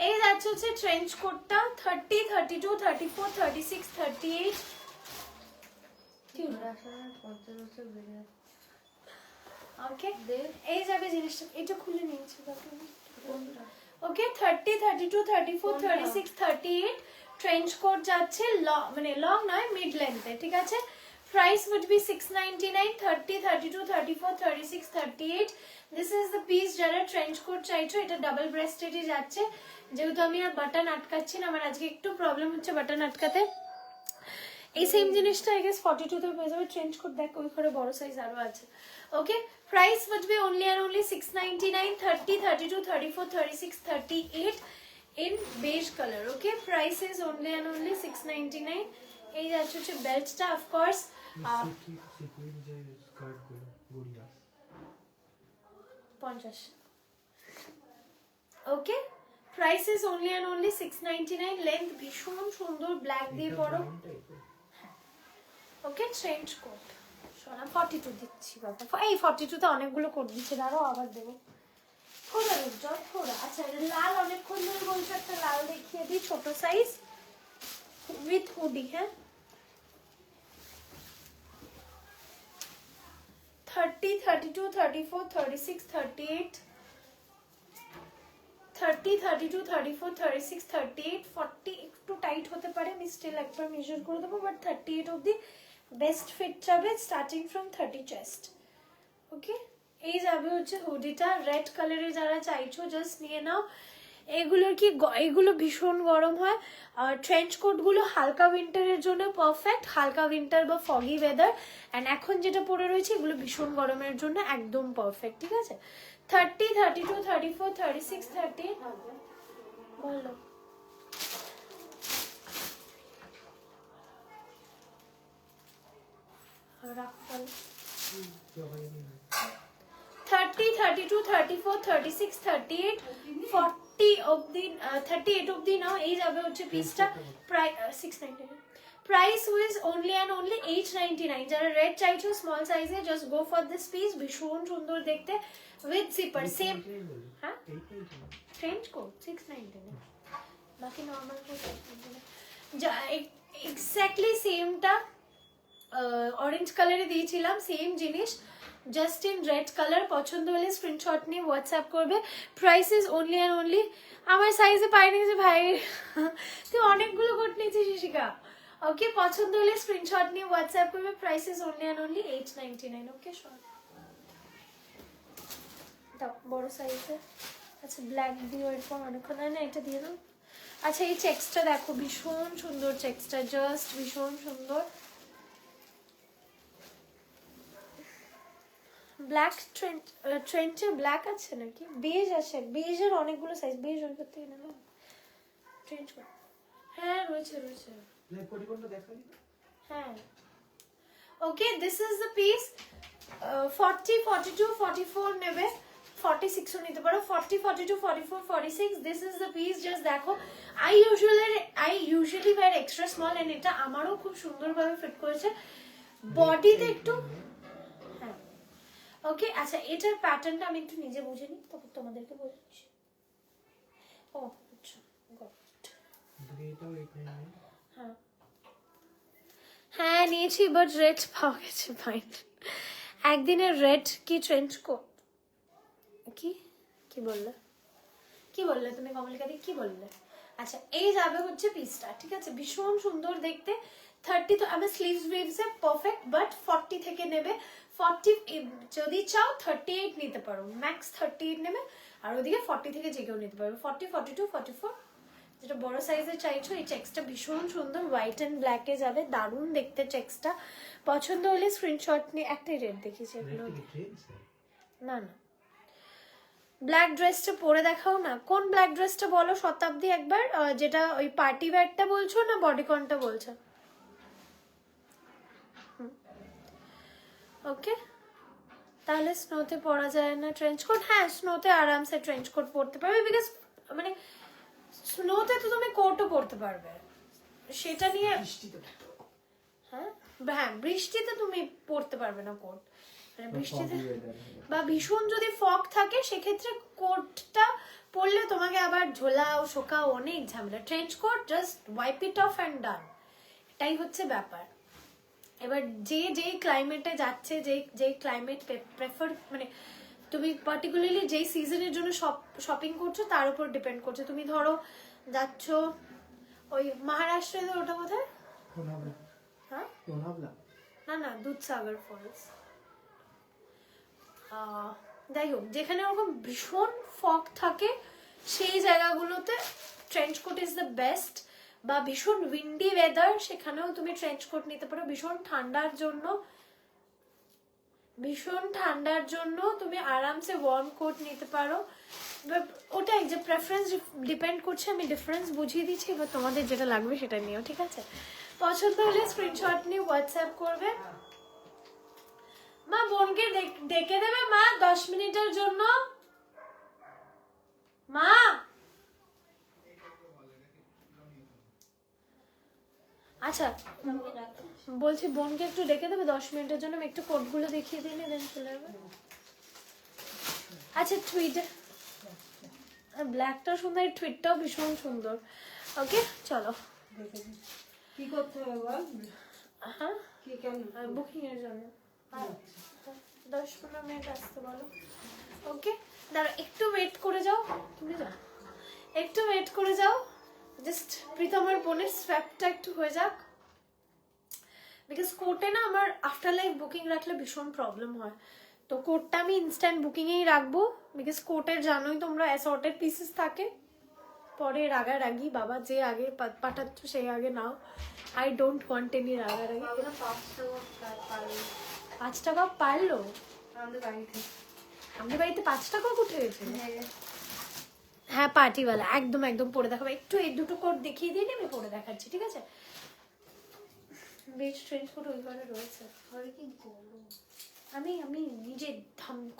A: এই যাচ্ছে হচ্ছে ট্রেঞ্চ কোটটা 30, 32, 34, 36, 38। ওকে এই যাবে জিনিসটা, এটা খুলে নিয়েছি। ওকে 30, 32, 34, 36, 38 ট্রেঞ্চ কোট যাচ্ছে মানে লং নয়, মিড লেন্থে, ঠিক আছে। Price would be 699, 30, 32, 34, 36, 38. This is the piece যারা ট্রেঞ্চ কোট চাইছো, এটা ডাবল ব্রেস্টেডই যাচ্ছে। যেহেতু আমি আর বাটন আটকাচ্ছি না, আমার আজকে একটু প্রবলেম হচ্ছে বাটন আটকাতে। এই সেম জিনিসটা আই গেস 42 তে পেয়ে যাবে। ট্রেঞ্চ কোট দেখ ওই ঘরে বড় সাইজ আরো আছে। Okay price would be only and only 699, 30, 32, 34, 36, 38 in beige color. Okay, price is only and only 699. এই যাচ্ছে হচ্ছে বেল্টটা অফ কোর্স
B: সিকুইন যে স্কার্ট গুলো গড়িয়া
A: 50। ওকে price is only and only 699। Length ভীষণ সুন্দর, ব্ল্যাক দিয়ে পরো। ওকে ট্রেঞ্চ কোট সোনা 42 দিচ্ছি বাবা। এই 42 তে অনেকগুলো কোট দিচ্ছে, আরো আবার দেবো। থোড়া রুজা থোড়া। আচ্ছা লাল অনেকক্ষণ ধরে বলছো, একটা লাল দেখিয়ে দিই, ছোট সাইজ উইথ হুডি। হ্যাঁ 30, 32, 34, 36, 38, 30, 32, 34, 36, 38, 40 একটু টাইট হতে পারে, আমি স্টিল একবার মেজার করে দেবো, বাট 38 অবধি বেস্ট ফিট যাবে, স্টার্টিং ফ্রম 30 চেস্ট। ওকে এই যাবে হচ্ছে হুডিটা। রেড কালারে যারা চাইছো জাস্ট নিয়ে নাও। এগুলো ভীষণ গরম হয়। আর ট্রেঞ্চ কোটগুলো হালকা উইন্টারের জন্য পারফেক্ট, হালকা উইন্টার বা ফগি ওয়েদার। অ্যান্ড এখন যেটা পরে রয়েছে এগুলো ভীষণ গরমের জন্য একদম পারফেক্ট, ঠিক আছে। 30, 32, 34, 36, 38 বললো। রাখো 30, 32, 34, 36, 38, 40 অবধি 38 অবধি নাও। এই যাবে হচ্ছে পিসটা প্রায় 699। Price is only and only 899। যারা রেড চাইছো স্মল সাইজে just go for this piece, ভীষণ সুন্দর দেখতে উইথ জিপার। সেম হ্যাঁ ট্রেঞ্চ কোট 699, বাকি নর্মাল কোট এক্স্যাক্টলি সেমটা অরেঞ্জ কালারে দিয়েছিলাম, সেম জিনিস জাস্ট ইন রেড কালার। পছন্দ হলে স্ক্রিনশট নিয়ে হোয়াটসঅ্যাপ করবে। Price is only and only, আমার সাইজে পাইনি যে ভাই, তুই অনেকগুলো কোট নিয়েছিস শিশিকা। ওকে পছন্দ হলে স্ক্রিনশট নিয়ে হোয়াটসঅ্যাপ করবে। Price is only and only 899। ওকে শোন দাও বড় সাইজে। আচ্ছা ব্ল্যাক দিও এরকম অনেকক্ষণ, না এটা দিয়ে দাও। আচ্ছা এই চেক্সটা দেখো, ভীষণ সুন্দর চেক্সটা, জাস্ট ভীষণ সুন্দর। ব্ল্যাক ট্রেন্চে ব্ল্যাক আছে নাকি? বেজ আছে, বেজের অনেকগুলো সাইজ, বেজ ওই করতে নেব। ট্রেঞ্চ হ্যাঁ রয়েছে রয়েছে। হ্যাঁ ওকে দিস ইজ দ্য পিস। 40, 42, 44 নেবে, 46ও নিতে পারো, 40, 42, 44, 46 this is the piece. Just দেখো I usually wear extra small and এটা আমারও খুব সুন্দরভাবে ফিট করেছে বডিতে একটু। হ্যাঁ ওকে আচ্ছা এটার প্যাটার্নটা আমি একটু নিজে বুঝে নিই, তারপর তোমাদেরকে বলছি। ও আচ্ছা হ্যাঁ হ্যাঁ নিয়েছি, বাট রেড পাওয়া গেছে ফাইন। একদিনের রেড কি ট্রেঞ্চ কোট কি কি বললে, কি বললে তুমি কমলিকাদি, কি বললে? আচ্ছা এই যাবে হচ্ছে পিসটা, ঠিক আছে, ভীষণ সুন্দর দেখতে। 30 তো আমার স্লিভস ব্রিভসে পারফেক্ট, বাট 40 থেকে নেবে। 40 যদি চাও 38 নিতে পারো, ম্যাক্স 38 নেবে। আর ওদিকে 40 থেকে যে কেউ নিতে পারবে, 40, 42, 44 যেটা বড় সাইজে চাইছো। এই চেক্সটা ভীষণ সুন্দর, হোয়াইট অ্যান্ড ব্ল্যাকে যাবে, দারুণ দেখতে চেক্সটা। পছন্দ হলে স্ক্রিনশট নিয়ে, একটাই রেড দেখিয়েছি এগুলো। না না ব্ল্যাক ড্রেসটা পরে দেখাও না, কোন ব্ল্যাক ড্রেসটা বলো শতাব্দী একবার, যেটা ওই পার্টি ওয়্যারটা বলছো না বডিকনটা বলছো? ওকে তাহলে স্নোতে পরা যায় না ট্রেঞ্চ কোট? হ্যাঁ, স্নোতে আরামসে ট্রেঞ্চ কোট পরতে পারবে, বিকজ মানে স্নোতে তো তুমি কোটও পরতে পারবে, সেটা নিয়ে। হ্যাঁ হ্যাঁ, বৃষ্টিতে তুমি পরতে পারবে না কোট, মানে বৃষ্টিতে বা ভীষণ যদি ফগ থাকে সেক্ষেত্রে কোটটা পরলে তোমাকে আবার ঝোলাও শোকাও অনেক ঝামেলা। Trench coat just wipe it off and done, এটাই হচ্ছে ব্যাপার। এবার যেই ক্লাইমেটে যাচ্ছে, যেই ক্লাইমেট প্রেফার, মানে তুমি পার্টিকুলারলি যেই সিজনের জন্য শপিং করছো তার উপর ডিপেন্ড করছে। তুমি ধরো যাচ্ছ ওই মহারাষ্ট্রে, ওটা কোথায়? হ্যাঁ, না না, দুধসাগর ফলস। যাই হোক, যেখানে ওরকম ভীষণ ফগ থাকে সেই জায়গাগুলোতে trench coat is the best. বা ভীষণ উইন্ডি ওয়েদার, সেখানেও তুমি ট্রেঞ্চ কোট নিতে পারো। ভীষণ ঠান্ডার জন্য তুমি আরামসে ওয়ার্ম কোট নিতে পারো। ওটাই যে প্রেফারেন্স ডিপেন্ড করছে, আমি ডিফারেন্স বুঝিয়ে দিচ্ছি, এবার তোমাদের যেটা লাগবে সেটা নিও, ঠিক আছে? পছন্দ হলে স্ক্রিনশট নিয়ে হোয়াটসঅ্যাপ করবে। মা বোনকে ডেকে দেবে মা 10 মিনিটের জন্য? মা আচ্ছা, বলছি বোনকে একটু ডেকে দেবে 10 মিনিটের জন্য, আমি একটু কোডগুলো দেখিয়ে দিলে দেন চলে যাবে। আচ্ছা, টুইট ব্ল্যাকটা সুন্দর, টুইটটাও ভীষণ সুন্দর। ওকে চলো,
C: কি করতে হবে বল?
A: হ্যাঁ,
C: কি কেন?
A: বুকিং এর জন্য 10-15 মিনিট আসতে বলো। ওকে দাঁড়া, একটু ওয়েট করে যাও, তুমি যাও, একটু ওয়েট করে যাও। জাস্ট প্রীতমের বোনের স্ওয়াপটা একটু হয়ে যাক, বিকজ কোর্টে না আমার আফটার লাইফ বুকিং রাখলে ভীষণ প্রবলেম হয়। তো কোর্টটা আমি ইনস্ট্যান্ট বুকিংয়েই রাখবো, বিকজ কোর্টের জানোই তোমরা অ্যাসর্টেড পিসেস থাকে, পরে রাগারাগি বাবা, যে আগে পাঠাচ্ছ সেই আগে নাও। আই ডোন্ট ওয়ান্ট এনি রাগারাগি। 5 টাকা পারলো
C: আমাদের বাড়িতে?
A: আমাদের বাড়িতে 5 টাকা উঠে গেছে। হ্যাঁ, পার্টিওয়ালা, একদম একদম পরে দেখাবো। একটু এই দুটো কোট দেখিয়ে দিয়ে আমি পরে দেখাচ্ছি, ঠিক আছে? বেশ ট্রেন্ড কোট ওই ঘরে রয়েছে।
C: ঘরে কি গরম!
A: আমি নিজে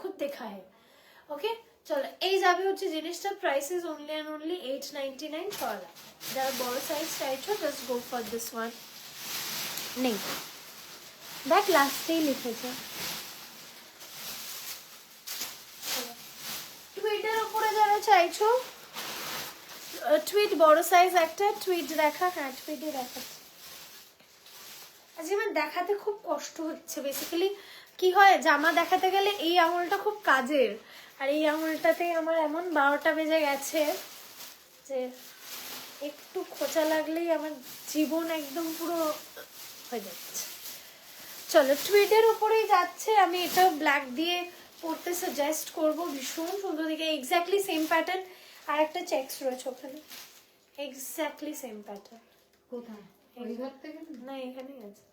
A: খুদ দেখা है। ওকে চলো, এই যাবে হচ্ছে জিনিসটা। Price is only and only 899 for. যারা বড় সাইজ চাইছো just go for this one. নেই দেখ, লাস্টেই লিখেছে। টুইটের উপরে যারা চাইছো, টুইট বড় সাইজ একটা টুইট দেখা। হ্যাঁ, টুইটে দেখাচ্ছে। আজকে আমার দেখাতে খুব কষ্ট হচ্ছে। বেসিক্যালি কি হয়, জামা দেখাতে গেলে এই আঙুলটা খুব কাজের, আর এই আঙুলটাতে আমার এমন 12টা বেজে গেছে যে একটু খোঁচা লাগলেই আমার জীবন একদম পুরো হয়ে যাচ্ছে। চলো, টুইটের উপরেই যাচ্ছে। আমি এটা ব্ল্যাক দিয়ে পরতে সাজেস্ট করবো, ভীষণ সুন্দর দিকে। এক্স্যাক্টলি সেম প্যাটার্ন, আর একটা চেকস রয়েছে ওখানে, এক্স্যাক্টলি সেম প্যাটার্ন।
C: কোথায়? ওই ঘর থেকে?
A: না, এখানেই আছে।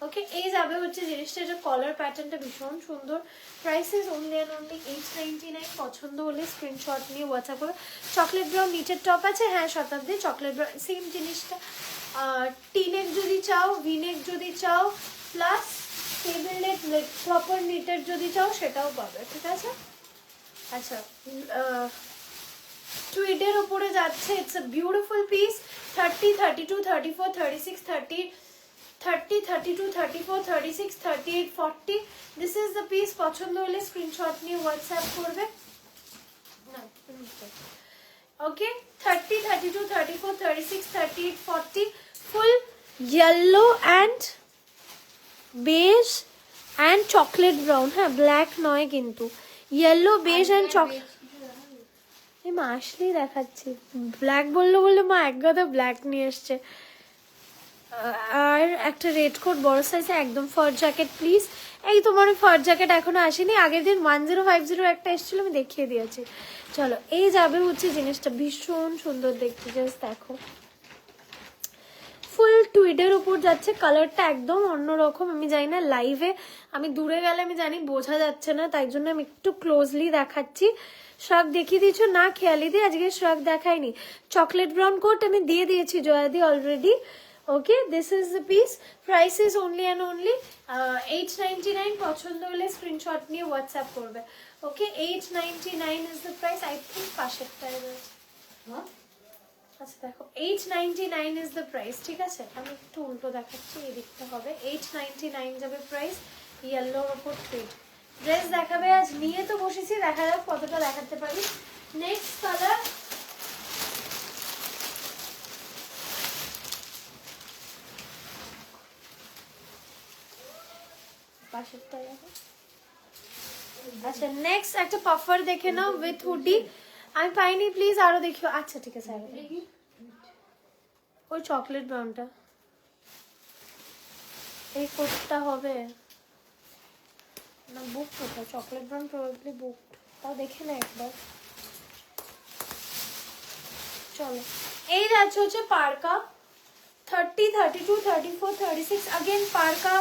A: ওকে, এই যাবে হচ্ছে জিনিসটা। এটা কলার প্যাটার্নটা ভীষণ সুন্দর। Price is only and only 899। পছন্দ হলে স্ক্রিনশট নিয়ে হোয়াটসঅ্যাপ করে। চকলেট ব্রাউন নিচের টপ আছে, হ্যাঁ শতাব্দী, চকলেট ব্রাউন সেম জিনিসটা। টি-নেক যদি চাও, ভি-নেক যদি চাও, প্লাস টেবিল নেক প্রপার নিটের যদি চাও সেটাও পাবে, ঠিক আছে? আচ্ছা, টুইডের উপরে যাচ্ছে। It's a beautiful piece. 30, 32, 34, 36, 30, 32, 34, 36, 38, 40. This is the piece. পছন্দ হলে স্ক্রিনশট নিয়ে হোয়াটসঅ্যাপ করবে। Okay, 30, 32, 34, 36, 38, 40. Full yellow and beige and chocolate brown. হ্যাঁ, ব্ল্যাক নয় কিন্তু, ইয়েলো বেজ অ্যান্ড চকলেট। এই মা আসলেই দেখাচ্ছি। ব্ল্যাক বললো বলে মা এক গাদা ব্ল্যাক নিয়ে এসছে। আর একটা রেড কোট বড় সাইজে, একদম ফার জ্যাকেট প্লিজ। এই তোমার ফার জ্যাকেট এখনো আসেনি, আগের দিন 1050 একটা এসেছিল, আমি দেখিয়ে দিয়েছি। চলো, এই যাবে হচ্ছে জিনিসটা, ভীষণ সুন্দর দেখতে, জাস্ট দেখো। ফুল টুইডের উপর যাচ্ছে, কালারটা একদম অন্যরকম। আমি জানি না লাইভে, আমি দূরে গেলে আমি জানি বোঝা যাচ্ছে না, তাই জন্য আমি একটু ক্লোজলি দেখাচ্ছি। শ্রাগ দেখিয়ে দিয়েছো না? খেয়ালি দিয়ে আজকে শ্রাগ দেখায়নি। চকলেট ব্রাউন কোট আমি দিয়ে দিয়েছি জয়াদি already. Okay, this is the piece. Price is only and only 899. পছন্দ হলে স্ক্রিনশট নিয়ে হোয়াটসঅ্যাপ করবে। ওকে, 899 is the price. I think পাশেরটায় রয়েছে।
C: হ্যাঁ
A: আচ্ছা দেখো, 899 is the price, ঠিক আছে? আমি একটু উল্টো দেখাচ্ছি, এই দিকটা হবে 899 যাবে প্রাইস। ইয়েলোর উপর থ্রেড ড্রেস দেখাবে আজ, নিয়ে তো বসেছি, দেখা যাক কতটা দেখাতে পারি। নেক্সট কালার, পাশেরটা দেখো। আচ্ছা নেক্সট একটা পাফার দেখে নাও উইথ হুডি। আমি পাইনি, প্লিজ আরো দেখিও। আচ্ছা ঠিক আছে, আরো দেখি। ওই চকলেট ব্রাউনটা, এই কোটটা হবে না? বুক কোথায়? চকলেট ব্রাউন প্রবাবলি বুক, তাও দেখে না একবার। চলো, এই যাচ্ছে হচ্ছে পার্কা 30, 32, 34, 36। अगेन পার্কা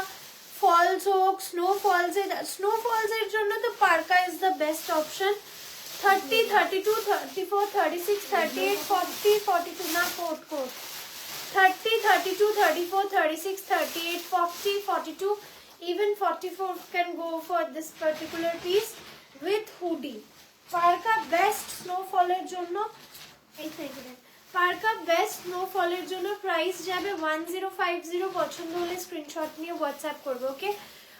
A: ফলস হোক, স্নোফলস এর জন্য তো Parker is the best option. 30, 32, 34, 36, 38, 40, 42 না, coat 30, 32, 34, 36, 38, 40, 42, even 44 can go for this particular piece with hoodie. Parka best স্নোফলের জন্য, এই সাইডে পার্কা বেস্ট স্নোফলের জন্য প্রাইস যাবে 1050। পছন্দ হলে স্ক্রিনশট নিয়ে হোয়াটসঅ্যাপ করবে। ওকে,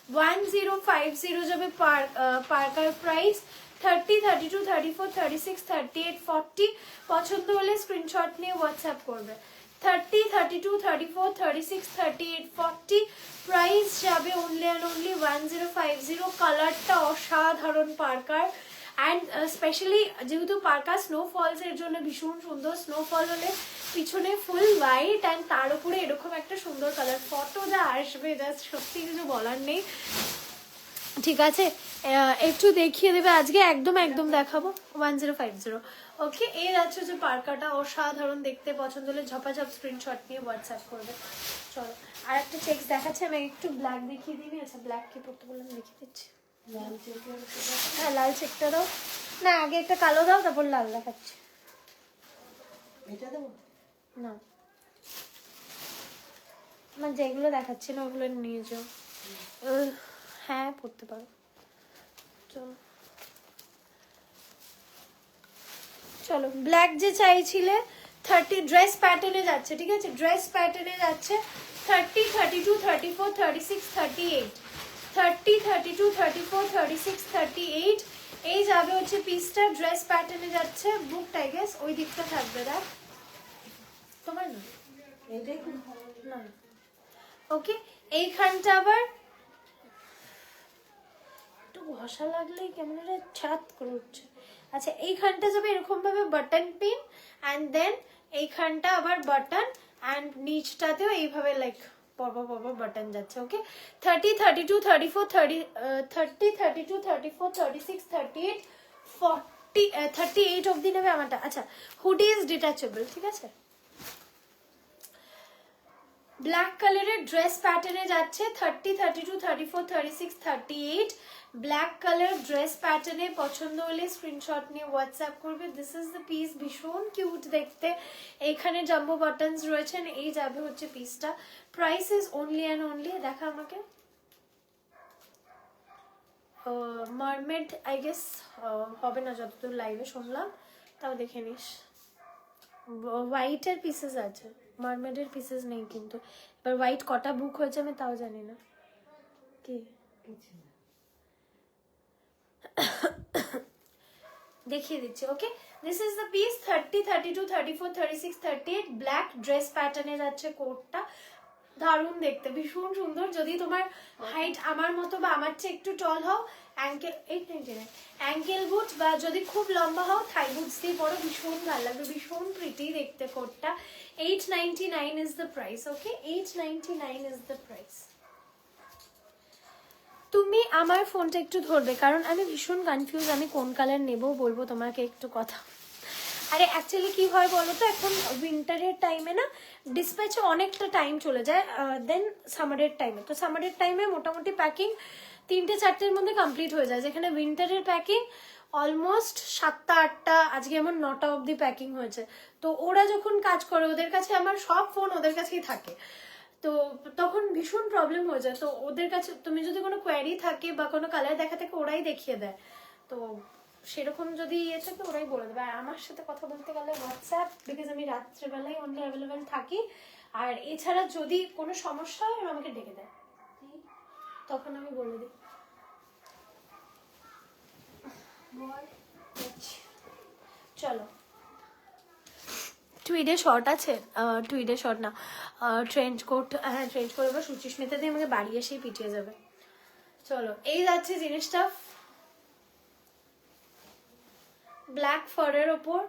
A: 1050 যাবে পার্কার প্রাইস। 30, 32, 34, 36, 38, 40 পছন্দ হলে স্ক্রিনশট নিয়ে হোয়াটসঅ্যাপ করবে। 30, 32, 34, 36, 38, 40 প্রাইস যাবে অনলি অ্যান্ড অনলি 1050। কালারটা অসাধারণ পার্কার, অ্যান্ড স্পেশালি যেহেতু পার্কা স্নোফলস এর জন্য ভীষণ সুন্দর। স্নোফল হলে পিছনে ফুল হোয়াইট অ্যান্ড তার উপরে এরকম একটা সুন্দর কালার, ফটো যা আসবে জাস্ট সত্যি কিছু বলার নেই। ঠিক আছে, একটু দেখিয়ে দেবে আজকে, একদম একদম দেখাবো 1050। ওকে, এই যাচ্ছে যে পার্কাটা অসাধারণ দেখতে। পছন্দ হলে ঝপাঝপ স্ক্রিনশট নিয়ে হোয়াটসঅ্যাপ করবে। চলো, আর একটা চেক্স দেখাচ্ছে, আমি একটু ব্ল্যাক দেখিয়ে দিবি। আচ্ছা, ব্ল্যাক কি পড়তে বললাম, দেখিয়ে দিচ্ছি। হ্যাঁ, লাল চেকটা দাও না, আগে একটা কালো দাও, তারপর লাল দেখাচ্ছি।
C: এটা দেবো
A: না, মানে যেগুলো দেখাচ্ছি না ওগুলো নিয়ে যাও। হ্যাঁ, পড়তে পারো। চলো চলো, ব্ল্যাক যে চাইছিলে 30 ড্রেস প্যাটার্নে যাচ্ছে, ঠিক আছে? ড্রেস প্যাটার্নে যাচ্ছে 30, 32, 34, 36, 38, 30, 32, 34, 36, 38 এই যাবে হচ্ছে পিসটা। ড্রেস প্যাটার্নে যাচ্ছে, বুকটা আই গেস ওই দিকটা থাকবে। দেখ তোমার না,
C: এটাই খুব ভালো
A: না। ওকে, এইখানটা আবার একটু ঘষা লাগলেই কেমন একটা ছাত করে উঠছে। আচ্ছা, এইখানটা যাবে এরকম ভাবে বাটন পিন, অ্যান্ড দেন এইখানটা আবার বাটন, অ্যান্ড নিচটাতেও এইভাবে লাইক পরপর পরপর বাটন যাচ্ছে। ওকে, 30, 32, 34, 30, 32, 34, 36, 38, 40, 38 অবধি নেবে আমারটা। আচ্ছা, হুডি ইজ ডিটাচেবল, ঠিক আছে? ব্ল্যাক কালারের ড্রেস প্যাটার্নে যাচ্ছে 30, 32, 34, 36, 38 ব্ল্যাক কালার ড্রেস প্যাটার্নে। পছন্দ হলে স্ক্রিনশট নিয়ে হোয়াটসঅ্যাপ করবে। দিস ইজ দ্য পিস, ভীষণ কিউট দেখতে। এখানে জাম্বো বাটনস রয়েছেন, এই যাবে হচ্ছে পিসটা। Price is only and only, দেখা আমাকে মারমেড আই গেস হবে না যতদূর লাইভে শুনলাম, তাও দেখে নিস। হোয়াইটের পিসেস আছে, মারমেডের পিসেস নেই কিন্তু। এবার হোয়াইট কটা বুক হয়েছে আমি তাও জানি না। কি
C: কিছু না।
A: দেখিয়ে দিচ্ছি। Okay, this is the piece 30, 32, 34, 36, 38 black dress প্যাটার্নে যাচ্ছে কোটটা। দারুণ দেখতে, ভীষণ সুন্দর। যদি তোমার হাইট আমার মতো বা আমার চেয়ে একটু টল হও, অ্যাঙ্কেল বুট, বা যদি খুব লম্বা হও থাই বুটস দিয়ে পরো, ভীষণ ভালো লাগবে, ভীষণ প্রিটি দেখতে কোটটা। 899 is the price. Okay, 899 is the price. তুমি আমার ফোনটা একটু ধরবে, কারণ আমি ভীষণ কনফিউজ, আমি কোন কালার নেব বলবো তোমাকে একটু কথা। আরে অ্যাকচুয়ালি কি হয় বলো তো, এখন উইন্টারের টাইমে না ডিসপ্যাচে অনেকটা টাইম চলে যায়, দেন সামারের টাইমে। তো সামারের টাইমে মোটামুটি প্যাকিং 3-4টের মধ্যে কমপ্লিট হয়ে যায়, যেখানে উইন্টারের প্যাকিং অলমোস্ট 7টা 8টা, আজকে আমার 9টা অবধি প্যাকিং হয়েছে। তো ওরা যখন কাজ করে ওদের কাছে আমার সব ফোন ওদের কাছেই থাকে, তো তখন ভীষণ প্রবলেম হয়ে যায়। তো ওদের কাছে তুমি যদি কোনো কোয়ারি থাকে বা কোনো কালার দেখা থাকে ওরাই দেখিয়ে দেয়, তো সেরকম যদি ইয়ে থাকে ওরাই বলে দেবে। আর আমার সাথে কথা বলতে গেলে হোয়াটসঅ্যাপ, বিকজ আমি রাত্রেবেলায় অনলি অ্যাভেলেবেল থাকি। আর এছাড়া যদি কোনো সমস্যা হয় ওরা আমাকে ডেকে দেয়, তখন আমি বলে দিই। চলো, টুইডে শর্ট আছে, টুইডে শর্ট না, ট্রেঞ্চ কোট, হ্যাঁ ট্রেঞ্চ কোট এবার সুচিস্মিতা দিয়ে আমাকে বাড়ি এসেই পিটিয়ে যাবে। চলো, এই যাচ্ছে জিনিসটা, ব্ল্যাক ফারের ওপর,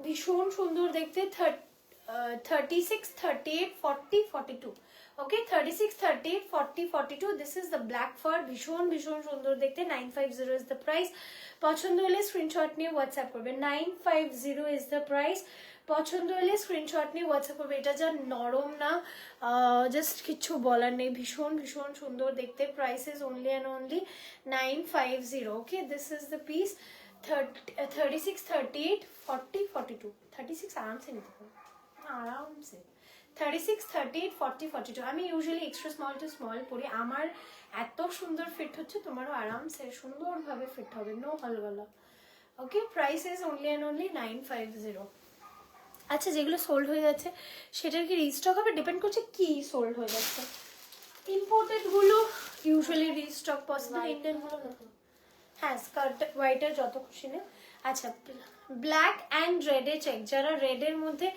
A: ভীষণ সুন্দর দেখতে। 36, 38, 40, 42, okay 36, 38, 40, 42, this is the black fur, ভীষণ ভীষণ সুন্দর দেখতে। 950 ইজ দ্য প্রাইস। পছন্দ হলে স্ক্রিনশট নিয়ে হোয়াটসঅ্যাপ করবে। 950 ইজ দ্য প্রাইস। পছন্দ হলে স্ক্রিনশট নিয়ে হোয়াটসঅ্যাপ করবে। এটা যা নরম না, জাস্ট কিচ্ছু বলার নেই, ভীষণ ভীষণ সুন্দর দেখতে। Price is only and only 950, okay this is the piece. 36, 38, 40, 42, 36 আরামসে নিতে পারো, আরামসে। 36, 38, 40, 42, আমি usually extra small to small পরি, আমার এত সুন্দর ফিট হচ্ছে, তোমারও আরামসে সুন্দরভাবে ফিট হবে, নো হলগলা, okay. Price is only and only 950। আচ্ছা, যেগুলো সোল্ড হয়ে যাচ্ছে সেটার কি রিস্টক হবে? ডিপেন্ড করছে কি সোল্ড হয়ে যাচ্ছে। ইম্পোর্টেডগুলো ইউজুয়ালি রিস্টক পসিবল, ইন্ডিয়ানগুলো না। হ্যাঁ, স্কার্ট হোয়াইটের যত খুশি নেই। আচ্ছা, ব্ল্যাক অ্যান্ড রেডে চেক, যারা রেডের মধ্যে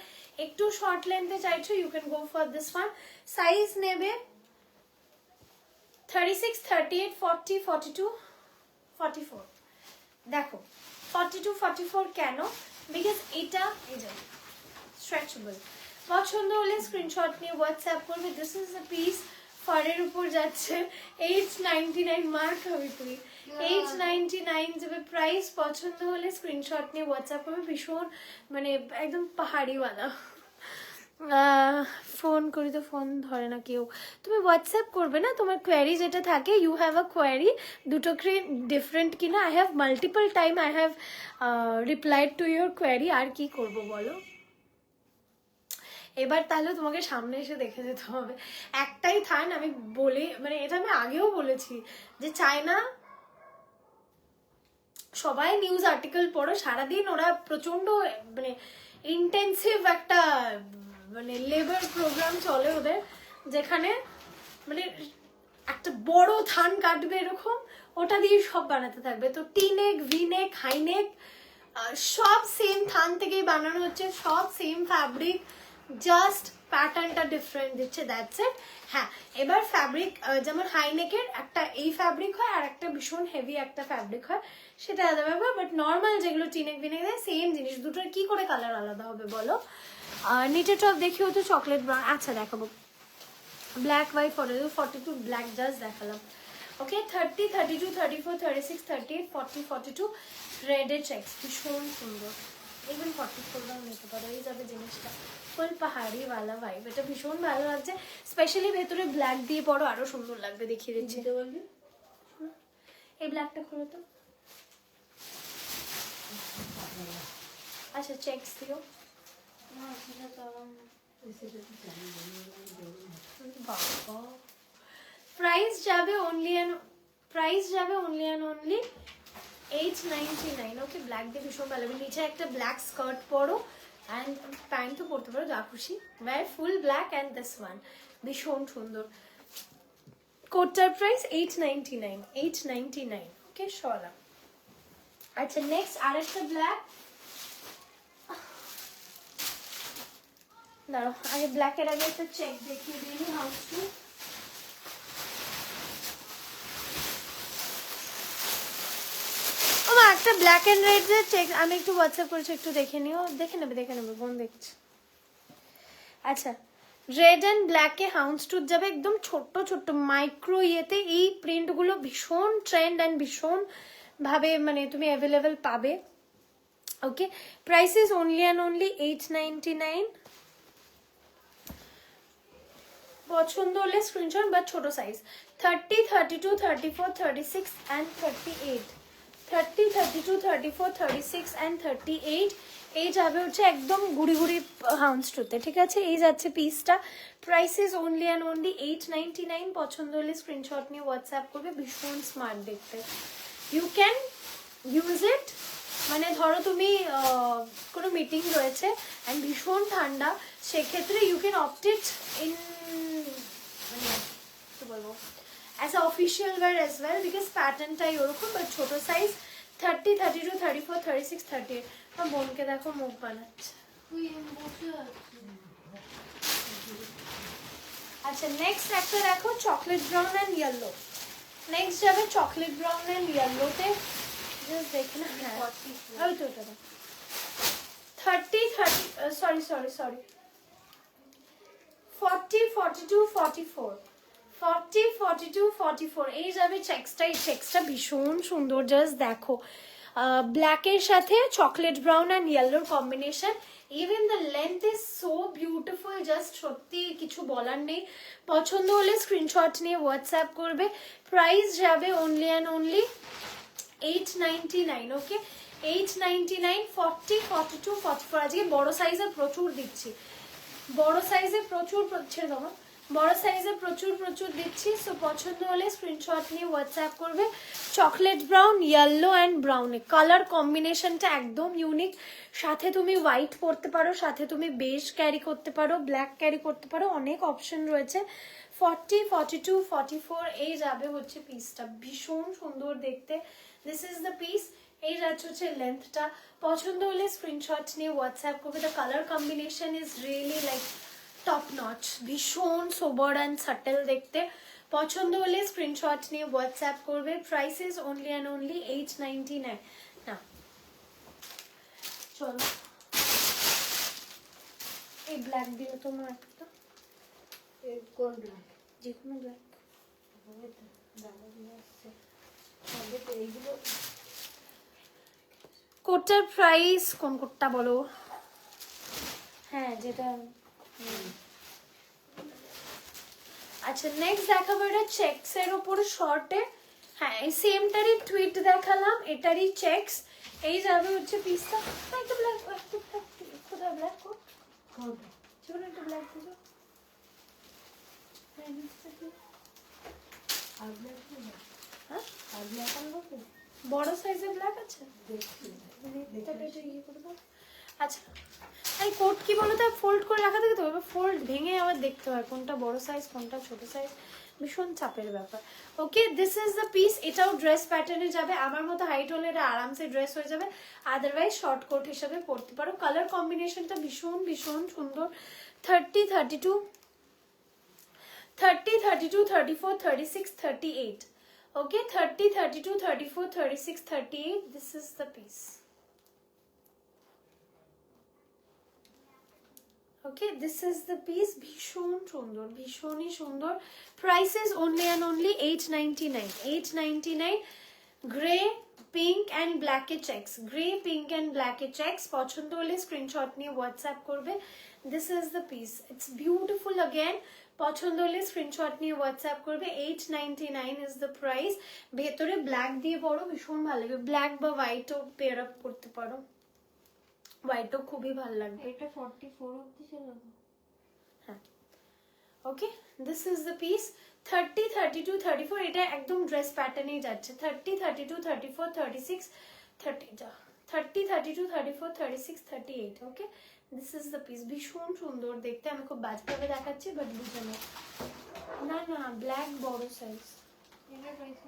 A: একটু শর্ট লেন্থে চাইছো you can go for this one. Size নেবে 36, 38, 40, 42, 44। দেখো 42, 44 কেন? বিকজ এটা এই যে স্ট্রেচেবল। পছন্দ হলে স্ক্রিনশট নিয়ে হোয়াটসঅ্যাপ করবে। দিস ইজ দ্য পিস, ফারের উপর যাচ্ছে 899, মার খাবি তুই, 899 যাবে প্রাইস। পছন্দ হলে স্ক্রিনশট নিয়ে হোয়াটসঅ্যাপ করবে। ভীষণ মানে একদম পাহাড়িওয়ালা। ফোন করি তো ফোন ধরে না কেউ, তুমি হোয়াটসঅ্যাপ করবে না, তোমার কোয়ারি যেটা থাকে, ইউ হ্যাভ আ কোয়ারি, দুটো ডিফারেন্ট কিনা। I have multiple time I have replied to your query. আর কি করব বলো, এবার তাহলে তোমাকে সামনে এসে দেখে যেতে হবে। একটাই থান, আমি বলে মানে এটা আমি আগেও বলেছি যে চায়না সবাই নিউজ আর্টিকেল পড়ো সারাদিন, ওরা প্রচন্ড মানে ইন্টেন্সিভ একটা মানে লেবার প্রোগ্রাম চলে ওদের, যেখানে মানে একটা বড় থান কাটবে এরকম, ওটা দিয়ে সব বানাতে থাকবে। তো টিনেক, ভিনেক, হাইনেক সব সেম থান থেকেই বানানো হচ্ছে, সব সেম ফ্যাব্রিক, জাস্ট প্যাটার্নটা ডিফারেন্ট দিচ্ছে, দ্যাটস ইট। হ্যাঁ, এবার ফ্যাব্রিক যেমন হাইনেকের একটা এই ফ্যাব্রিক হয় আর একটা ভীষণ হেভি একটা ফ্যাব্রিক হয়, সেটা আলাদা ব্যাপার। বাট নর্মাল যেগুলো টিনেক ভিনেক দেয় সেম জিনিস, দুটোর কি করে কালার আলাদা হবে বলো? নিচের টপ দেখিও তো চকলেট ব্রাউন। আচ্ছা দেখাবো, ব্ল্যাক হোয়াইট 42, 42 ব্ল্যাক জাস্ট দেখালাম, ওকে। 30, 32, 34, 36, 38, 40, 42 রেডের চেক্স, ভীষণ সুন্দর। ইভেন 44 নিতে পারো, এই যাবে জিনিসটা, ফুল পাহাড়িওয়ালা ভাইব, এটা ভীষণ ভালো লাগছে। স্পেশালি ভেতরে ব্ল্যাক দিয়ে পরো আরো সুন্দর লাগবে, দেখিয়ে দিচ্ছি। এই ব্ল্যাকটা খুলো তো। আচ্ছা চেক্স দিও। প্রাইস যাবে only and only 899, okay. Black দিয়ে ভীষণ ভালো লাগবে, নিচে একটা ব্ল্যাক স্কার্ট পরো অ্যান্ড প্যান্ট তো পরতে পারো, যা খুশি, wear full black and this one, ভীষণ সুন্দর। কোটটার প্রাইস 899, 899, ওকে সলা। আচ্ছা নেক্সট আরেকটা ব্ল্যাক, দাঁড়ো আগে ব্ল্যাকের আগে একটা চেক দেখিয়ে দিই হাউস টু। ও মা, একটা ব্ল্যাক এন্ড রেড এর চেক আমি একটু হোয়াটসঅ্যাপ করেছি, একটু দেখে নিও, দেখে নেবে বোন দেখছি। আচ্ছা, রেড অ্যান্ড ব্ল্যাকে হাউন্স টুথ যাবে, একদম ছোট্ট ছোট্ট মাইক্রো ইয়েতে। এই প্রিন্টগুলো ভীষণ ট্রেন্ড অ্যান্ড ভীষণ ভাবে মানে তুমি অ্যাভেলেবেল পাবে, okay. Price is only and only 899। পছন্দ হলে স্ক্রিনশট, বাট ছোট সাইজ 30, 32, 34, 36 অ্যান্ড 38, 30, 32, 34, 36 and 38 এই যাবে হচ্ছে একদম গুড়ি গুড়ি হাউন্সটুতে, ঠিক আছে? এই যাচ্ছে পিসটা। Price is only and only 899। পছন্দ হলে স্ক্রিনশট নিয়ে হোয়াটসঅ্যাপ করবে। ভীষণ স্মার্ট দেখতে, ইউ ক্যান ইউজ ইট। মানে ধরো তুমি কোনো মিটিং রয়েছে অ্যান্ড ভীষণ ঠান্ডা, সেক্ষেত্রে you can opt it in, মানে কি বলবো, as a official wear as well, because pattern টাই ওরকম, বাট ছোট সাইজ 30, 32, 34, 36, 38। আমার বোনকে দেখো মুখ বানাচ্ছে। আচ্ছা নেক্সট একটা দেখো chocolate brown and yellow. Next যাবে চকলেট ব্রাউন অ্যান্ড ইয়েলোতে, জাস্ট দেখে না। হ্যাঁ ওই তো ওটা 30, 30, সরি 40, 42, 44, 40, 42, 44 এই যাবে চেক্সটা। এই চেক্সটা ভীষণ সুন্দর, জাস্ট দেখো ব্ল্যাকের সাথে চকলেট ব্রাউন অ্যান্ড ইয়েলোর combination. Even the length is so beautiful, just সত্যি কিছু বলার নেই। পছন্দ হলে স্ক্রিনশট নিয়ে হোয়াটসঅ্যাপ করবে। প্রাইস যাবে অনলি অ্যান্ড অনলি 899। ওকে 899। 40, 42, 44 আজকে বড় সাইজে প্রচুর দিচ্ছি, বড় সাইজে প্রচুর ছেড়ে দেবো, বড় সাইজে প্রচুর দিচ্ছি। সো পছন্দ হলে স্ক্রিনশট নিয়ে হোয়াটসঅ্যাপ করবে। চকলেট ব্রাউন, ইয়েলো অ্যান্ড ব্রাউনে কালার কম্বিনেশনটা একদম ইউনিক। সাথে তুমি হোয়াইট পরতে পারো, সাথে তুমি বেজ ক্যারি করতে পারো, ব্ল্যাক ক্যারি করতে পারো, অনেক অপশন রয়েছে। 40, 42, 44 এই যাবে হচ্ছে পিসটা, ভীষণ সুন্দর দেখতে। This is the piece. এই যাচ্ছে হচ্ছে লেন্থটা। পছন্দ হলে স্ক্রিনশট নিয়ে হোয়াটসঅ্যাপ করবে। The colour combination is really like top notch, ভীষণ সোবার অ্যান্ড সাটেল দেখতে। পছন্দ হলে স্ক্রিনশট নিয়ে হোয়াটসঅ্যাপ করবে। Price is only and only 899। না চলো এই ব্ল্যাক দিও তোমার একটা,
C: কোন ব্ল্যাক?
A: যে কোনো ব্ল্যাক।
C: দাদা দিয়ে আসছে সঙ্গে তো এইগুলো।
A: কোটটার প্রাইস কোন কোটটা বলো? হ্যাঁ যেটা। আচ্ছা নেক্সট দেখাবো এটা চেকস এর উপরে শর্টে। হ্যাঁ এই সেমটারই টুইট দেখালাম, এটারই চেকস। এই যাবে হচ্ছে পিসটা। একটা ব্ল্যাক, কোথায় ব্ল্যাক কোট? চলো একটা ব্ল্যাক দিও।
C: আর ব্ল্যাক নেই?
A: হ্যাঁ
C: আর ব্ল্যাক আনবো কি?
A: বড় সাইজের ব্ল্যাক আছে।
C: দেখছি
A: তাহলে এটা ইয়ে করে দাও। আচ্ছা এই কোট কি বলো তো, ফোল্ড করে রাখা থাকে তো, এবার ফোল্ড ভেঙে আবার দেখতে হয় কোনটা বড় সাইজ কোনটা ছোট সাইজ, ভীষণ চাপের ব্যাপার। ওকে দিস ইজ দ্য পিস। এটাও ড্রেস প্যাটার্নে যাবে, আমার মতো হাইট হলে এটা আরামসে ড্রেস হয়ে যাবে, আদারওয়াইজ শর্ট কোট হিসেবে পরতে পারো। কালার কম্বিনেশনটা ভীষণ সুন্দর। 30, 32, 30, 32, 34, 36, 38. Okay 30, 32, 34, 36, 38. This is the piece. Okay this is the piece. ভীষণ সুন্দর, ভীষণই সুন্দর। Price is only and only 899. 899. Grey pink and ব্ল্যাকে চেক্স, গ্রে পিঙ্ক অ্যান্ড ব্ল্যাকে চেক্স। পছন্দ হলে স্ক্রিনশট নিয়ে হোয়াটসঅ্যাপ করবে। This is the piece, it's beautiful again. পছন্দ হলে স্ক্রিনশট নিয়ে হোয়াটসঅ্যাপ করবে। 899 ইজ দ্য প্রাইস। ভেতরে ব্ল্যাক দিয়ে পরো, ভীষণ ভালো লাগবে। ব্ল্যাক বা হোয়াইটও পেয়ার আপ করতে পারো, হোয়াইটও খুবই ভালো লাগবে।
C: এটা 44 অবধি ছিল তো।
A: হ্যাঁ ওকে দিস ইজ দ্য পিস। 30, 32, 34 এটা একদম ড্রেস প্যাটার্নেই যাচ্ছে। 30, 32, 34, 36, 30 যা 30, 32, 34, 36, 38। ওকে দিস ইজ দ্য পিস। ভীষণ সুন্দর দেখতে। আমি খুব বাজেভাবে দেখাচ্ছি বাট বুঝে নাও। না না ব্ল্যাক বড় সাইজ।
C: এটার প্রাইস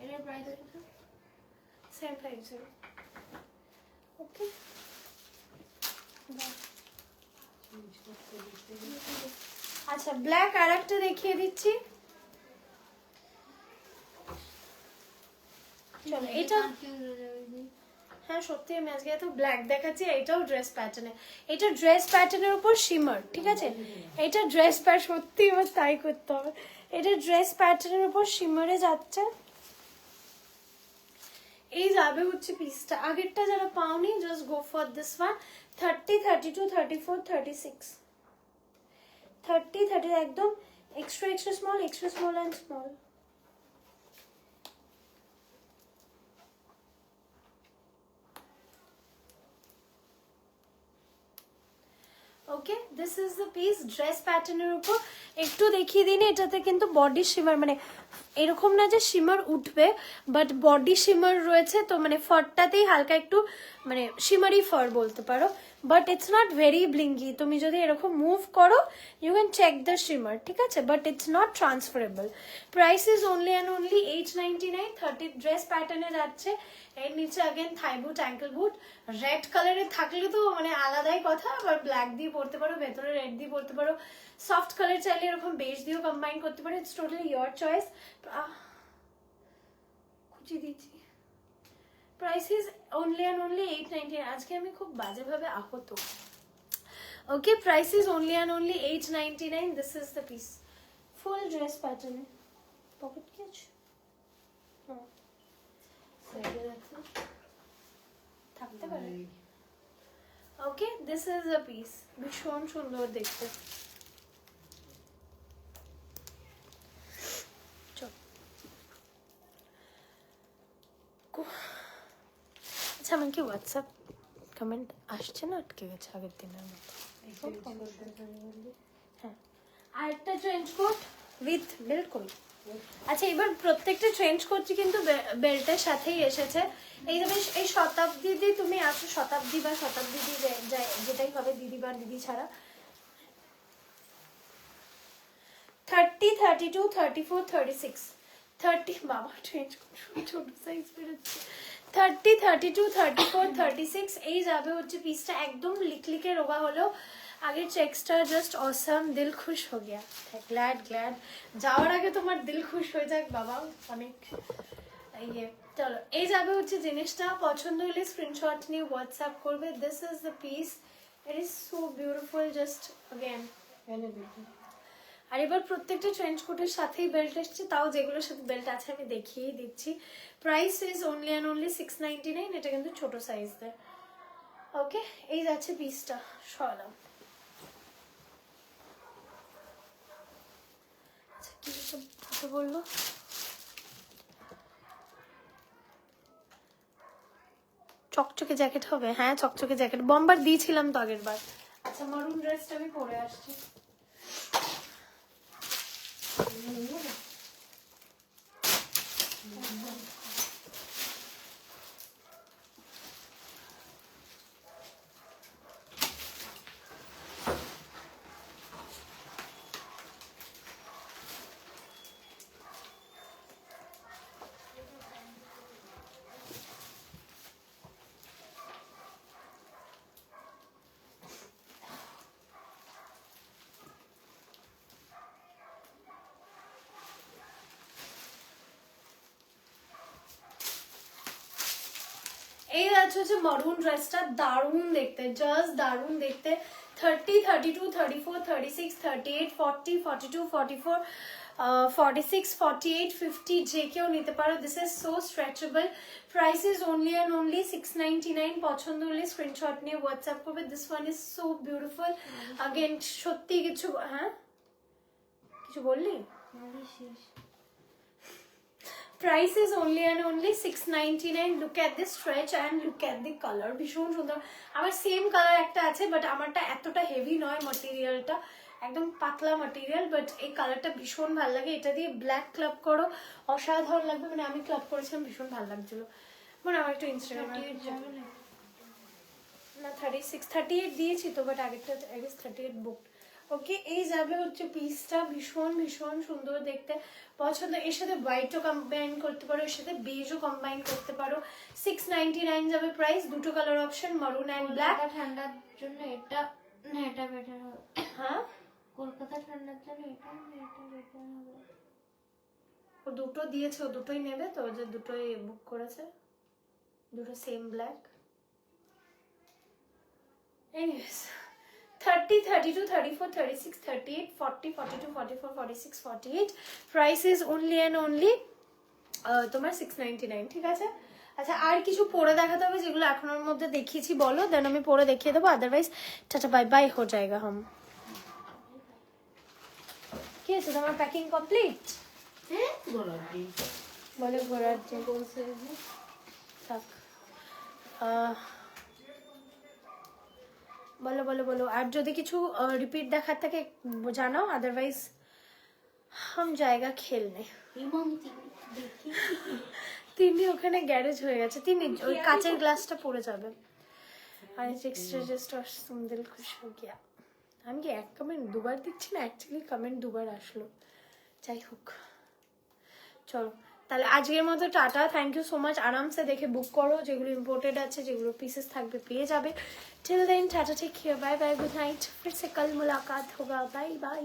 C: এটার প্রাইস
A: সেম প্রাইস। ওকে আচ্ছা ব্ল্যাক আর একটা দেখিয়ে দিচ্ছি। চলো এটা, হ্যাঁ সত্যি আমি আজকে এত ব্ল্যাক দেখাচ্ছি। এটাও ড্রেস প্যাটার্নে, এটা ড্রেস প্যাটার্নের উপর শিমার, ঠিক আছে? এটা ড্রেস প্যাটার্ন, সত্যি আমার তাই করতে হবে। এটা ড্রেস প্যাটার্নের উপর শিমারে যাচ্ছে। এই যাবে হচ্ছে পিসটা। আগেরটা যারা পাওনি just go for this one. 30, 32, 34, 36, 30, 30 একদম extra small and small. Okay this is the piece dress প্যাটার্নের উপর। একটু দেখিয়ে দিন, এটাতে কিন্তু বডি শিমার মানে এরকম না যে শিমার উঠবে, বাট বডি শিমার রয়েছে, তো মানে ফারটাতেই হালকা একটু মানে শিমারি ফার বলতে পারো, but it's not very blinky. তুমি যদি এরকম মুভ করো you can check the shimmer, ঠিক আছে, but it's not transferable. Price is only and only 899। 30 dress প্যাটার্নে যাচ্ছে। এর নিচে again thigh boot, ankle boot. Red কালারের থাকলে তো মানে আলাদাই কথা, আবার ব্ল্যাক দিয়ে পরতে পারো, ভেতরে রেড দিয়ে পরতে পারো, সফট কালার চাইলে এরকম বেজ দিয়েও কম্বাইন করতে পারো। It's totally your choice. খুঁজি দিচ্ছি। Price is only and only 899। আজকে আমি খুব বাজেভাবে আহত। ওকে price is only and only 899। This is the piece full dress প্যাটার্নে। পকেট কি আছে? সাইডে রাখতে থাকতে পারে। ওকে দিস ইজ দ্য পিস, ভীষণ সুন্দর দেখতে। আচ্ছা আমার কি হোয়াটসঅ্যাপ কমেন্ট আসছে না, আটকে গেছে আগের দিনের মতো? হ্যাঁ আর একটা ট্রেঞ্চ কোট উইথ বেল্ট করি। আচ্ছা এবার প্রত্যেকটা ট্রেঞ্চ করছি কিন্তু বেল্টের সাথেই এসেছে। এই তবে এই শতাব্দী দিয়ে তুমি আছো, শতাব্দী বা শতাব্দী দিয়ে যেটাই হবে, দিদি বা দিদি ছাড়া। 30, 32, 34, 36, 30 বাবা ট্রেঞ্চ ছোট সাইজ বেরোচ্ছে। 30, 32, 34, 36 এই যাবে হচ্ছে পিসটা। একদম লিকলিকে রোগা হলো। আগের চেক্সটা জাস্ট অসাম, দিল খুশ হো গিয়া। গ্ল্যাড গ্ল্যাড যাওয়ার আগে তোমার দিল খুশ হয়ে যাক বাবা অনেক। ইয়ে চলো এই যাবে হচ্ছে জিনিসটা। পছন্দ হলে স্ক্রিনশট নিয়ে হোয়াটসঅ্যাপ করবে। This is the piece, it is so beautiful. Just again আর এবার প্রত্যেকটা ট্রেঞ্চ কোটের সাথেই বেল্ট এসছে, তাও যেগুলোর সাথে বেল্ট আছে আমি দেখিয়েই দিচ্ছি। Price is only and only 699। এটা কিন্তু ছোট সাইজ দেয়। ওকে এই যাচ্ছে পিসটা, সরালাম। আচ্ছা কি কথা বললো? চকচকে জ্যাকেট হবে? হ্যাঁ চকচকে জ্যাকেট, বম্বার দিয়েছিলাম তো আগের বার। আচ্ছা মারুন ড্রেসটা আমি পরে আসছি। এই যাচ্ছে হচ্ছে মারুন ড্রেসটা, দারুণ দেখতে, জাস্ট দারুণ দেখতে। 30, 32, 34, 36, 38, 40, 42, 44, 46, 48, 50 যে কেউ নিতে পারো। This is so stretchable. Price is only and only 699। পছন্দ হলে স্ক্রিনশট নিয়ে হোয়াটসঅ্যাপ করবে। This one is so beautiful. Again সত্যি কিছু, হ্যাঁ কিছু বললি? Price is only and only 699. Look at this stretch and look at the color. ভীষণ সুন্দর। আমার সেম কালার একটা আছে, বাট আমারটা এতটা হেভি নয়, ম্যাটেরিয়ালটা একদম পাতলা ম্যাটেরিয়াল, বাট এই কালারটা ভীষণ ভালো লাগে। এটা দিয়ে ব্ল্যাক ক্লাব করো অসাধারণ লাগবে। মানে আমি ক্লাব করেছিলাম, ভীষণ ভালো লাগছিল। মানে আমার একটু ইনস্টাগ্রামে না 36, 38 দিয়েছি তো, বাট আগেরটা 38 বুক। ওকে এই যাবে হচ্ছে পিসটা, ভীষণ ভীষণ সুন্দর দেখতে। পছন্দ এর সাথে হোয়াইটও কম্বাইন করতে পারো, এর সাথে বেজও কম্বাইন করতে পারো। 699 যাবে প্রাইস। দুটো কালার অপশন, মারুন অ্যান্ড ব্ল্যাক।
C: ঠান্ডার জন্য এটা না, এটা বেটার হবে।
A: হ্যাঁ
C: কলকাতা ঠান্ডার জন্য এটা বেটার হবে।
A: ও দুটো দিয়েছে, ও দুটোই নেবে তো, যে দুটোই বুক করেছে, দুটো same black. Anyways 30, 32, 34, 36, 38, 40, 42, 44, 46, 48. Price is only and only তোমার 699, ঠিক আছে? আচ্ছা আর কিছু পরে দেখাতে হবে যেগুলো এখনোর মধ্যে দেখিয়েছি বলো, দেন আমি পরে দেখিয়ে দেবো। আদারওয়াইজ টাটা বাই বাই হো জায়গা হাম। কি আছে তোমার প্যাকিং কমপ্লিট?
C: হ্যাঁ ঘোরার দিন
A: বলে ঘোরার যে
C: বলছে
A: থাক। বলো বলো বলো। আর যদি কিছু রিপিট দেখার থাকে জানাও, আদারওয়াইজ হাম জায়গা খেলনে।
C: দেখি
A: তিনি ওখানে গ্যারেজ হয়ে গেছে, তিনি ওই কাচের গ্লাসটা পড়ে যাবে। আর এক্সট্রা জাস্ট তুম দিল খুশ হো গিয়া। আমি কি এক কমেন্ট দুবার দিচ্ছি না, অ্যাকচুয়ালি কমেন্ট দুবার আসলো। যাই হোক চলো তাহলে আজকের মতো টাটা। Thank you so much. আরামসে দেখে বুক করো, যেগুলো ইম্পোর্টেড আছে, যেগুলো পিসেস থাকবে পেয়ে যাবে। টিল দেন টাটা, take care, bye bye, good night. फिर से कल मुलाकात होगा, बाय बाय।